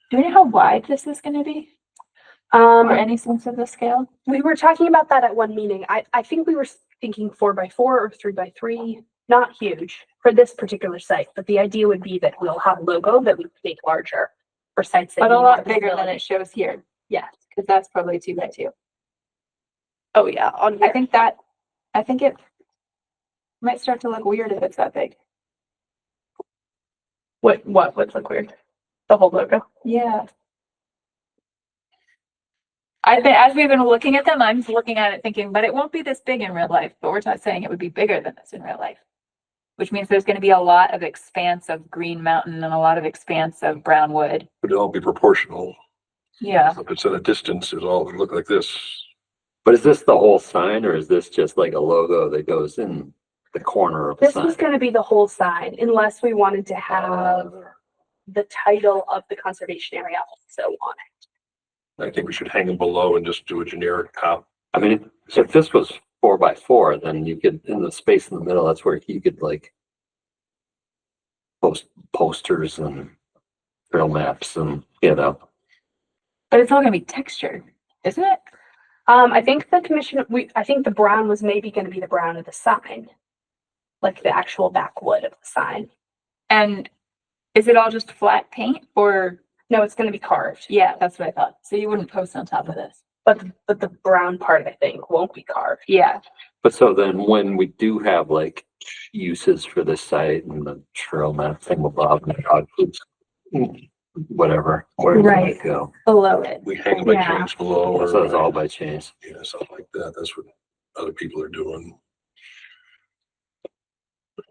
Speaker 4: Do we know how wide this is gonna be? Or
Speaker 3: Um,
Speaker 4: any sense of the scale?
Speaker 3: we were talking about that at one meeting. I think we were thinking 4x4 or 3x3, not huge for this particular site, but the idea would be that we'll have a logo that we make larger for sites that
Speaker 4: But a
Speaker 3: need
Speaker 4: lot
Speaker 3: more
Speaker 4: bigger than
Speaker 3: visibility.
Speaker 4: it shows here,
Speaker 3: Yes.
Speaker 4: because that's probably 2x2.
Speaker 3: Oh yeah. On
Speaker 4: I
Speaker 3: here.
Speaker 4: think it might start to look weird if it's that big.
Speaker 3: What would look weird? The whole logo.
Speaker 4: Yeah. As we've been looking at them, I'm looking at it thinking, but it won't be this big in real life, but we're not saying it would be bigger than this in real life. Which means there's gonna be a lot of expanse of green mountain and a lot of expanse of brown wood.
Speaker 9: But it'll all be proportional.
Speaker 4: Yeah.
Speaker 9: If it's at a distance, it'll all look like this.
Speaker 6: But is this the whole sign or is this just like a logo that goes in the corner of the
Speaker 3: This
Speaker 6: sign?
Speaker 3: was gonna be the whole sign unless we wanted to have the title of the conservation area also on it.
Speaker 9: I think we should hang them below and just do a generic top.
Speaker 6: I mean, if this was 4x4, then you could, in the space in the middle, that's where you could like post posters and trail maps and,
Speaker 4: But it's all gonna be textured, isn't it?
Speaker 3: I think the brown was maybe gonna be the brown of the sign. like the actual back wood of the sign.
Speaker 4: And is it all just flat paint or?
Speaker 3: No, it's gonna be carved,
Speaker 4: Yeah, that's what I thought. So you wouldn't post on top of this?
Speaker 3: but the brown part, I think, won't be carved.
Speaker 4: Yeah.
Speaker 6: But so then when we do have like uses for this site and the trail map thing with Bob and the dog foods, whatever, where does
Speaker 3: Right.
Speaker 6: it go?
Speaker 4: Below it.
Speaker 9: We hang by
Speaker 3: Yeah.
Speaker 9: chains below or.
Speaker 6: So it's all by chance.
Speaker 9: Yeah, something like that. That's what other people are doing.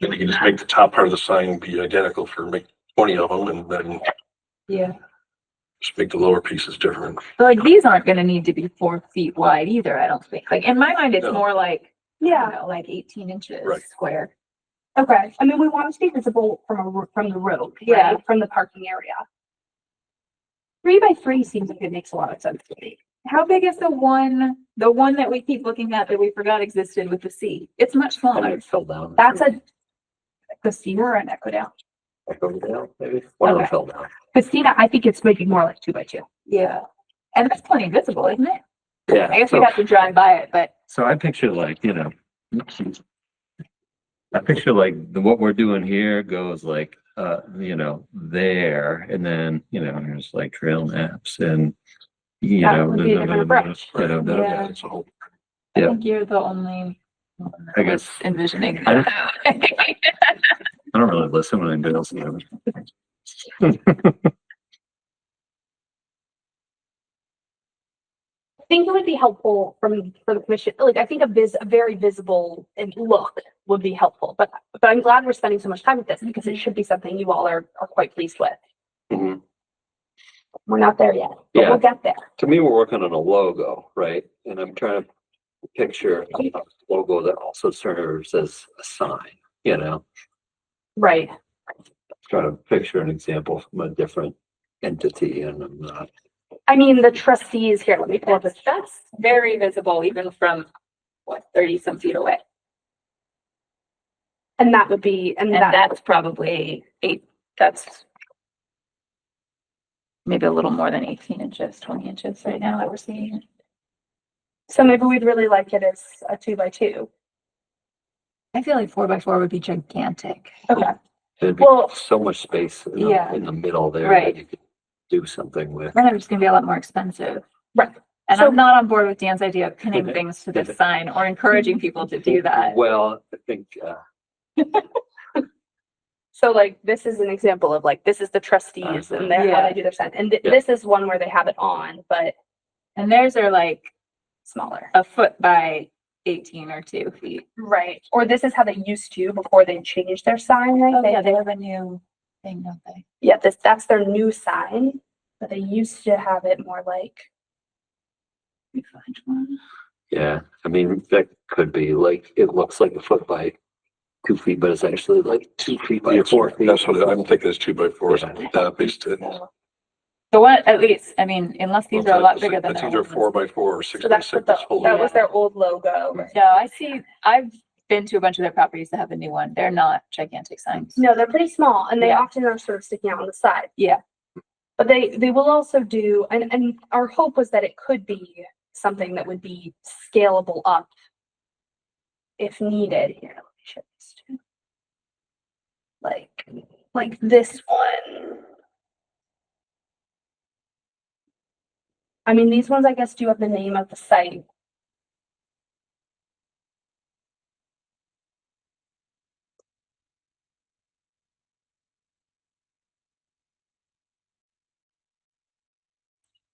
Speaker 9: And you can just make the top part of the sign be identical for make 20 of them and then
Speaker 4: Yeah.
Speaker 9: just make the lower pieces different.
Speaker 4: But like these aren't gonna need to be 4 feet wide either, I don't think. Like in my mind, it's
Speaker 9: No.
Speaker 4: more like, I
Speaker 3: Yeah,
Speaker 4: don't know, like 18 inches
Speaker 9: Right.
Speaker 4: square.
Speaker 3: okay. I mean, we want it to be visible from the road,
Speaker 4: Yeah.
Speaker 3: right? From the parking area. 3x3 seems like it makes a lot of sense to me.
Speaker 4: How big is the one that we keep looking at that we forgot existed with the C? It's much
Speaker 6: And
Speaker 4: smaller.
Speaker 6: it fell down.
Speaker 3: That's a Christina or an Echo down.
Speaker 6: Echo down, maybe. One of them
Speaker 3: Okay.
Speaker 6: fell down.
Speaker 3: Christina, I think it's maybe more like 2x2.
Speaker 4: Yeah. And that's plenty visible, isn't it?
Speaker 6: Yeah.
Speaker 4: I guess
Speaker 6: so-
Speaker 4: we'd have to drive by it, but
Speaker 12: So I picture like, I picture like what we're doing here goes like, there, and then, there's like trail maps and,
Speaker 3: That would be a different approach.
Speaker 4: Yeah.
Speaker 9: It's a whole.
Speaker 4: I
Speaker 12: Yeah.
Speaker 4: think you're the only one
Speaker 12: I
Speaker 4: that was
Speaker 12: guess-
Speaker 4: envisioning.
Speaker 12: I
Speaker 4: that.
Speaker 12: I don't really listen when I'm doing something.
Speaker 3: I think it would be helpful for the commission, like, I think a very visible and look would be helpful, but I'm glad we're spending so much time with this because it should be something you all are quite pleased with.
Speaker 6: Mhm.
Speaker 3: We're not there yet, but
Speaker 6: Yeah.
Speaker 3: we'll get there.
Speaker 6: To me, we're working on a logo, right? And I'm trying to picture a logo that also serves as a sign,
Speaker 3: Right.
Speaker 6: trying to picture an example from a different entity and I'm not.
Speaker 3: I mean, the trustees here, let me pull up this.
Speaker 4: That's very visible even from, 30 some feet away.
Speaker 3: And that would be, and
Speaker 4: And
Speaker 3: that,
Speaker 4: that's probably that's maybe a little more than 18 inches, 20 inches right now that we're seeing.
Speaker 3: so maybe we'd really like it as a 2x2.
Speaker 4: I feel like 4x4 would be gigantic.
Speaker 3: Okay.
Speaker 6: There'd be
Speaker 3: Well-
Speaker 6: so much space
Speaker 4: Yeah.
Speaker 6: in the middle there
Speaker 4: Right.
Speaker 6: that you could do something with.
Speaker 4: And they're just gonna be a lot more expensive.
Speaker 3: Right.
Speaker 4: And
Speaker 3: So-
Speaker 4: I'm not on board with Dan's idea of pinning things to this sign or encouraging people to do that.
Speaker 6: Well, I think,
Speaker 3: So like, this is an example of like, this is the trustees and they're how
Speaker 4: Yeah.
Speaker 3: they do their sign. And
Speaker 6: Yeah.
Speaker 3: this is one where they have it on, but
Speaker 4: And theirs are like
Speaker 3: smaller.
Speaker 4: a foot by 18 or 2 feet.
Speaker 3: Right. Or this is how they used to before they changed their sign, right?
Speaker 4: Oh, yeah, they have a new thing, don't they?
Speaker 3: Yeah, that's their new sign, but they used to have it more like,
Speaker 4: Let me find one.
Speaker 6: yeah, I mean, that could be like, it looks like a foot by 2 feet, but it's actually like 2 feet by 4 feet.
Speaker 9: That's what I'm thinking is 2x4, something like that, based it.
Speaker 4: The one, at least, I mean, unless these are a lot bigger than
Speaker 9: That's
Speaker 4: their
Speaker 9: either
Speaker 4: ones.
Speaker 9: 4x4 or
Speaker 3: so that's
Speaker 9: 6x6.
Speaker 3: what that was their old logo.
Speaker 4: No, I've been to a bunch of their properties that have a new one. They're not gigantic signs.
Speaker 3: No, they're pretty small and they
Speaker 4: Yeah.
Speaker 3: often are sort of sticking out on the side.
Speaker 4: Yeah.
Speaker 3: But they will also do, and our hope was that it could be something that would be scalable up if needed. Here, let me show this too. Like this one. I mean, these ones, I guess, do have the name of the site.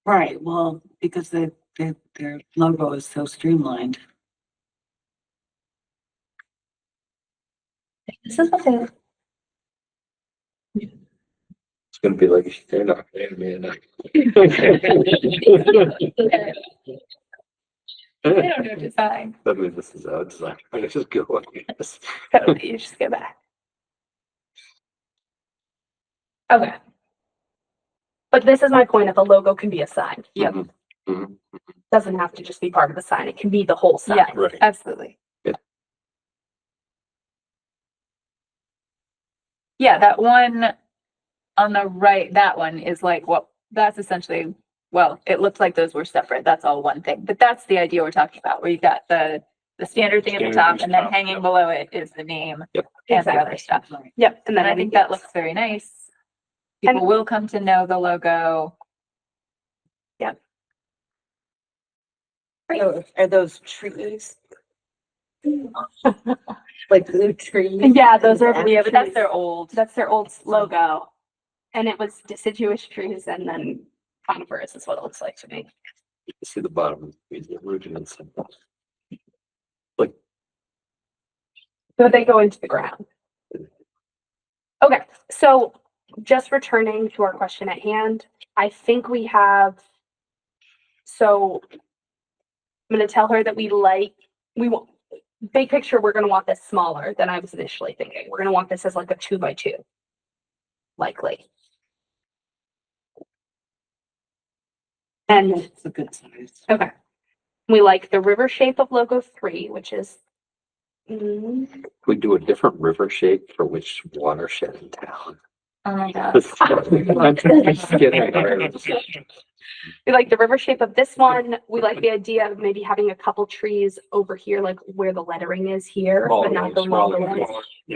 Speaker 13: Right, well, because their logo is so streamlined.
Speaker 3: This is what they,
Speaker 6: It's gonna be like, they're not paying me enough.
Speaker 4: They don't know design.
Speaker 6: I mean, this is how it's designed. I just go like this.
Speaker 3: totally, you just go back. Okay. But this is my point, if a logo can be a sign.
Speaker 4: Yep.
Speaker 6: Mhm, mhm.
Speaker 3: Doesn't have to just be part of the sign, it can be the whole sign.
Speaker 4: Yeah,
Speaker 9: Right.
Speaker 4: absolutely.
Speaker 6: Yeah.
Speaker 4: Yeah, that one on the right, that one is like, that's essentially, well, it looks like those were separate. That's all one thing. But that's the idea we're talking about, where you've got the the standard thing at the
Speaker 8: Standard
Speaker 4: top,
Speaker 8: is
Speaker 4: and then
Speaker 8: top,
Speaker 4: hanging
Speaker 8: yep.
Speaker 4: below it is the name
Speaker 6: Yep.
Speaker 4: and the other stuff.
Speaker 3: Yep. And
Speaker 4: And
Speaker 3: then
Speaker 4: I think that looks very nice. People
Speaker 3: And-
Speaker 4: will come to know the logo.
Speaker 10: Are those trees? Like blue trees?
Speaker 3: Yeah, those are
Speaker 4: Yeah, but that's their old.
Speaker 3: That's their old logo. And it was deciduous trees and then conifers is what it looks like to me.
Speaker 6: You can see the bottom of the rudiments. Like,
Speaker 3: So they go into the ground. Okay, so just returning to our question at hand, I think we have, so I'm gonna tell her that we want, big picture, we're gonna want this smaller than I was initially thinking. We're gonna want this as like a 2x2. Likely. And
Speaker 13: It's a good size.
Speaker 3: okay. We like the river shape of logo 3, which is
Speaker 6: we do a different river shape for which watershed in town.
Speaker 4: Oh my God.
Speaker 6: I'm just kidding.
Speaker 3: we like the river shape of this one. We like the idea of maybe having a couple trees over here, like where the lettering is here, but not the longer ones.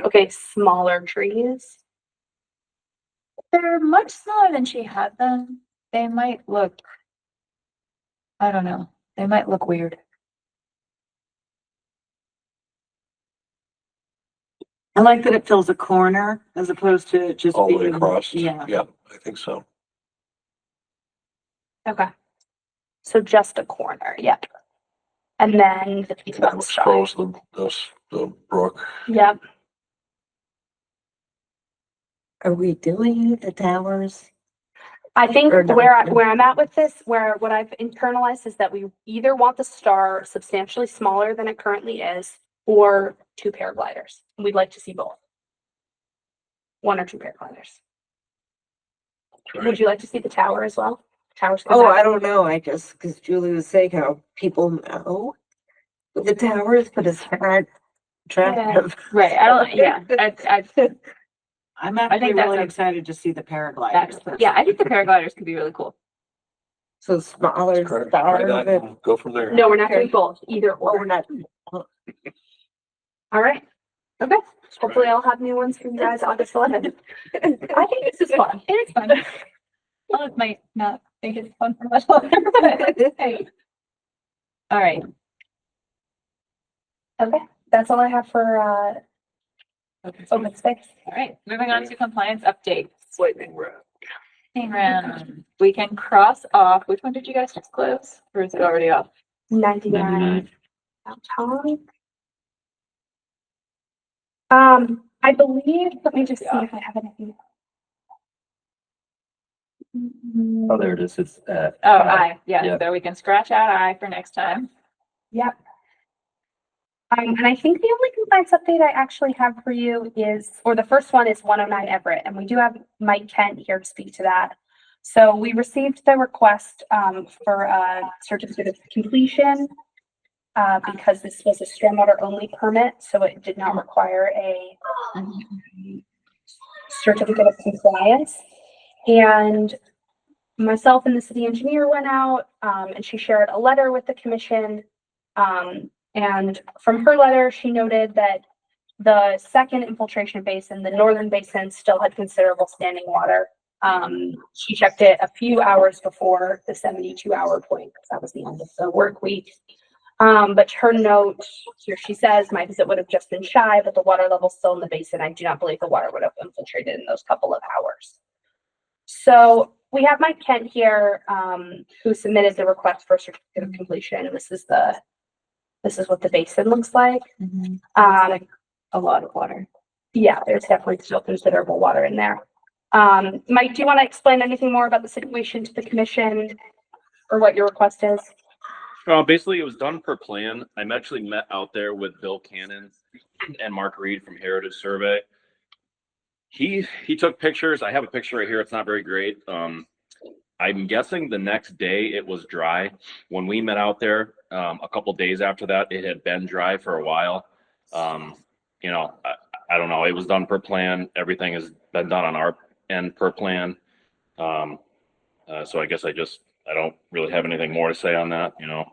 Speaker 3: Okay, smaller trees.
Speaker 4: They're much smaller than she had them. They might look, I don't know. They might look weird.
Speaker 13: I like that it fills a corner as opposed to just
Speaker 9: All the way
Speaker 13: being.
Speaker 9: across.
Speaker 13: Yeah.
Speaker 9: Yeah, I think so.
Speaker 3: Okay. So just a corner, yep. And then the piece
Speaker 9: That
Speaker 3: on the side.
Speaker 9: expose the brook.
Speaker 3: Yep.
Speaker 10: Are we doing the towers?
Speaker 3: I think
Speaker 10: Or not.
Speaker 3: where I'm at with this, what I've internalized is that we either want the star substantially smaller than it currently is, or 2 paragliders. We'd like to see both. 1 or 2 paragliders. Would you like to see the tower as well? Towers.
Speaker 10: Oh, I don't know. I just, because Julie was saying how people know with the towers, but it's hard. Attractive.
Speaker 4: Right. I don't, yeah.
Speaker 13: I'm
Speaker 4: I think
Speaker 13: actually
Speaker 4: that's
Speaker 13: really
Speaker 4: a-
Speaker 13: excited to see the paragliders.
Speaker 4: That's, yeah, I think the paragliders could be really cool.
Speaker 10: So smaller
Speaker 9: Try
Speaker 10: stars.
Speaker 9: that and go from there.
Speaker 3: No, we're not doing both, either
Speaker 10: Oh,
Speaker 3: or.
Speaker 10: we're not.
Speaker 3: All right. Okay. Hopefully I'll have new ones for you guys August 11th. I think this is fun.
Speaker 4: It's fun. Well, it might not think it's fun for much longer, but hey. All right.
Speaker 3: Okay. That's all I have for open space.
Speaker 4: All right. Moving on to compliance updates.
Speaker 6: Lightning round.
Speaker 4: Lightning round. We can cross off. Which one did you guys just close? Or is it already off?
Speaker 3: 99 downtown. I believe, let me just see if I have anything.
Speaker 6: Oh, there it is. It's,
Speaker 4: Oh, I. Yeah.
Speaker 6: Yep.
Speaker 4: So we can scratch out I for next time.
Speaker 3: Yep. And I think the only compliance update I actually have for you is, or the first one is 109 Everett, and we do have Mike Kent here to speak to that. So we received the request for a certificate of completion because this was a stormwater only permit, so it did not require a certificate of compliance. And myself and the city engineer went out and she shared a letter with the commission. And from her letter, she noted that the second infiltration basin, the northern basin, still had considerable standing water. She checked it a few hours before the 72-hour point, because that was the end of the work week. But her note here, she says, my visit would have just been shy, but the water level still in the basin. I do not believe the water would have infiltrated in those couple of hours. So we have Mike Kent here, who submitted the request for a certificate of completion. This is what the basin looks like.
Speaker 4: Like a lot of water.
Speaker 3: Yeah, there's definitely still considerable water in there. Mike, do you want to explain anything more about the situation to the commission or what your request is?
Speaker 14: Basically, it was done per plan. I'm actually met out there with Bill Cannon and Mark Reed from Heritage Survey. He took pictures. I have a picture right here. It's not very great. I'm guessing the next day it was dry. When we met out there, a couple days after that, it had been dry for a while. You know, I don't know. It was done per plan. Everything has been done on our end per plan. So I guess I don't really have anything more to say on that, you know.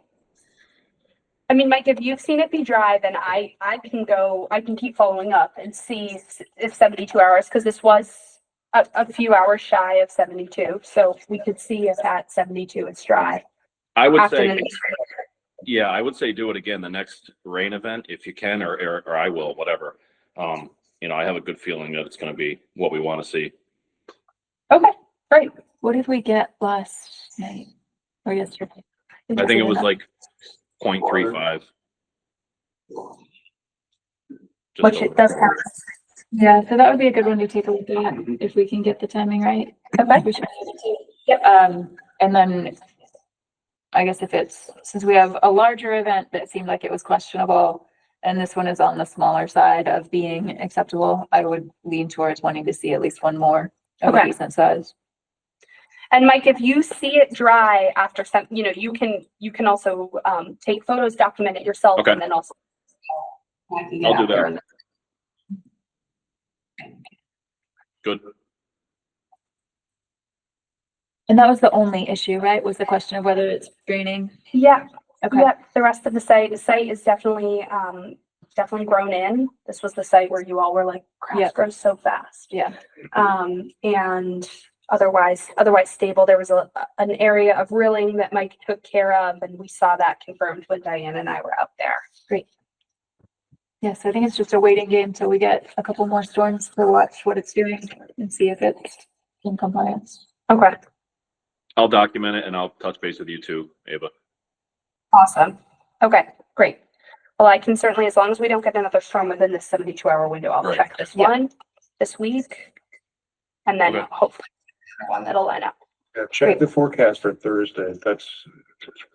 Speaker 3: I mean, Mike, if you've seen it be dry, then I can keep following up and see if 72 hours, because this was a few hours shy of 72. So we could see if at 72 it's dry.
Speaker 14: I would
Speaker 3: after
Speaker 14: say,
Speaker 3: the next rain.
Speaker 14: yeah, I would say do it again the next rain event if you can, or I will, whatever. You know, I have a good feeling that it's going to be what we want to see.
Speaker 3: Okay, great.
Speaker 4: What did we get last night or yesterday?
Speaker 14: I think it was like 0.35.
Speaker 3: Which it does count.
Speaker 4: Yeah, so that would be a good one to take a look at if we can get the timing right.
Speaker 3: Okay.
Speaker 4: We should be able to. Yep. And then I guess if it's, since we have a larger event that seemed like it was questionable, and this one is on the smaller side of being acceptable, I would lean towards wanting to see at least one more of a
Speaker 3: Okay.
Speaker 4: decent size.
Speaker 3: And Mike, if you see it dry after some, you can also take photos, document it yourself,
Speaker 14: Okay.
Speaker 3: and then also.
Speaker 14: I'll do that. Good.
Speaker 4: And that was the only issue, right? Was the question of whether it's draining?
Speaker 3: Yeah.
Speaker 4: Okay.
Speaker 3: Yep. The rest of the site is definitely grown in. This was the site where you all were like, grass grows so fast.
Speaker 4: Yeah.
Speaker 3: And otherwise stable. There was an area of rilling that Mike took care of, and we saw that confirmed when Diane and I were out there.
Speaker 4: Great. Yes, I think it's just a waiting game until we get a couple more storms to watch what it's doing and see if it's in compliance.
Speaker 3: Okay.
Speaker 14: I'll document it and I'll touch base with you too, Ava.
Speaker 3: Awesome. Okay, great. Well, I can certainly, as long as we don't get another storm within this 72-hour window, I'll
Speaker 14: Right.
Speaker 3: check this one this week. And then
Speaker 14: Okay.
Speaker 3: hopefully one that'll line up.
Speaker 9: Yeah, check the forecast for Thursday. That's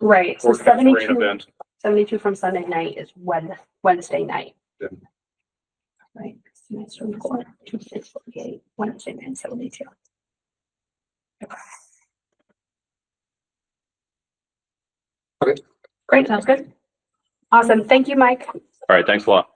Speaker 3: Right. So
Speaker 9: forecast rain
Speaker 3: 72,
Speaker 9: event.
Speaker 3: 72 from Sunday night is Wednesday night.
Speaker 9: Yeah.
Speaker 3: Right. Tonight's report, Tuesday 48, Wednesday night 72. Okay.
Speaker 6: Okay.
Speaker 3: Great. Sounds good. Awesome. Thank you, Mike.
Speaker 14: All right. Thanks a lot.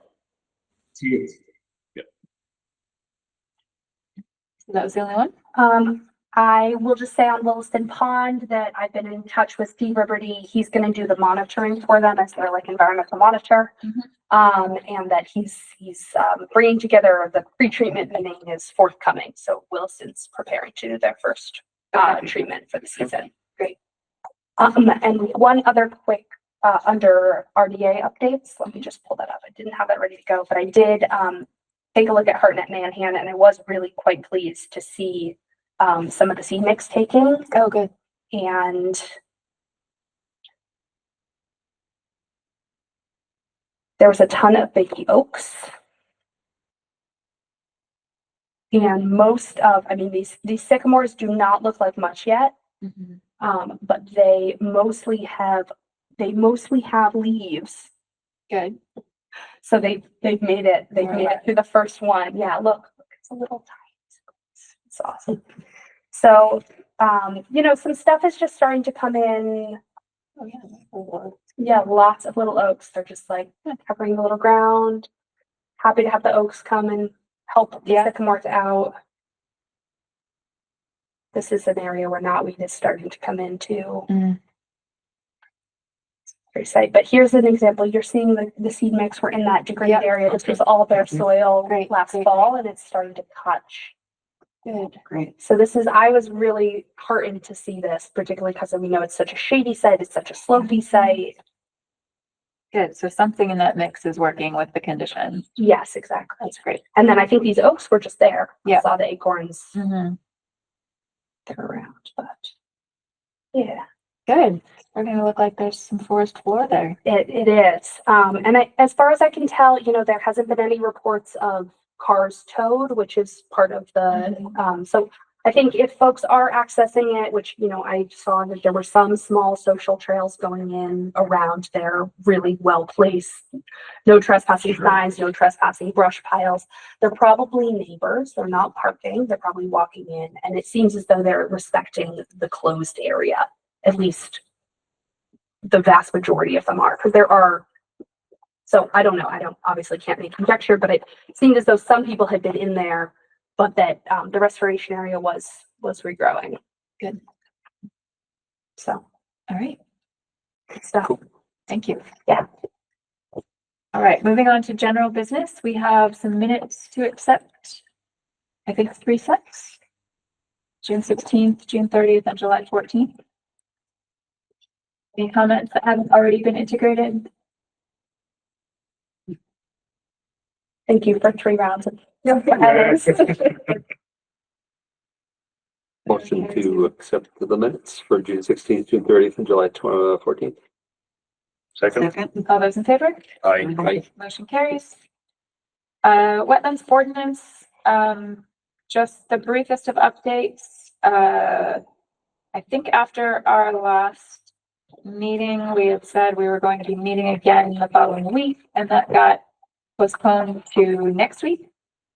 Speaker 4: That was the only one?
Speaker 3: I will just say on Williston Pond that I've been in touch with Steve Liberty. He's going to do the monitoring for them as their like environmental monitor. And that he's bringing together the pre-treatment meeting is forthcoming. So Williston's preparing to do their first treatment for the season. Great. And one other quick under RDA updates. Let me just pull that up. I didn't have that ready to go, but I did take a look at Hartnett Manhan, and I was really quite pleased to see some of the seed mix taking.
Speaker 4: Oh, good.
Speaker 3: And there was a ton of baby oaks. And most of, I mean, these sycamores do not look like much yet, but they mostly have leaves.
Speaker 4: Good.
Speaker 3: So they've made it through the first one. Yeah, look, it's a little tiny. It's awesome. So, some stuff is just starting to come in. Oh, yeah, lots of little oaks. They're just like covering the little ground. Happy to have the oaks come and help the sycamores out. This is an area where knotweed is starting to come into. Very site. But here's an example. You're seeing the seed mix. We're in that degraded area. This was all bare soil last fall, and it's starting to touch.
Speaker 4: Good.
Speaker 3: Great. So I was really heartened to see this, particularly because we know it's such a shady site. It's such a slopey site.
Speaker 4: Good. So something in that mix is working with the condition.
Speaker 3: Yes, exactly.
Speaker 4: That's great.
Speaker 3: And then I think these oaks were just there.
Speaker 4: Yeah.
Speaker 3: I saw the acorns.
Speaker 4: Mm-hmm.
Speaker 3: They're around, but yeah.
Speaker 4: Good. We're going to look like there's some forest floor there.
Speaker 3: It is. And as far as I can tell, there hasn't been any reports of cars towed, which is part of the, so I think if folks are accessing it, which, I saw that there were some small social trails going in around there, really well placed, no trespassing signs, no trespassing brush piles. They're probably neighbors. They're not parking. They're probably walking in. And it seems as though they're respecting the closed area, at least the vast majority of them are, because there are. So I don't know. I obviously can't make conjecture, but it seemed as though some people had been in there, but that the restoration area was regrowing.
Speaker 4: Good.
Speaker 3: So,
Speaker 4: all right.
Speaker 3: Good stuff.
Speaker 4: Thank you.
Speaker 3: Yeah.
Speaker 4: All right, moving on to general business. We have some minutes to accept. I think 3 sets. June 16th, June 30th, and July 14th. Any comments that haven't already been integrated?
Speaker 3: Thank you for 3 rounds of
Speaker 6: Motion to accept the minutes for June 16th, June 30th, and July 14th.
Speaker 8: Second.
Speaker 13: Second.
Speaker 4: All those in favor?
Speaker 8: Aye.
Speaker 4: Motion carries. Wetlands ordinance, just the briefest of updates. I think after our last meeting, we had said we were going to be meeting again the following week, and that got postponed to next week. Is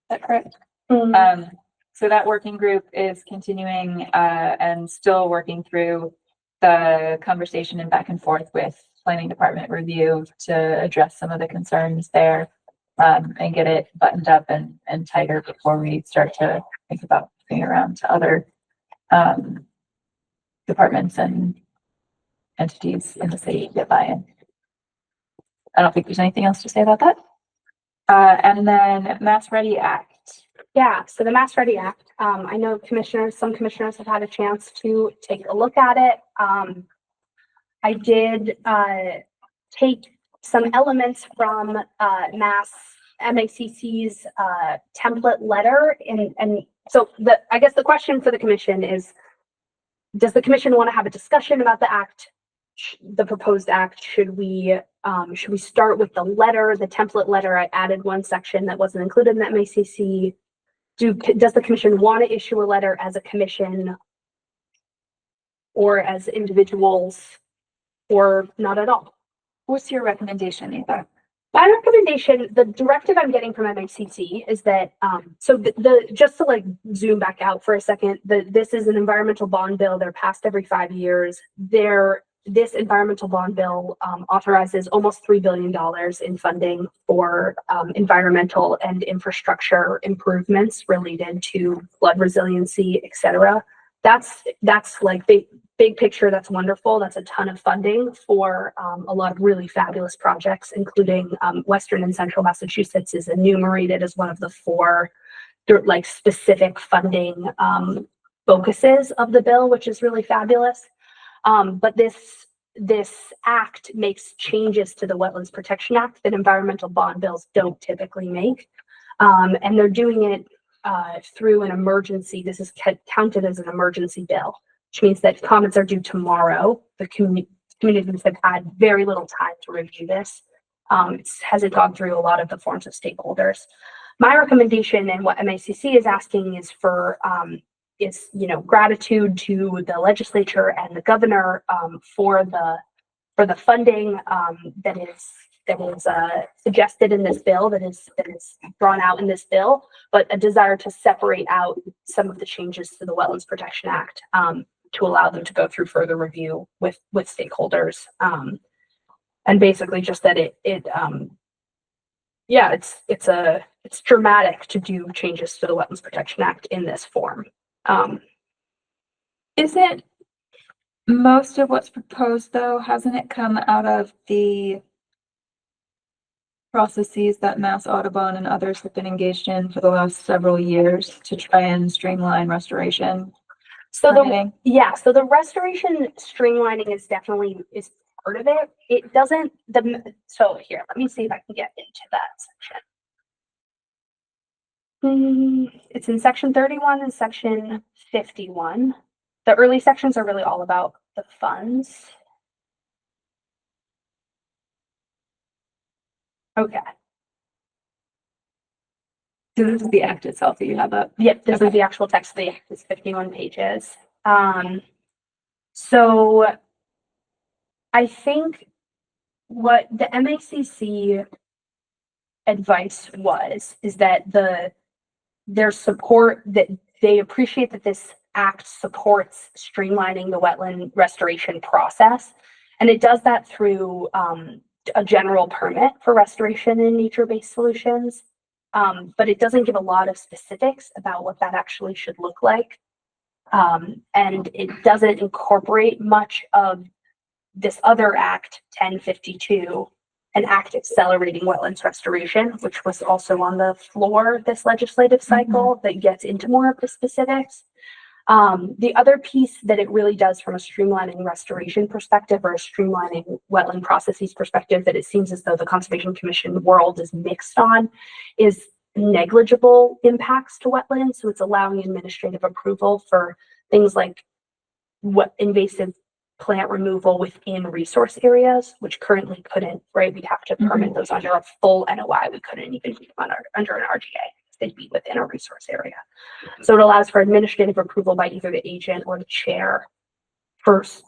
Speaker 4: that correct? So that working group is continuing, and still working through the conversation and back and forth with planning department review to address some of the concerns there, and get it buttoned up and tighter before we start to think about moving around to other departments and entities in the city to get buy-in. I don't think there's anything else to say about that. And then Mass Ready Act.
Speaker 3: Yeah, so the Mass Ready Act, I know some commissioners have had a chance to take a look at it. I did take some elements from MACC's template letter, and so I guess the question for the commission is, does the commission want to have a discussion about the act, the proposed act? Should we start with the letter, the template letter? I added one section that wasn't included in that MACC. Does the commission want to issue a letter as a commission or as individuals, or not at all?
Speaker 4: What's your recommendation, Eva?
Speaker 3: My recommendation, the directive I'm getting from MACC is that, so just to like zoom back out for a second, this is an environmental bond bill. They're passed every 5 years. This environmental bond bill authorizes almost $3 billion in funding for environmental and infrastructure improvements related to flood resiliency, et cetera. That's like big picture. That's wonderful. That's a ton of funding for a lot of really fabulous projects, including Western and Central Massachusetts is enumerated as one of the 4 like specific funding focuses of the bill, which is really fabulous. But this act makes changes to the Wetlands Protection Act that environmental bond bills don't typically make. And they're doing it through an emergency. This is counted as an emergency bill, which means that comments are due tomorrow. The communities have had very little time to review this. It hasn't gone through a lot of the forms of stakeholders. My recommendation and what MACC is asking is for gratitude to the legislature and the governor for the funding that is suggested in this bill, that is drawn out in this bill, but a desire to separate out some of the changes to the Wetlands Protection Act to allow them to go through further review with stakeholders, and basically just that it's dramatic to do changes to the Wetlands Protection Act in this form.
Speaker 4: Isn't most of what's proposed, though, hasn't it come out of the processes that Mass Audubon and others have been engaged in for the last several years to try and streamline restoration?
Speaker 3: So the restoration streamlining is definitely part of it. It doesn't, so here, let me see if I can get into that section. It's in section 31 and section 51. The early sections are really all about the funds. Okay.
Speaker 4: So this is the act itself that you have up?
Speaker 3: Yep, this is the actual text of the act. It's 51 pages. So I think what the MACC advice is that their support, that they appreciate that this act supports streamlining the wetland restoration process. And it does that through a general permit for restoration and nature-based solutions. But it doesn't give a lot of specifics about what that actually should look like. And it doesn't incorporate much of this other act, 1052, an act accelerating wetlands restoration, which was also on the floor this legislative cycle that gets into more of the specifics. The other piece that it really does from a streamlining restoration perspective or a streamlining wetland processes perspective that it seems as though the Conservation Commission world is mixed on is negligible impacts to wetlands. So it's allowing administrative approval for things like what invasive plant removal within resource areas, which currently couldn't, right? We'd have to permit those under a full NOI. We couldn't even do them under an RGA. They'd be within a resource area. So it allows for administrative approval by either the agent or the chair first,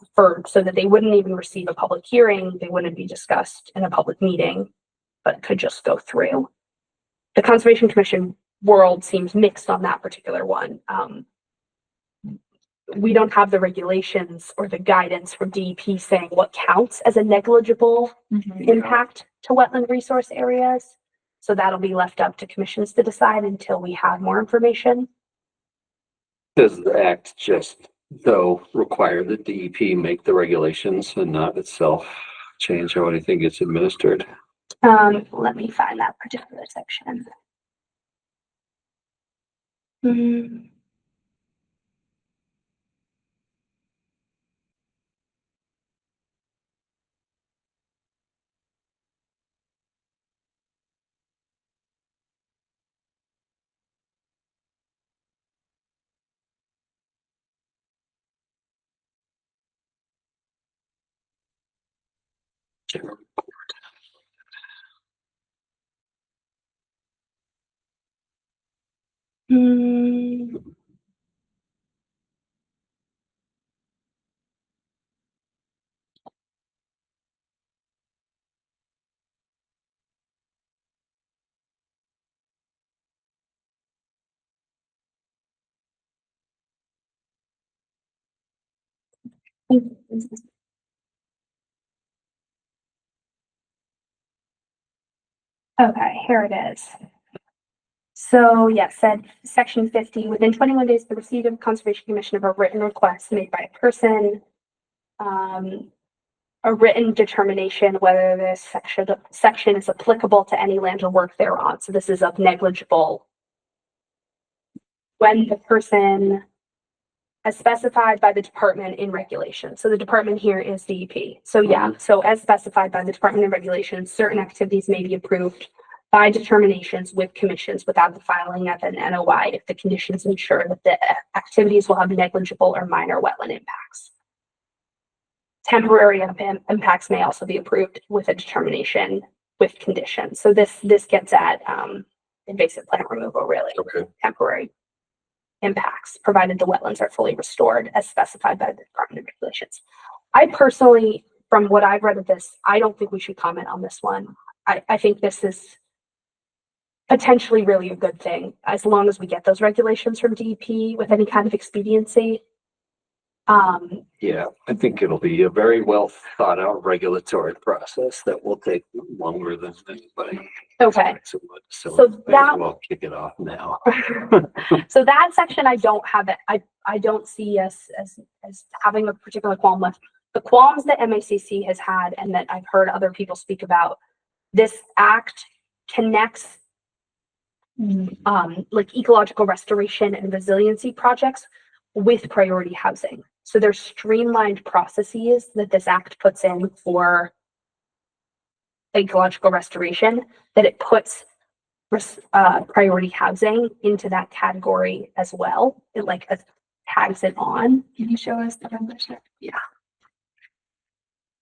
Speaker 3: so that they wouldn't even receive a public hearing. They wouldn't be discussed in a public meeting, but could just go through. The Conservation Commission world seems mixed on that particular one. We don't have the regulations or the guidance from DEP saying what counts as a negligible impact to wetland resource areas. So that'll be left up to commissions to decide until we have more information.
Speaker 6: Does the act just, though, require that DEP make the regulations and not itself change how anything gets administered?
Speaker 3: Let me find that particular section. Okay, here it is. So yes, said section 50, within 21 days of the receipt of Conservation Commission of a written request made by a person, a written determination whether this section is applicable to any land or work thereon. So this is of negligible. When the person as specified by the department in regulation. So the department here is DEP. So yeah, so as specified by the department in regulations, certain activities may be approved by determinations with commissions without the filing of an NOI if the conditions ensure that the activities will have negligible or minor wetland impacts. Temporary impacts may also be approved with a determination with conditions. So this gets at invasive plant removal, really.
Speaker 9: Okay.
Speaker 3: Temporary impacts, provided the wetlands are fully restored as specified by the Department of Regulations. I personally, from what I've read of this, I don't think we should comment on this one. I think this is potentially really a good thing, as long as we get those regulations from DEP with any kind of expediency.
Speaker 6: Yeah, I think it'll be a very well thought out regulatory process that will take longer than anybody.
Speaker 3: Okay.
Speaker 6: So
Speaker 3: that,
Speaker 6: we'll kick it off now.
Speaker 3: So that section I don't have it. I don't see us as having a particular qualm with. The qualms that MACC has had and that I've heard other people speak about, this act connects like ecological restoration and resiliency projects with priority housing. So there's streamlined processes that this act puts in for ecological restoration, that it puts priority housing into that category as well. It like tags it on.
Speaker 4: Can you show us the membership?
Speaker 3: Yeah.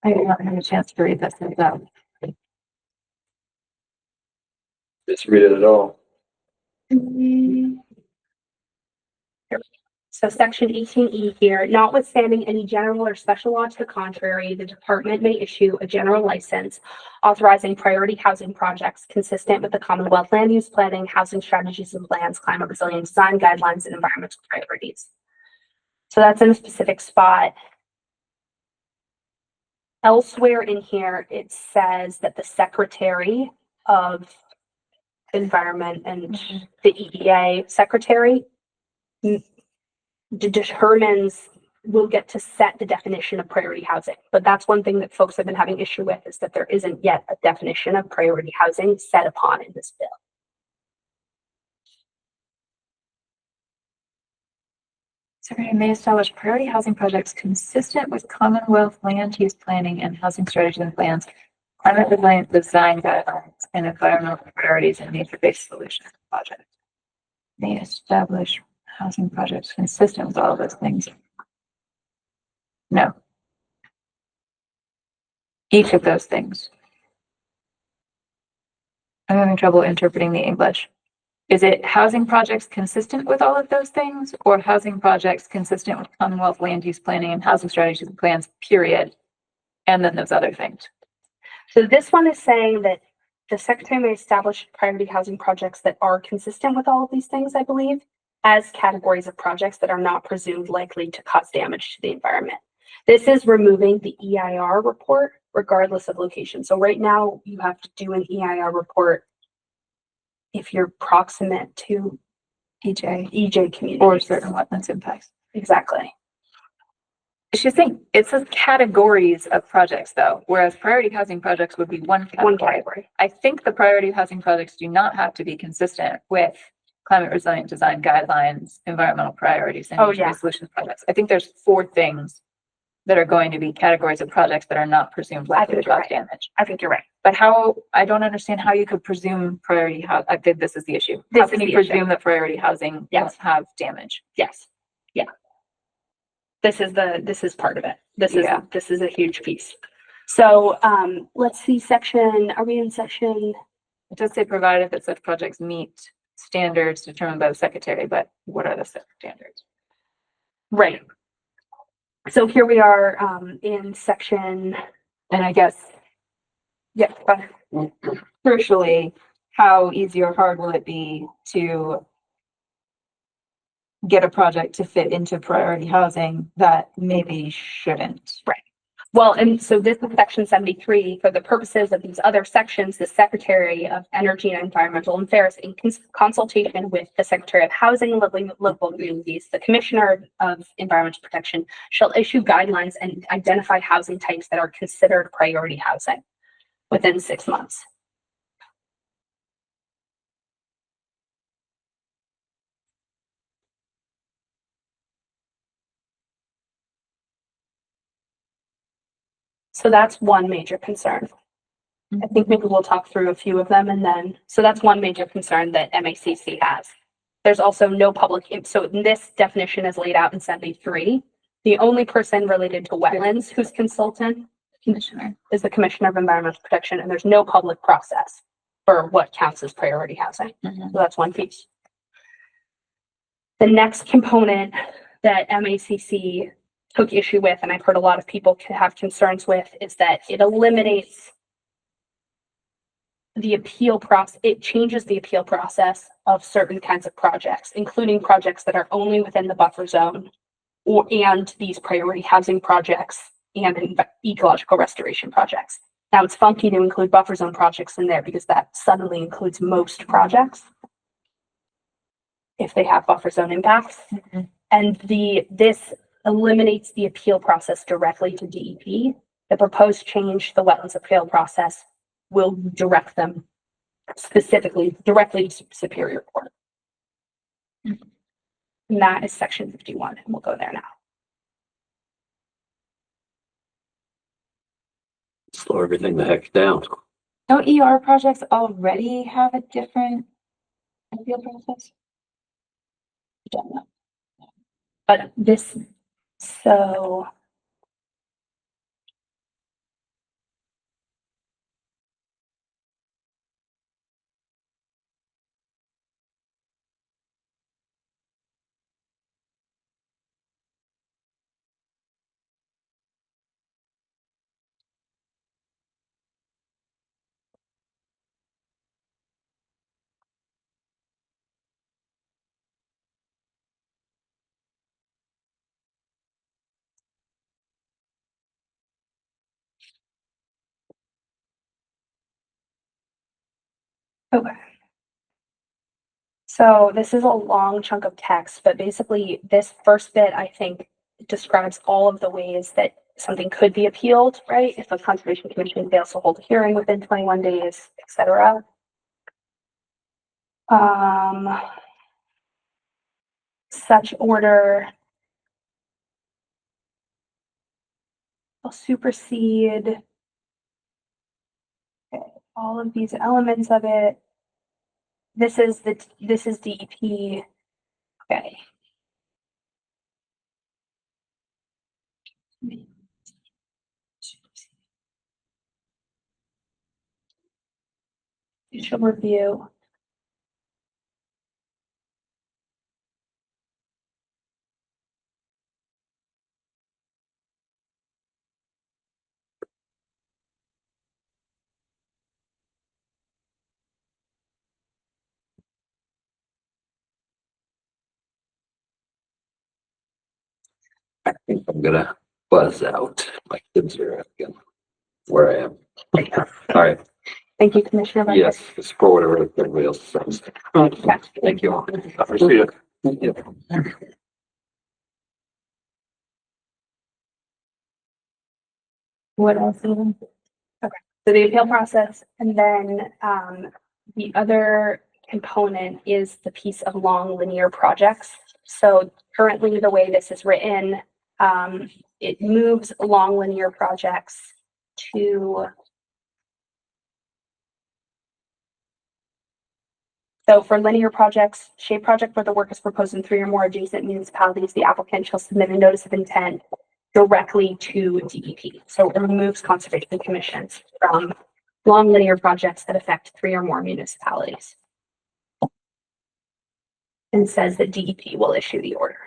Speaker 4: I haven't had a chance to read this out.
Speaker 8: Let's read it at all.
Speaker 3: So section 18E here, notwithstanding any general or special law to the contrary, the department may issue a general license authorizing priority housing projects consistent with the Commonwealth land use planning, housing strategies and plans, climate resilient design guidelines, and environmental priorities. So that's in a specific spot. Elsewhere in here, it says that the Secretary of Environment and the EEA Secretary determines will get to set the definition of priority housing. But that's one thing that folks have been having issue with, is that there isn't yet a definition of priority housing set upon in this bill.
Speaker 4: Secretary may establish priority housing projects consistent with Commonwealth land use planning and housing strategies and plans, climate resilient design guidelines, and environmental priorities and nature-based solutions projects. May establish housing projects consistent with all of those things. No. Each of those things. I'm having trouble interpreting the English. Is it housing projects consistent with all of those things, or housing projects consistent with Commonwealth land use planning and housing strategies and plans, period? And then those other things.
Speaker 3: So this one is saying that the secretary may establish priority housing projects that are consistent with all of these things, I believe, as categories of projects that are not presumed likely to cause damage to the environment. This is removing the EIR report regardless of location. So right now you have to do an EIR report if you're proximate to EJ community
Speaker 4: Or certain wetlands impacts.
Speaker 3: Exactly.
Speaker 4: It's just saying, it says categories of projects though, whereas priority housing projects would be one category.
Speaker 3: One category.
Speaker 4: I think the priority housing projects do not have to be consistent with climate resilient design guidelines, environmental priorities, and nature-based solutions projects. I think there's 4 things that are going to be categories of projects that are not presumed likely to cause damage.
Speaker 3: I think you're right.
Speaker 4: But how, I don't understand how you could presume priority housing, I think this is the issue. How can you presume that priority housing won't have damage?
Speaker 3: Yes. Yeah. This is part of it. This is a huge piece. So let's see are we in section?
Speaker 4: It does say provided that such projects meet standards determined by the secretary, but what are the standards?
Speaker 3: Right. So here we are in section,
Speaker 4: and I guess, crucially, how easy or hard will it be to get a project to fit into priority housing that maybe shouldn't?
Speaker 3: Right. Well, and so this is section 73. For the purposes of these other sections, the Secretary of Energy and Environmental Affairs, in consultation with the Secretary of Housing and Local Communities, the Commissioner of Environmental Protection, shall issue guidelines and identify housing types that are considered priority housing within 6 months. So that's one major concern. I think maybe we'll talk through a few of them, and then, so that's one major concern that MACC has. There's also no public, so this definition is laid out in 73. The only person related to wetlands who's consultant is the Commissioner of Environmental Protection, and there's no public process for what counts as priority housing. So that's one piece. The next component that MACC took issue with, and I've heard a lot of people have concerns with, is that it eliminates the appeal process. It changes the appeal process of certain kinds of projects, including projects that are only within the buffer zone and these priority housing projects and ecological restoration projects. Now it's funky to include buffer zone projects in there because that suddenly includes most projects if they have buffer zone impacts. And this eliminates the appeal process directly to DEP. The proposed change, the wetlands appeal process, will direct them specifically directly to Superior Court. And that is section 51, and we'll go there now.
Speaker 6: Slow everything the heck down.
Speaker 4: Don't ER projects already have a different appeal process?
Speaker 3: I don't know. But this, so. Okay. So this is a long chunk of text, but basically this first bit, I think, describes all of the ways that something could be appealed, right? If the Conservation Commission fails to hold a hearing within 21 days, etc. Such order will supersede all of these elements of it. This is DEP. Okay. Initial review.
Speaker 6: I think I'm gonna buzz out. My kids are again where I am. All right.
Speaker 3: Thank you, Commissioner. Becker.
Speaker 6: Yes, it's for whatever everybody else says.
Speaker 3: Okay.
Speaker 6: Thank you all.
Speaker 9: See ya.
Speaker 6: Yeah.
Speaker 3: What else? Okay. So the appeal process, and then the other component is the piece of long linear projects. So currently, the way this is written, it moves long linear projects to. So for linear projects, shape project where the work is proposed in 3 or more adjacent municipalities, the applicant shall submit a notice of intent directly to DEP. So it removes conservation commissions from long linear projects that affect 3 or more municipalities. And says that DEP will issue the order.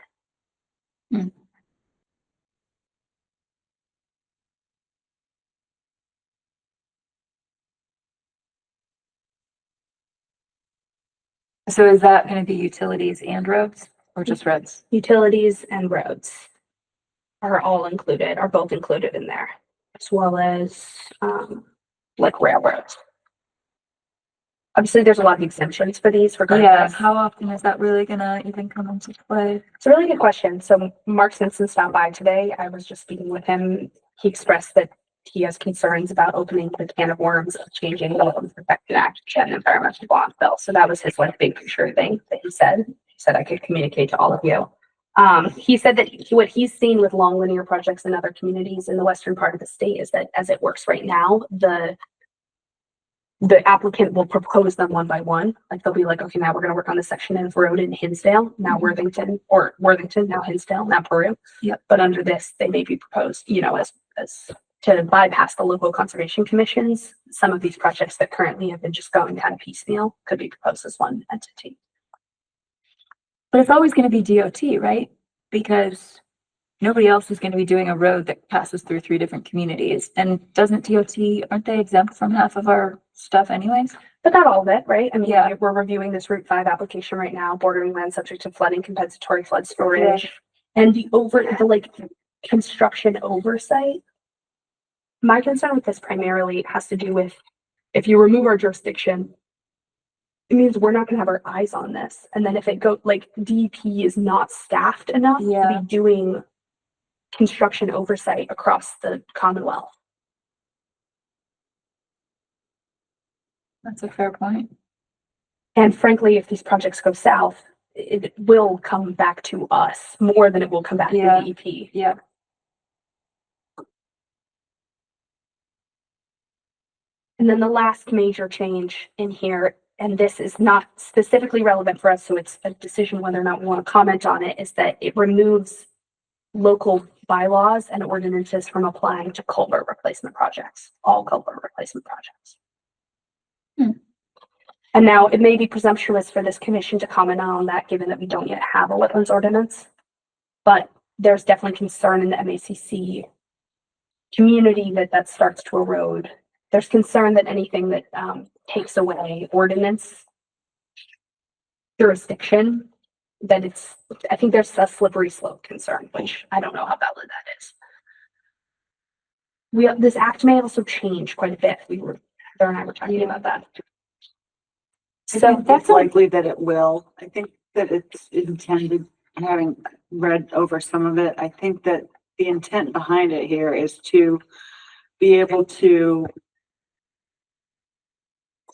Speaker 4: So is that going to be utilities and roads or just roads?
Speaker 3: Utilities and roads are all included, are both included in there, as well as like railroads. Obviously, there's a lot of exemptions for these regardless.
Speaker 4: How often is that really gonna even come into play?
Speaker 3: It's a really good question. So Mark Simpson stopped by today. I was just speaking with him. He expressed that he has concerns about opening the can of worms of changing the Wetlands Protection Act and environmental law bill. So that was his like big picture thing that he said. He said I could communicate to all of you. He said that what he's seen with long linear projects in other communities in the western part of the state is that as it works right now, the applicant will propose them one by one. Like they'll be like, okay, now we're going to work on this section of road in Hinsdale, now Worthington, or Worthington, now Hinsdale, now Peru. Yep. But under this, they may be proposed, you know, as to bypass the local conservation commissions. Some of these projects that currently have been just going kind of piecemeal could be proposed as one entity.
Speaker 4: But it's always going to be DOT, right? Because nobody else is going to be doing a road that passes through 3 different communities. And doesn't DOT, aren't they exempt from half of our stuff anyways?
Speaker 3: But not all of it, right? I mean, we're reviewing this Route 5 application right now, bordering land subject to flooding, compensatory flood storage, and the construction oversight. My concern with this primarily has to do with if you remove our jurisdiction, it means we're not going to have our eyes on this. And then if it go like DEP is not staffed enough to be doing construction oversight across the Commonwealth.
Speaker 4: That's a fair point.
Speaker 3: And frankly, if these projects go south, it will come back to us more than it will come back to DEP.
Speaker 4: Yeah.
Speaker 3: And then the last major change in here, and this is not specifically relevant for us, so it's a decision whether or not we want to comment on it, is that it removes local bylaws and ordinances from applying to culvert replacement projects, all culvert replacement projects. And now it may be presumptuous for this commission to comment on that, given that we don't yet have a wetlands ordinance, but there's definitely concern in the MACC community that starts to erode. There's concern that anything that takes away ordinance jurisdiction, that I think there's a slippery slope concern, which I don't know how valid that is. This act may also change quite a bit. Heather and I were talking about that.
Speaker 13: So that's likely that it will. I think that it's intended having read over some of it, I think that the intent behind it here is to be able to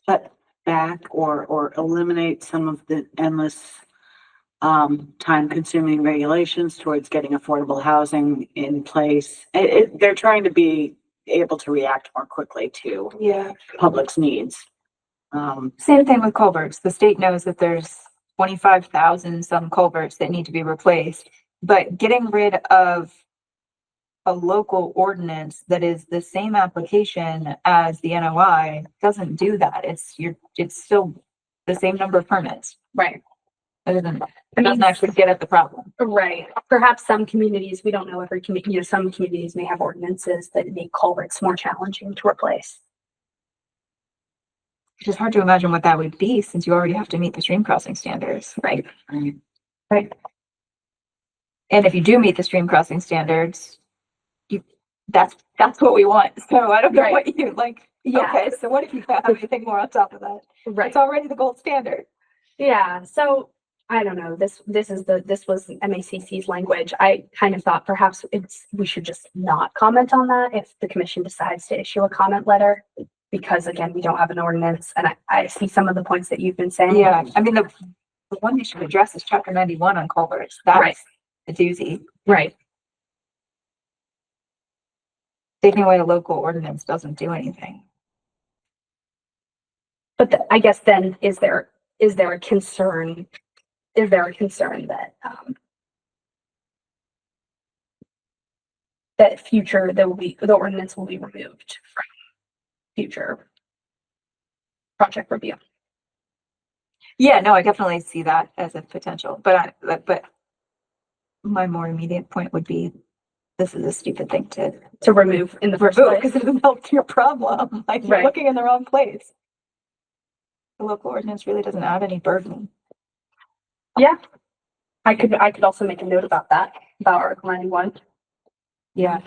Speaker 13: cut back or eliminate some of the endless time consuming regulations towards getting affordable housing in place. They're trying to be able to react more quickly to public's needs.
Speaker 4: Same thing with culverts. The state knows that there's 25,000 some culverts that need to be replaced, but getting rid of a local ordinance that is the same application as the NOI doesn't do that. It's still the same number of permits.
Speaker 3: Right.
Speaker 4: It doesn't actually get at the problem.
Speaker 3: Right. Perhaps some communities, we don't know every community, some communities may have ordinances that make culverts more challenging to replace.
Speaker 4: Which is hard to imagine what that would be since you already have to meet the stream crossing standards.
Speaker 3: Right.
Speaker 4: Right. And if you do meet the stream crossing standards, that's what we want. So I don't know what you like.
Speaker 3: Yeah.
Speaker 4: Okay, so what if you have anything more on top of that?
Speaker 3: Right.
Speaker 4: It's already the gold standard.
Speaker 3: Yeah. So I don't know. This was MACC's language. I kind of thought perhaps we should just not comment on that if the commission decides to issue a comment letter, because again, we don't have an ordinance, and I see some of the points that you've been saying.
Speaker 4: Yeah, I mean the one they should address is chapter 91 on culverts. That's a doozy.
Speaker 3: Right.
Speaker 4: Taking away a local ordinance doesn't do anything.
Speaker 3: But I guess then is there a concern? Is there a concern that that the ordinance will be removed from future project review?
Speaker 4: Yeah, no, I definitely see that as a potential, but my more immediate point would be this is a stupid thing
Speaker 3: to remove in the first place
Speaker 4: because it doesn't help your problem. Like you're looking in the wrong place. The local ordinance really doesn't add any burden.
Speaker 3: Yeah. I could also make a note about that, about Article 91.
Speaker 4: Yeah.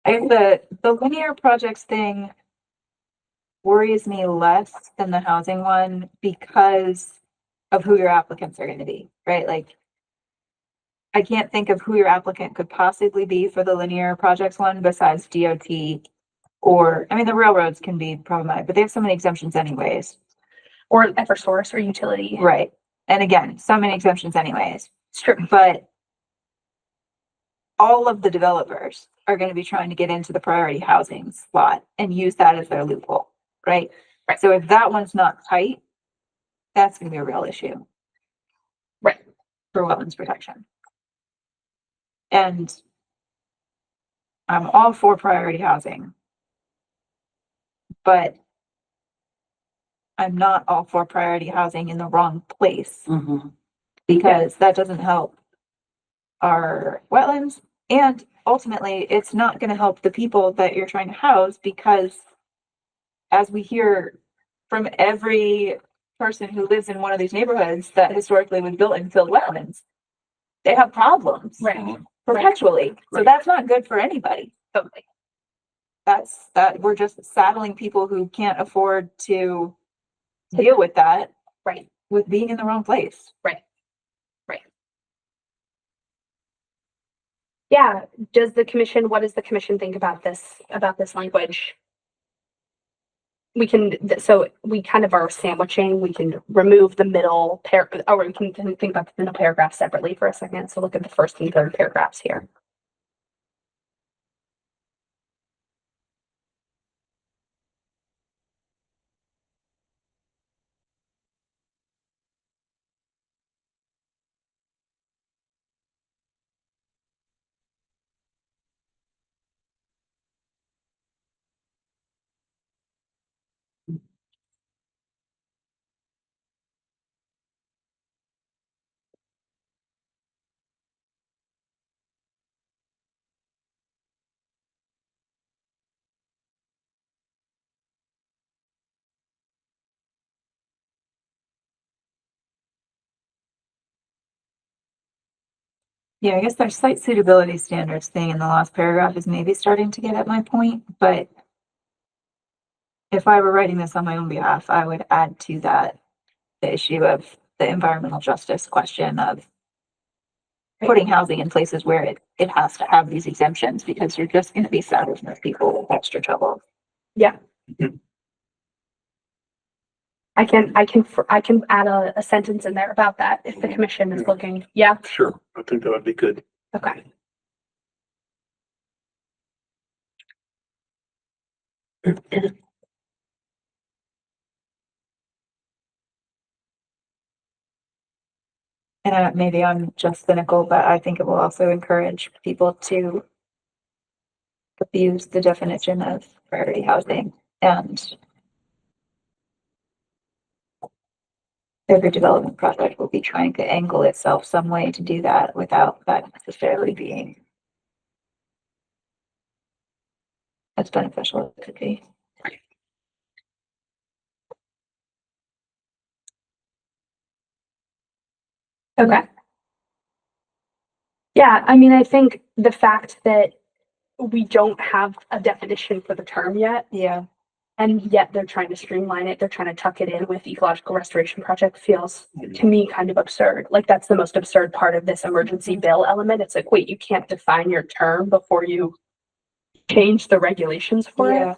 Speaker 4: I think the linear projects thing worries me less than the housing one because of who your applicants are going to be, right? Like, I can't think of who your applicant could possibly be for the linear projects one besides DOT or, I mean, the railroads can be problematic, but they have so many exemptions anyways.
Speaker 3: Or Eversource or utility.
Speaker 4: Right. And again, so many exemptions anyways.
Speaker 3: It's true.
Speaker 4: But all of the developers are going to be trying to get into the priority housing slot and use that as their loophole, right? So if that one's not tight, that's going to be a real issue.
Speaker 3: Right.
Speaker 4: For wetlands protection. And I'm all for priority housing, but I'm not all for priority housing in the wrong place because that doesn't help our wetlands. And ultimately, it's not going to help the people that you're trying to house because as we hear from every person who lives in one of these neighborhoods that historically was built in filled wetlands, they have problems perpetually. So that's not good for anybody.
Speaker 3: Totally.
Speaker 4: That we're just saddling people who can't afford to deal with that.
Speaker 3: Right.
Speaker 4: With being in the wrong place.
Speaker 3: Right. Yeah. What does the commission think about this language? We kind of are sandwiching. We can remove the middle or we can think about the middle paragraph separately for a second. So look at the first and third paragraphs here.
Speaker 4: Yeah, I guess their site suitability standards thing in the last paragraph is maybe starting to get at my point, but if I were writing this on my own behalf, I would add to that the issue of the environmental justice question of putting housing in places where it has to have these exemptions because you're just going to be saddling those people with extra trouble.
Speaker 3: Yeah. I can add a sentence in there about that if the commission is looking. Yeah.
Speaker 9: Sure, I think that would be good.
Speaker 3: Okay.
Speaker 4: And maybe I'm just cynical, but I think it will also encourage people to abuse the definition of priority housing, and every development project will be trying to angle itself some way to do that without that necessarily being as beneficial as it could be.
Speaker 3: Okay. Yeah, I mean, I think the fact that we don't have a definition for the term yet,
Speaker 4: Yeah.
Speaker 3: and yet they're trying to streamline it, they're trying to tuck it in with ecological restoration project feels to me kind of absurd. Like that's the most absurd part of this emergency bill element. It's like, wait, you can't define your term before you change the regulations for it.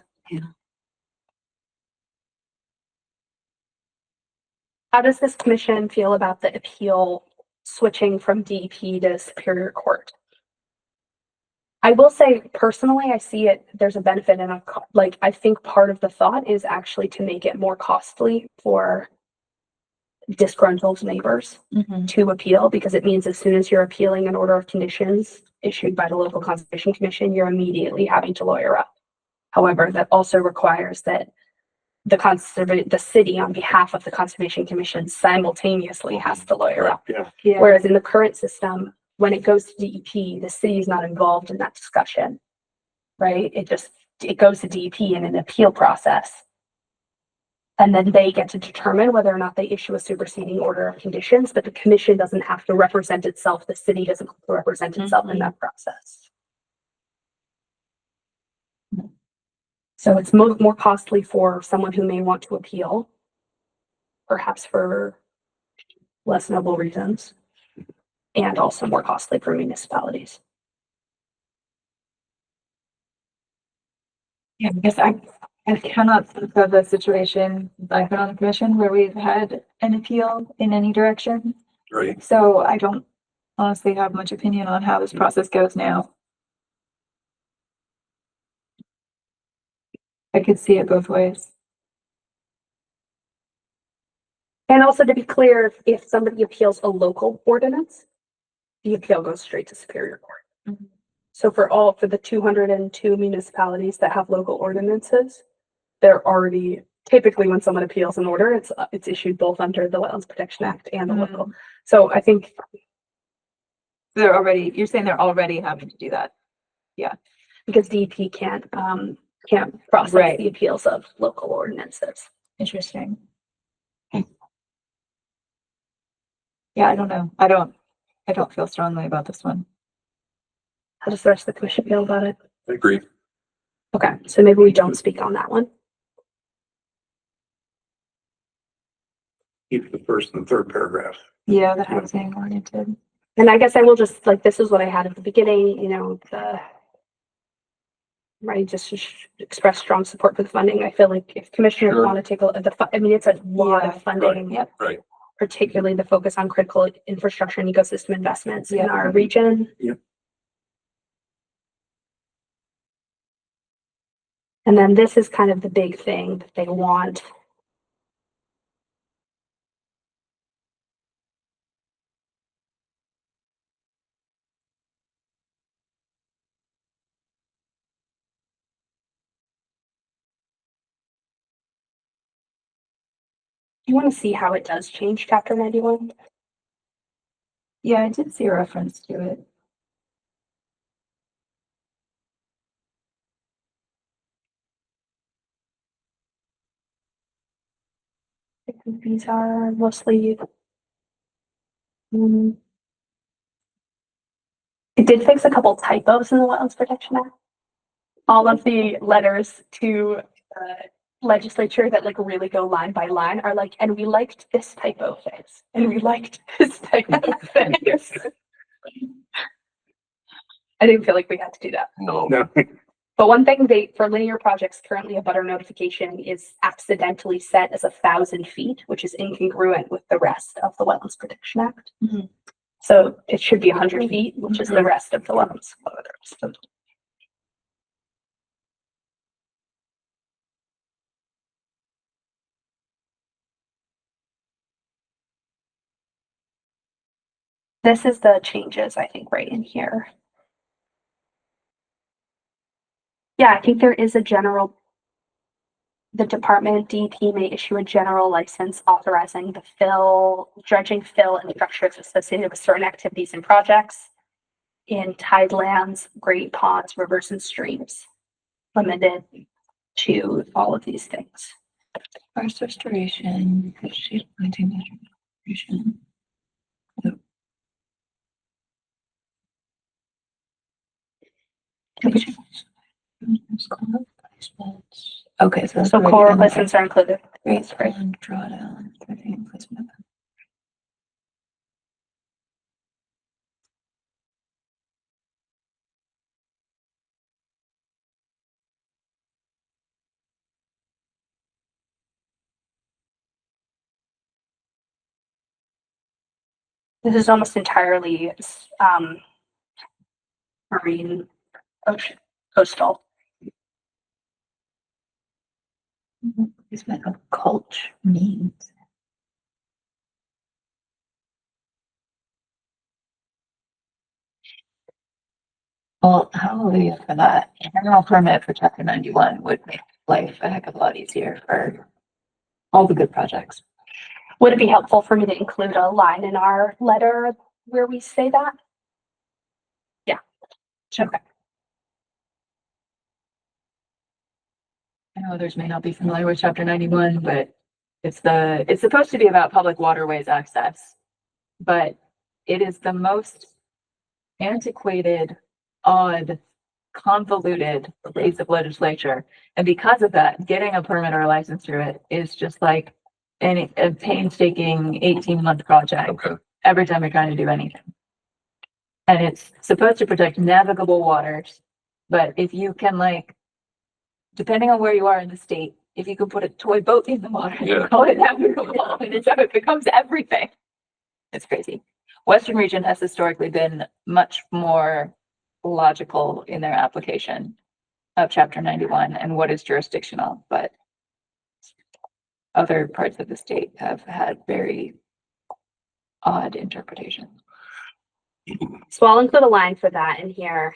Speaker 3: How does this commission feel about the appeal switching from DEP to Superior Court? I will say personally, I see it, there's a benefit and like, I think part of the thought is actually to make it more costly for disgruntled neighbors to appeal, because it means as soon as you're appealing an order of conditions issued by the local conservation commission, you're immediately having to lawyer up. However, that also requires that the city on behalf of the conservation commission simultaneously has to lawyer up.
Speaker 9: Yeah.
Speaker 3: Whereas in the current system, when it goes to DEP, the city is not involved in that discussion, right? It goes to DEP in an appeal process. And then they get to determine whether or not they issue a superseding order of conditions, but the commission doesn't have to represent itself. The city doesn't have to represent itself in that process. So it's more costly for someone who may want to appeal, perhaps for less noble reasons, and also more costly for municipalities.
Speaker 4: Yeah, I guess I cannot think of a situation I've been on the commission where we've had an appeal in any direction.
Speaker 9: Right.
Speaker 4: So I don't honestly have much opinion on how this process goes now. I could see it both ways.
Speaker 3: And also to be clear, if somebody appeals a local ordinance, the appeal goes straight to Superior Court. So for the 202 municipalities that have local ordinances, they're already, typically when someone appeals an order, it's issued both under the Wetlands Protection Act and the local. So I think
Speaker 4: you're saying they're already having to do that. Yeah.
Speaker 3: Because DEP can't process the appeals of local ordinances.
Speaker 4: Interesting. Yeah, I don't know. I don't feel strongly about this one.
Speaker 3: How does the rest of the commission feel about it?
Speaker 9: I agree.
Speaker 3: Okay, so maybe we don't speak on that one.
Speaker 9: Keep the first and third paragraph.
Speaker 4: Yeah, the housing oriented.
Speaker 3: And I guess I will just, like, this is what I had at the beginning, right, just express strong support for the funding. I feel like if commissioners want to take a look at it's a lot of funding.
Speaker 9: Right.
Speaker 3: Particularly the focus on critical infrastructure and ecosystem investments in our region.
Speaker 9: Yep.
Speaker 3: And then this is kind of the big thing that they want. You want to see how it does change chapter 91?
Speaker 4: Yeah, I did see a reference to it.
Speaker 3: These are mostly It did fix a couple typos in the Wetlands Protection Act. All of the letters to legislature that like really go line by line are like, and we liked this typo fix, and we liked this typo fix. I didn't feel like we had to do that.
Speaker 9: No.
Speaker 3: But one thing for linear projects, currently a butter notification is accidentally set as 1,000 feet, which is incongruent with the rest of the Wetlands Protection Act.
Speaker 4: Mhm.
Speaker 3: So it should be 100 feet, which is the rest of the wetlands. This is the changes, I think, right in here. Yeah, I think there is a general, the department DEP may issue a general license authorizing the dredging, fill, and structures associated with certain activities and projects in tidelands, great ponds, rivers, and streams, limited to all of these things.
Speaker 4: Forest restoration, shade planting, restoration. Okay, so
Speaker 3: core replacements are included.
Speaker 4: Great spring drawdown, placement.
Speaker 3: This is almost entirely marine, ocean, coastal.
Speaker 4: Placement of culture means. Well, hallelujah for that. A general permit for chapter 91 would make life a heck of a lot easier for all the good projects.
Speaker 3: Would it be helpful for me to include a line in our letter where we say that? Yeah. Okay.
Speaker 4: I know others may not be familiar with chapter 91, but it's supposed to be about public waterways access, but it is the most antiquated, odd, convoluted piece of legislature. And because of that, getting a permit or a license through it is just like a painstaking 18-month project.
Speaker 9: Okay.
Speaker 4: Every time you're trying to do anything. And it's supposed to protect navigable waters. But if you can, like, depending on where you are in the state, if you can put a toy boat in the water,
Speaker 9: Yeah.
Speaker 4: call it navigable, and it becomes everything. It's crazy. Western region has historically been much more logical in their application of chapter 91 and what is jurisdictional, but other parts of the state have had very odd interpretations.
Speaker 3: So I'll include a line for that in here.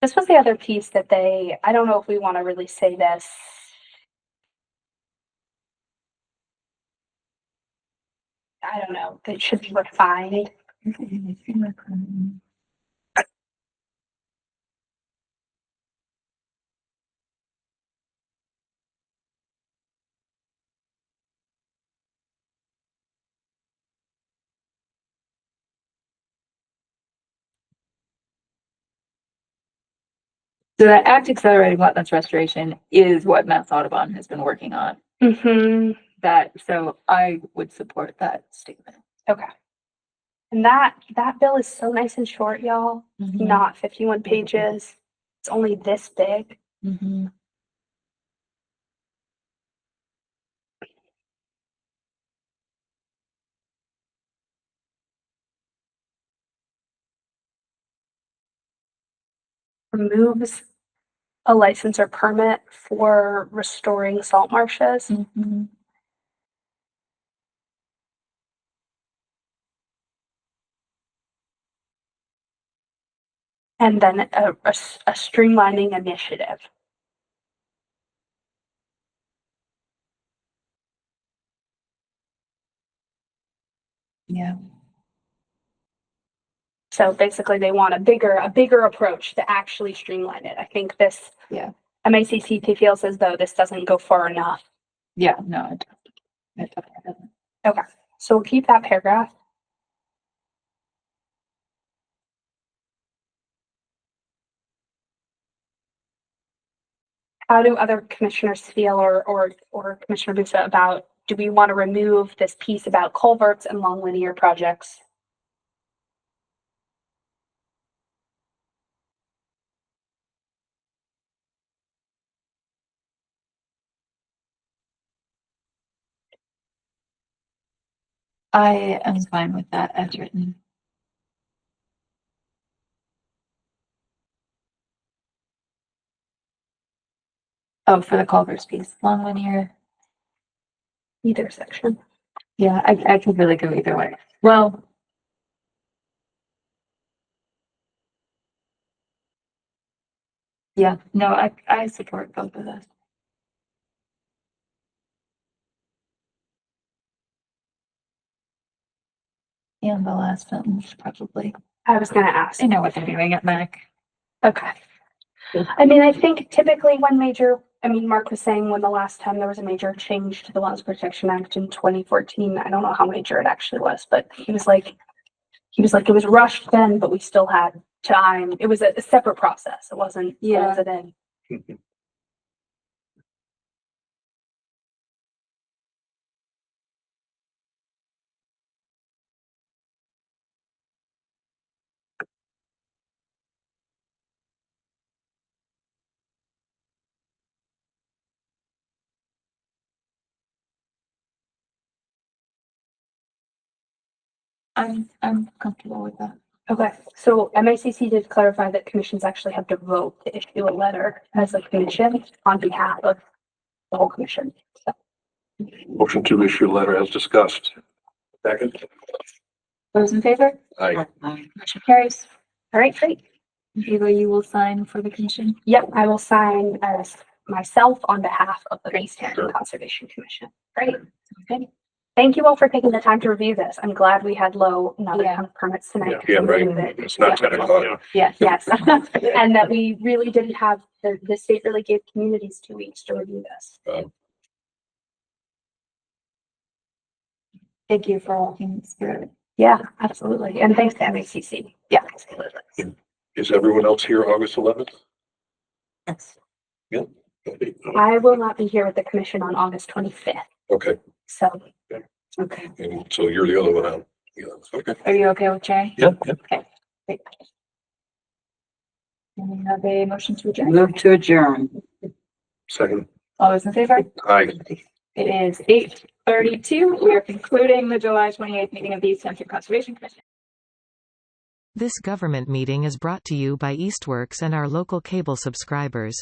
Speaker 3: This was the other piece that I don't know if we want to really say this. I don't know, that should be refined.
Speaker 4: So that Act Accelerating Wetlands Restoration is what Mass Audubon has been working on.
Speaker 3: Mm-hmm.
Speaker 4: So I would support that statement.
Speaker 3: Okay. And that bill is so nice and short, y'all.
Speaker 4: Mhm.
Speaker 3: Not 51 pages. It's only this big.
Speaker 4: Mm-hmm.
Speaker 3: Removes a license or permit for restoring salt marshes.
Speaker 4: Mm-hmm.
Speaker 3: And then a streamlining initiative.
Speaker 4: Yeah.
Speaker 3: So basically they want a bigger approach to actually streamline it. I think this MACCP feels as though this doesn't go far enough.
Speaker 4: Yeah, no, it doesn't.
Speaker 3: Okay, so we'll keep that paragraph. how do other commissioners feel or Commissioner Busa about, do we want to remove this piece about culverts and long linear projects?
Speaker 4: I am fine with that as written. Oh, for the culverts piece, long linear.
Speaker 3: Either section.
Speaker 4: Yeah, I could really go either way. Well. Yeah, no, I support both of those. And the last sentence, probably.
Speaker 3: I was gonna ask.
Speaker 4: I know what they're doing at Mac.
Speaker 3: Okay. I mean, I think typically Mark was saying when the last time there was a major change to the Wetlands Protection Act in 2014, I don't know how major it actually was, but he was like, it was rushed then, but we still had time. It was a separate process. It wasn't,
Speaker 4: Yeah.
Speaker 3: folded in.
Speaker 4: I'm comfortable with that.
Speaker 3: Okay, so MACC did clarify that commissions actually have to vote to issue a letter as a commission on behalf of the whole commission. So,
Speaker 9: Motion to issue letter as discussed. Second.
Speaker 4: Those in favor?
Speaker 9: Aye.
Speaker 4: Motion carries.
Speaker 3: all right, great.
Speaker 4: Eva, you will sign for the commission.
Speaker 3: Yep, I will sign as myself on behalf of the Easthampton Conservation Commission. Great.
Speaker 4: Okay.
Speaker 3: Thank you all for taking the time to review this. I'm glad we had low number
Speaker 4: Yeah.
Speaker 3: of permits tonight.
Speaker 9: Yeah, right. It's not 10 o'clock.
Speaker 4: Yes.
Speaker 3: Yes, and that we really didn't have, the state really gave communities 2 weeks to review this.
Speaker 4: Thank you for walking us through it.
Speaker 3: Yeah, absolutely. And thanks to MACC. Yeah, absolutely.
Speaker 9: Is everyone else here August 11th?
Speaker 3: Yes.
Speaker 9: Yeah.
Speaker 3: I will not be here with the commission on August 25th.
Speaker 9: Okay.
Speaker 3: So,
Speaker 10: Okay.
Speaker 9: And so you're the other one out. Yeah. Okay.
Speaker 4: Are you okay with Jay?
Speaker 9: Yeah. Yeah.
Speaker 4: Okay. Great. And we have a motion to adjourn.
Speaker 13: Move to adjourn.
Speaker 9: Second.
Speaker 4: All those in favor?
Speaker 9: Aye.
Speaker 4: It is 8:32. We are concluding the July 28th meeting of the Easthampton Conservation Commission.
Speaker 1: This government meeting is brought to you by Eastworks and our local cable subscribers.